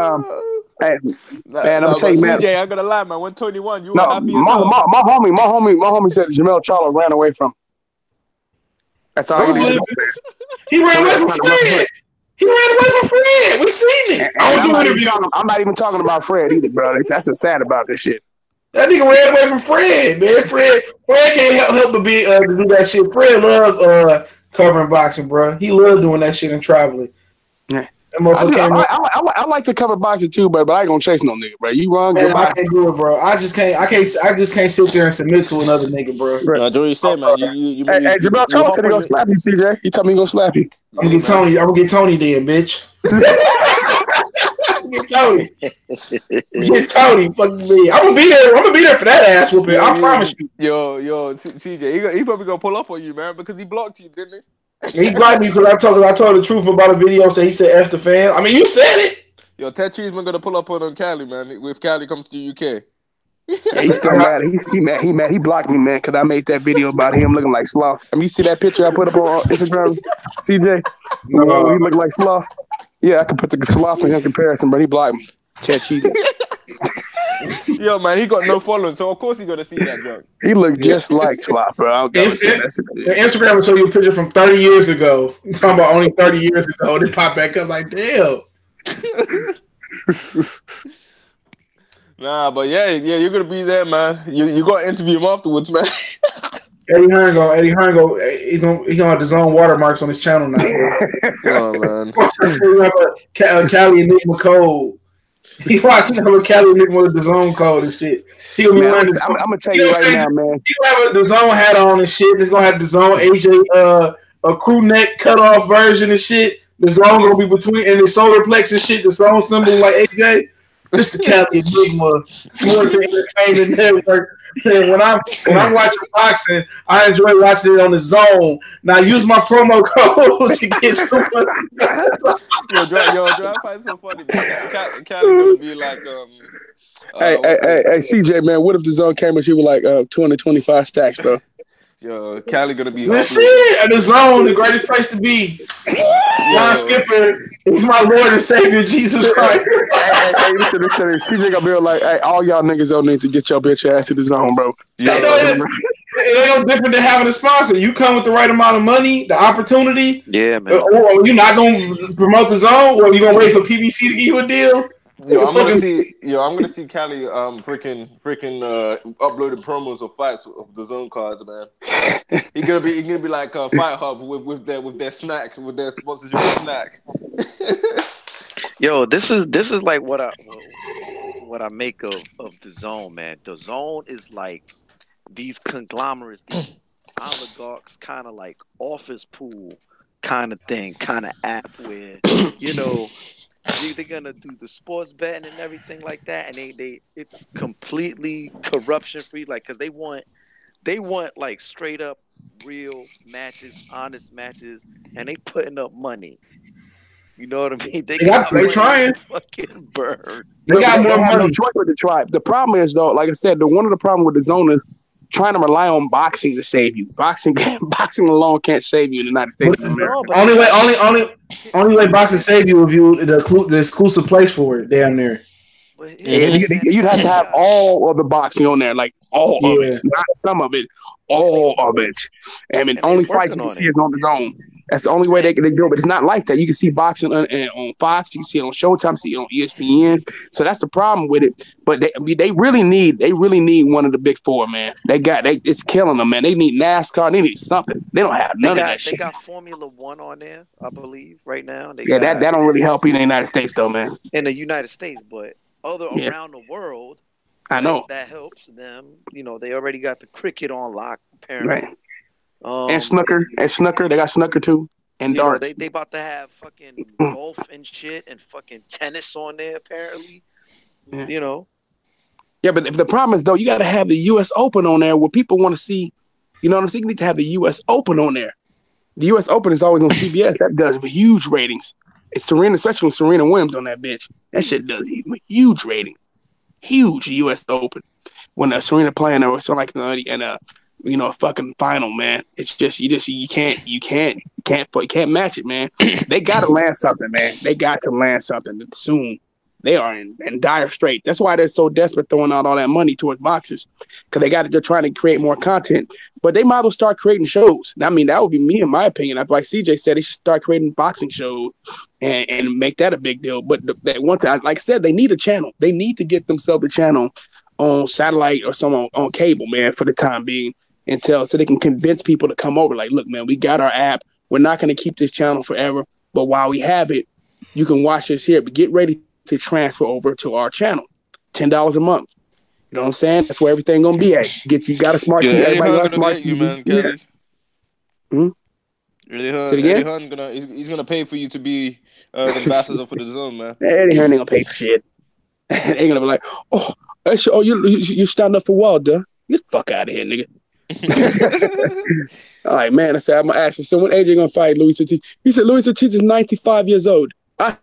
man, I'm tell you, man. CJ, I'm gonna lie, man. When Tony won, you were happy as hell. My homie said Jamel Charlo ran away from him. That's all he did. He ran away from Fred. We seen it. I'm not even talking about Fred either, bro. That's what's sad about this shit. That nigga ran away from Fred, man. Fred can't help but be to do that shit. Fred love covering boxing, bro. He loved doing that shit and traveling. Yeah. I like to cover boxing too, but I ain't gonna chase no nigga, bro. You wrong? Man, I can't do it, bro. I just can't sit there and submit to another nigga, bro. Right. I do what you say, man. Hey, Jamel Charlo said he gonna slap you, CJ. He told me he gonna slap you. I'm gonna get Tony then, bitch. Get Tony. Fuck me. I'm gonna be there for that ass whooping. I promise you. Yo, CJ, he probably gonna pull up on you, man, because he blocked you, didn't he? He blocked me because I told the truth about a video. So he said F the fan. I mean, you said it. Yo, Ted Cheeseman gonna pull up on Cali, man. If Cali comes to the UK. Yeah, he's still mad. He mad. He blocked me, man, because I made that video about him looking like Sloth. I mean, you see that picture I put up on Instagram, CJ? No. He looked like Sloth. Yeah, I could put the Sloth in comparison, but he blocked me. Ted Cheeseman. Yo, man, he got no following, so of course he gonna see that joke. He looked just like Sloth, bro. Instagram will show you a picture from 30 years ago. I'm talking about only 30 years ago. They pop back up like, damn. Nah, but yeah, you're gonna be there, man. You gotta interview him afterwards, man. Eddie Hearn he's gonna have his own watermarks on his channel now. Oh man. Cali and Nick McCole. He watching how Cali nigga with the zone code and shit. He gonna be wearing I'm gonna tell you right now, man. He gonna have the zone hat on and shit. He's gonna have the zone AJ a crew neck cut off version and shit. The zone gonna be between and the solar plex and shit. The zone symbol like AJ. This the Cali Enigma Sports and Entertainment Network. When I'm watching boxing, I enjoy watching it on the zone. Now use my promo code to get Yo, I find so funny. Cali gonna be like hey, CJ, man, what if the zone came and she was like 225 stacks, bro? Yo, Cali gonna be this shit at the zone, the greatest place to be. Ron Skipper is my Lord and Savior, Jesus Christ. hey, listen, CJ gonna be like, hey, all y'all niggas don't need to get your bitch ass to the zone, bro. Yeah. It ain't no different than having a sponsor. You come with the right amount of money, the opportunity. Yeah, man. Or you're not gonna promote the zone, or you gonna wait for PBC to give you a deal. I'm gonna see Cali freaking uploaded promos of fights of the zone cards, man. He gonna be like Fight Hub with their snack, with their sponsorship snack. Yo, this is like what I make of the zone, man. The zone is like these conglomerates, these oligarchs, kind of like office pool kind of thing, kind of app where they're gonna do the sports betting and everything like that, and they it's completely corruption free, like because they want like straight up real matches, honest matches, and they putting up money. You know what I mean? They trying. Fucking burn. They got more money. No choice with the tribe. The problem is though, like I said, one of the problems with the zone is trying to rely on boxing to save you. Boxing alone can't save you in the United States of America. Only way boxing save you if you the exclusive place for it down there. You'd have to have all of the boxing on there, like all of it, not some of it, all of it. I mean, only fights you can see is on the zone. That's the only way they can do it. But it's not like that. You can see boxing on Fox. You can see it on Showtime. See it on ESPN. So that's the problem with it. But they really need one of the big four, man. It's killing them, man. They need NASCAR. They need something. They don't have none of that shit. They got Formula One on there, I believe, right now. That don't really help you in the United States, though, man. In the United States, but around the world, I know that helps them. They already got the cricket on lock, apparently. Right. And snooker. They got snooker too. And darts. They about to have fucking golf and shit and fucking tennis on there, apparently. Yeah. Yeah, but if the problem is though, you got to have the U.S. Open on there where people want to see. You know what I'm saying? You need to have the U.S. Open on there. The U.S. Open is always on CBS. That does huge ratings. It's Serena, especially when Serena Williams on that bitch. That shit does huge ratings. Huge U.S. Open when Serena playing or so like a fucking final, man. It's just you can't match it, man. They gotta land something, man. They got to land something soon. They are in dire strait. That's why they're so desperate throwing out all that money towards boxers. Because they're trying to create more content. But they might as well start creating shows. I mean, that would be me in my opinion. Like CJ said, they should start creating boxing shows and make that a big deal. But like I said, they need a channel. They need to get themselves a channel on satellite or some on cable, man, for the time being. So they can convince people to come over. Like, look, man, we got our app. We're not going to keep this channel forever. But while we have it, you can watch this here. But get ready to transfer over to our channel. $10 a month. You know what I'm saying? That's where everything going to be at. You got a smart TV. Everybody got a smart TV. You, man, Kelly. Yeah. Eddie Hearn he's gonna pay for you to be the ambassador for the zone, man. Eddie Hearn ain't gonna pay for shit. They ain't gonna be like, you stand up for Wilder? Get the fuck out of here, nigga. All right, man. I said I'm gonna ask him. So when AJ gonna fight Luis Ortiz? He said Luis Ortiz is 95 years old. I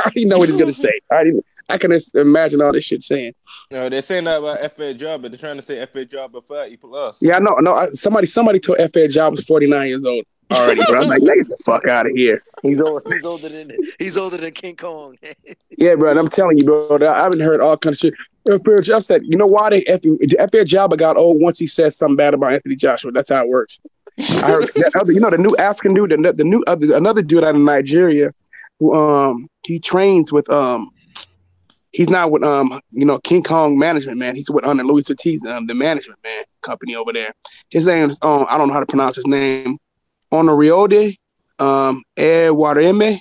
already know what he's gonna say. I can imagine all this shit saying. No, they're saying that about F.A. Job, but they're trying to say F.A. Job at 30+. Yeah, I know. No, somebody told F.A. Job was 49 years old already, bro. I'm like, get the fuck out of here. He's older than King Kong. Yeah, bro. And I'm telling you, bro. I haven't heard all kinds of shit. F.A. Job said, you know why F.A. Job got old once he said something bad about Anthony Joshua. That's how it works. I heard the new African dude, another dude out of Nigeria, who he trains with he's not with King Kong Management, man. He's with under Luis Ortiz, the management man company over there. His name is I don't know how to pronounce his name. Onoriode Wareme.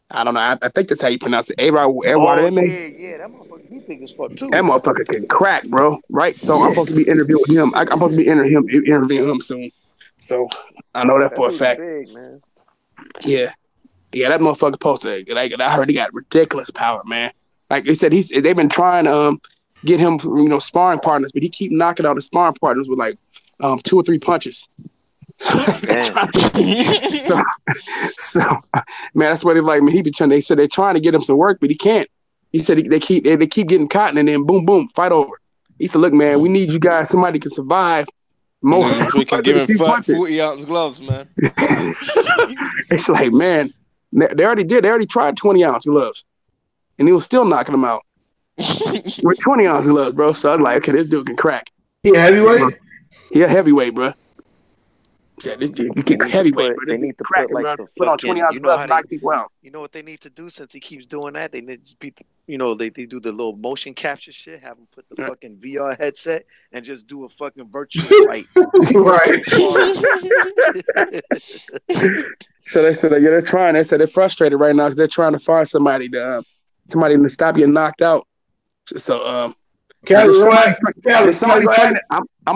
I don't know. I think that's how you pronounce it. A-Rod. Oh, yeah, that motherfucker, he big as fuck too. That motherfucker can crack, bro. Right? So I'm supposed to be interviewing him. I'm supposed to be interviewing him soon. So I know that for a fact. Big, man. Yeah. Yeah, that motherfucker supposed to, like, I heard he got ridiculous power, man. Like they said, they've been trying to get him, sparring partners, but he keep knocking out his sparring partners with like 2 or 3 punches. So, man, that's what they like. Man, he be trying. They said they're trying to get him some work, but he can't. He said they keep getting caught, and then boom, boom, fight over. He said, "Look, man, we need you guys. Somebody can survive more. We can give him 40-ounce gloves, man." It's like, man, they already did. They already tried 20-ounce gloves, and he was still knocking them out with 20-ounce gloves, bro. So I was like, okay, this dude can crack. Yeah, heavyweight. Yeah, heavyweight, bro. Yeah, this dude can heavyweight, bro. They need to crack, put like put on 20-ounce gloves, knock people out. You know what they need to do since he keeps doing that? They need to be, they do the little motion capture shit. Have him put the fucking VR headset and just do a fucking virtual fight. Right. So they said, they're trying. They said they're frustrated right now because they're trying to find somebody to stop getting knocked out. So I'm gonna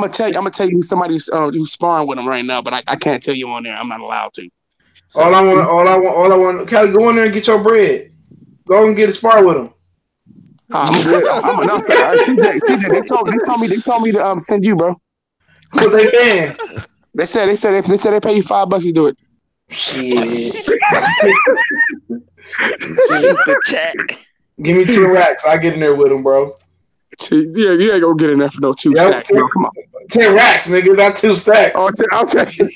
tell you who somebody who's sparring with him right now, but I can't tell you on there. I'm not allowed to. So, all I want, Callie, go in there and get your bread. Go and get a spar with him. I'm good. I'm announcing. CJ, they told me to send you, bro. What they saying? They said they pay you $5 to do it. Shit. Super chat. Give me 2 racks. I get in there with him, bro. Yeah, you ain't gonna get in there for no 2 stacks. Bro. Come on. 10 racks, nigga, not 2 stacks. Oh, I'll take it.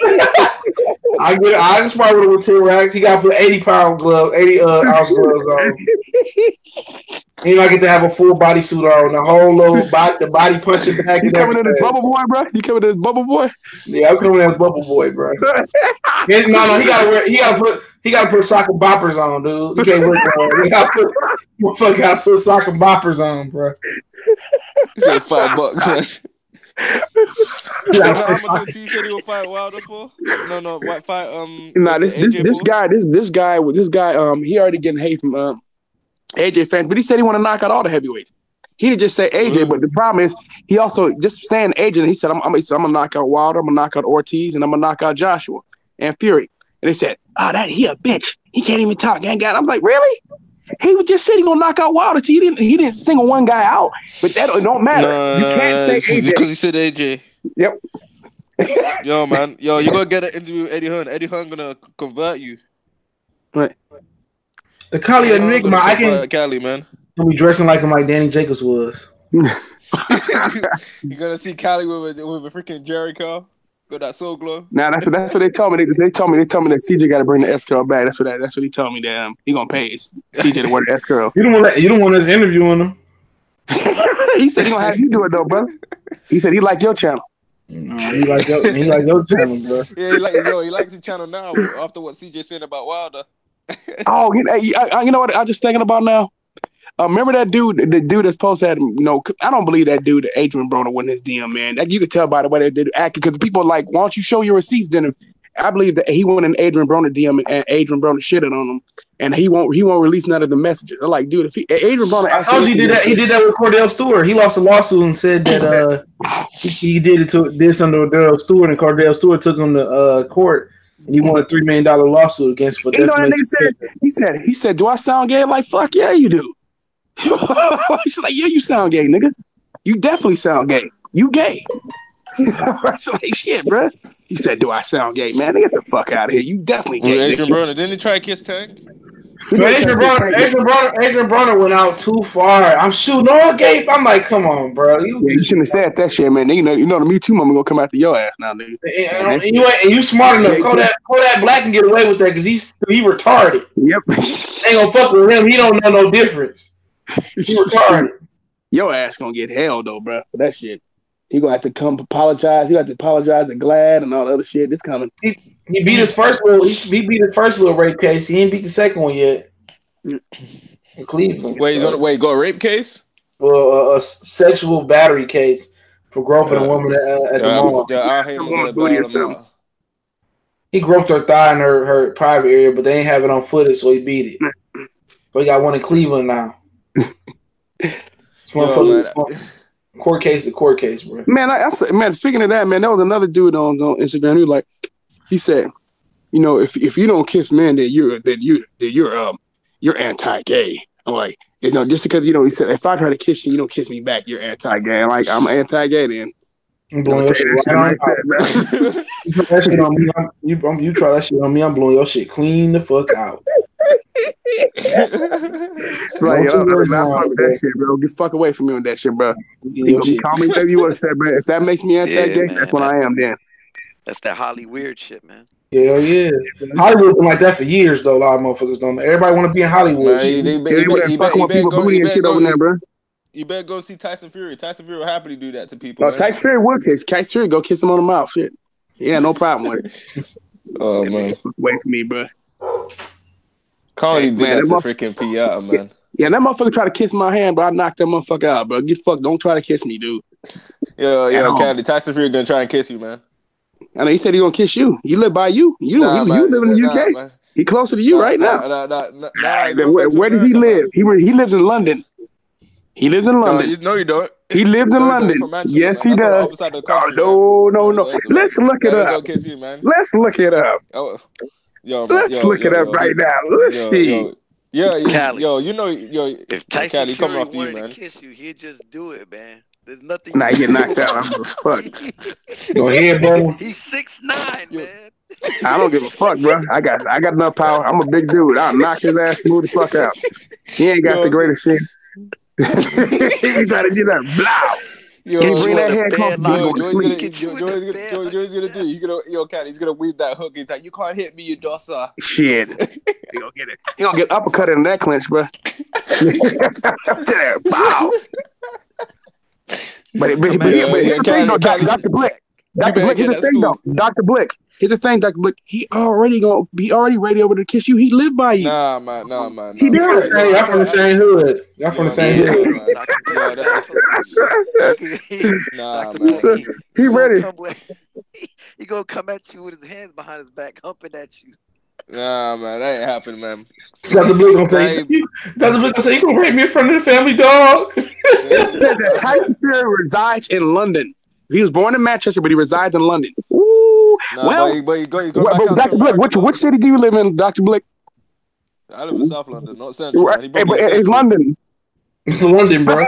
I can spar with him with 10 racks. He got to put 80-ounce gloves on. He might get to have a full body suit on, the whole little the body punching back. You coming in as Bubble Boy, bro? You coming in as Bubble Boy? Yeah, I'm coming in as Bubble Boy, bro. No, he gotta put soccer boppers on, dude. You can't wear that. He gotta put soccer boppers on, bro. He said $5, man. How much did he say he will fight Wilder for? No, what fight? Nah, this guy, he already getting hate from AJ fans, but he said he want to knock out all the heavyweights. He didn't just say AJ, but the problem is he also just saying AJ. He said I'm gonna knock out Wilder, I'm gonna knock out Ortiz, and I'm gonna knock out Joshua and Fury. And they said, he a bitch. He can't even talk. I'm like, really? He was just said he gonna knock out Wilder. He didn't single one guy out, but that don't matter. You can't say AJ because he said AJ. Yep. Yo, man. Yo, you gonna get an interview with Eddie Hearn. Eddie Hearn gonna convert you. Right. The Cali Enigma, I can Cali, man. Be dressing like him, like Danny Jacobs was. You gonna see Cali with a freaking Jerry curl with that soul glow. Nah, that's what they told me. They told me that CJ got to bring the S curl back. That's what he told me that he gonna pay CJ to wear the S curl. You don't want us interviewing him. He said he gonna have you do it though, bro. He said he like your channel. No, he like your channel, bro. Yeah, he likes the channel now after what CJ said about Wilder. Oh, you know what? I'm just thinking about now. Remember that dude? The dude that's supposed to have, I don't believe that dude, Adrian Broner, went his DM, man. You could tell by the way they did act because people are like, why don't you show your receipts? Then I believe that he went in Adrian Broner DM and Adrian Broner shitted on him, and he won't release none of the messages. They're like, dude, if Adrian Broner, I told you he did that with Cordell Stewart. He lost a lawsuit and said that he did this under Cordell Stewart, and Cordell Stewart took him to court. And he won a $3 million lawsuit against for defamation. He said, do I sound gay? Like, fuck yeah, you do. He's like, yeah, you sound gay, nigga. You definitely sound gay. You gay. It's like, shit, bro. He said, do I sound gay? Man, get the fuck out of here. You definitely gay. Adrian Broner, didn't he try to kiss Tank? Adrian Broner went out too far. I'm shooting all gay. I'm like, come on, bro. You shouldn't have said that shit, man. You know the Me Too moment gonna come after your ass now, nigga. And you smart enough. Kodak Black can get away with that because he retarded. Yep. Ain't gonna fuck with him. He don't know no difference. He retarded. Your ass gonna get hell though, bro, for that shit. He gonna have to come apologize. He gonna have to apologize to Glad and all the other shit. It's coming. He beat his first little rape case. He ain't beat the second one yet. In Cleveland. Wait, got a rape case? Well, a sexual battery case for groping a woman at the mall. He groped her thigh in her private area, but they ain't have it on footage, so he beat it. We got one in Cleveland now. Court case to court case, bro. Man, speaking of that, man, there was another dude on Instagram who he said, you know, if you don't kiss men, then you're anti-gay. I'm like, just because he said if I try to kiss you, you don't kiss me back, you're anti-gay. I'm like, I'm anti-gay then. I'm blowing your shit right now. You try that shit on me. You try that shit on me. I'm blowing your shit clean the fuck out. Like, that shit, bro. Get fuck away from me on that shit, bro. You can call me whatever you want to say, bro. If that makes me anti-gay, that's what I am then. That's that Holly weird shit, man. Hell yeah. Hollywood been like that for years, though. A lot of motherfuckers don't. Everybody want to be in Hollywood. You better go see Tyson Fury. Tyson Fury will happily do that to people. Tyson Fury would kiss. Tyson Fury go kiss him on the mouth. Shit. Yeah, no problem with it. Oh man, wait for me, bro. Carly did that to freaking PR, man. Yeah, that motherfucker tried to kiss my hand, but I knocked that motherfucker out, bro. Get fucked. Don't try to kiss me, dude. Yo, Candy. Tyson Fury gonna try and kiss you, man. I know he said he gonna kiss you. He live by you. You live in the UK. Man. He closer to you right now. Where does he live? He lives in London. He lives in London. No, you don't. He lives in London. Yes, he does. No. Let's look it up. Let's look it up. Let's look it up right now. Let's see. Cali. If Tyson Fury wanted to kiss you, he'd just do it, man. There's nothing. Nah, you get knocked out. I'm fuck. Go ahead, bro. He's 6'9", man. I don't give a fuck, bro. I got enough power. I'm a big dude. I'll knock his ass smooth the fuck out. He ain't got the greatest shit. You gotta get that blow. Yo, he bring that head close. Joey's gonna do. Cat. He's gonna weave that hook. He's like, you can't hit me, you dosser. Shit. He gonna get it. He gonna get uppercut in that clinch, bro. Wow. But here's the thing, though, Dr. Blick. Dr. Blick, here's the thing, though. Dr. Blick. Here's the thing, Dr. Blick. He already ready over to kiss you. He live by you. Nah, man. He does. Y'all from the same hood. Nah, man. He ready. He gonna come at you with his hands behind his back, humping at you. Nah, man, that ain't happening, man. Dr. Blick gonna say, you gonna rape me in front of the family, dog. It said that Tyson Fury resides in London. He was born in Manchester, but he resides in London. Ooh, Dr. Blick, which city do you live in, Dr. Blick? I live in South London, not Central. Right. But it's London. It's London, bro.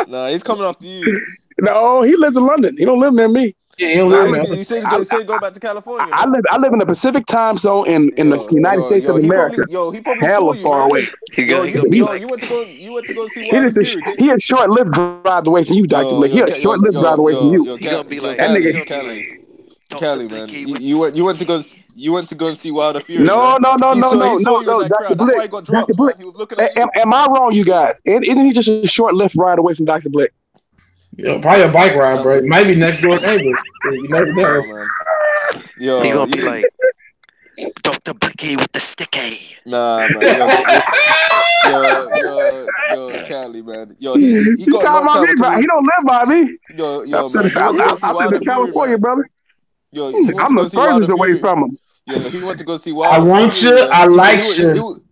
Nah, he's coming after you. No, he lives in London. He don't live near me. Yeah, he don't live he said go back to California. I live in the Pacific time zone in the United States of America. He probably hella far away. You went to go see. He a short-lived drive away from you, Dr. Blick. He a short-lived drive away from you. He gonna be like that nigga. Kelly, man, you went to go see Wilder Fury. No, Dr. Blick. Dr. Blick. He was looking at you. Am I wrong, you guys? Isn't he just a short-lived ride away from Dr. Blick? Yeah, probably a bike ride, bro. Maybe next door neighbors. You never know. Man. Yo, he gonna be like Dr. Blicky with the sticky. Nah, man. Yo, Cali, man. Yo, he got talking about me, bro. He don't live by me. Yo, I'm in California, brother. Yo, I'm the furthest away from him. Yeah, he went to go see Wilder. I want you. I like you.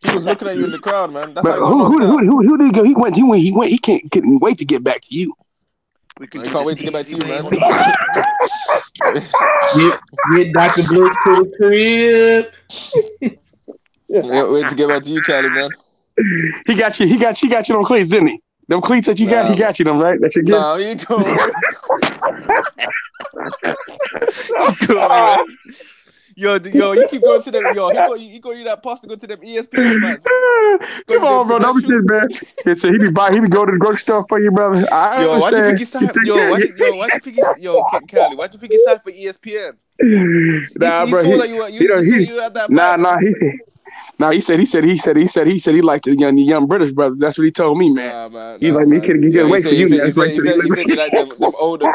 He was looking at you in the crowd, man. That's but who did he go? He went. He couldn't wait to get back to you. He can't wait to get back to you, man. Get Dr. Blick to the crib. Wait to get back to you, Cali, man. He got you on cleats, didn't he? Them cleats that you got, he got you them, right? That you get. Nah, you go. Man. Yo, you keep going to them. Yo, he go you that pass to go to them ESPN fans. Come on, bro. Don't be shit, man. He said he be go to the grocery store for you, brother. I understand. Why do you think he signed? Why do you think Cali? Why do you think he signed for ESPN? Nah, bro. You had that. Nah, he said he liked the young British brothers. That's what he told me, man. He's like, he couldn't get away from you. He said he like them older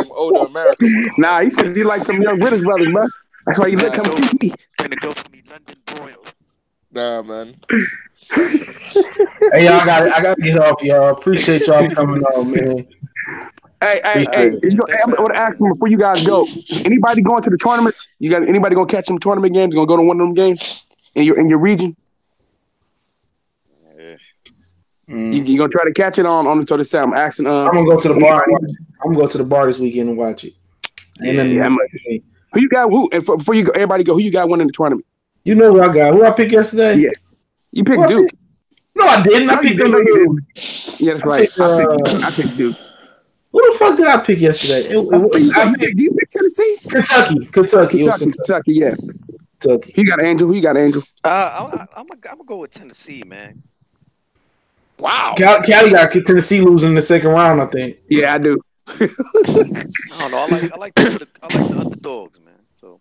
American ones. Nah, he said he liked them young British brothers, man. That's why you let come see me. Gonna go for me, London broil. Nah, man. Hey, y'all, I gotta get off, y'all. Appreciate y'all coming on, man. Hey, I'm gonna ask them before you guys go. Is anybody going to the tournaments? You got anybody gonna catch some tournament games? Gonna go to one of them games in your region? You gonna try to catch it on the sort of sound? I'm asking. I'm gonna go to the bar. I'm gonna go to the bar this weekend and watch it. Who you got? Who? And before you go, everybody go. Who you got winning the tournament? You know who I got. Who I picked yesterday? Yeah, you picked Duke. No, I didn't. I picked Duke. Yeah, that's right. I picked Duke. Who the fuck did I pick yesterday? You picked Tennessee? Kentucky. Yeah. Kentucky. Who you got Angel? I'm gonna go with Tennessee, man. Wow. Cali got Tennessee losing in the second round, I think. Yeah, I do. I don't know. I like the underdogs, man. So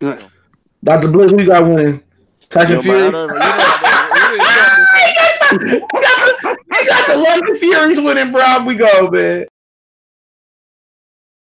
Dr. Blake, who you got winning? Tyson Fury. You got the London Furies winning, bro. We go, man.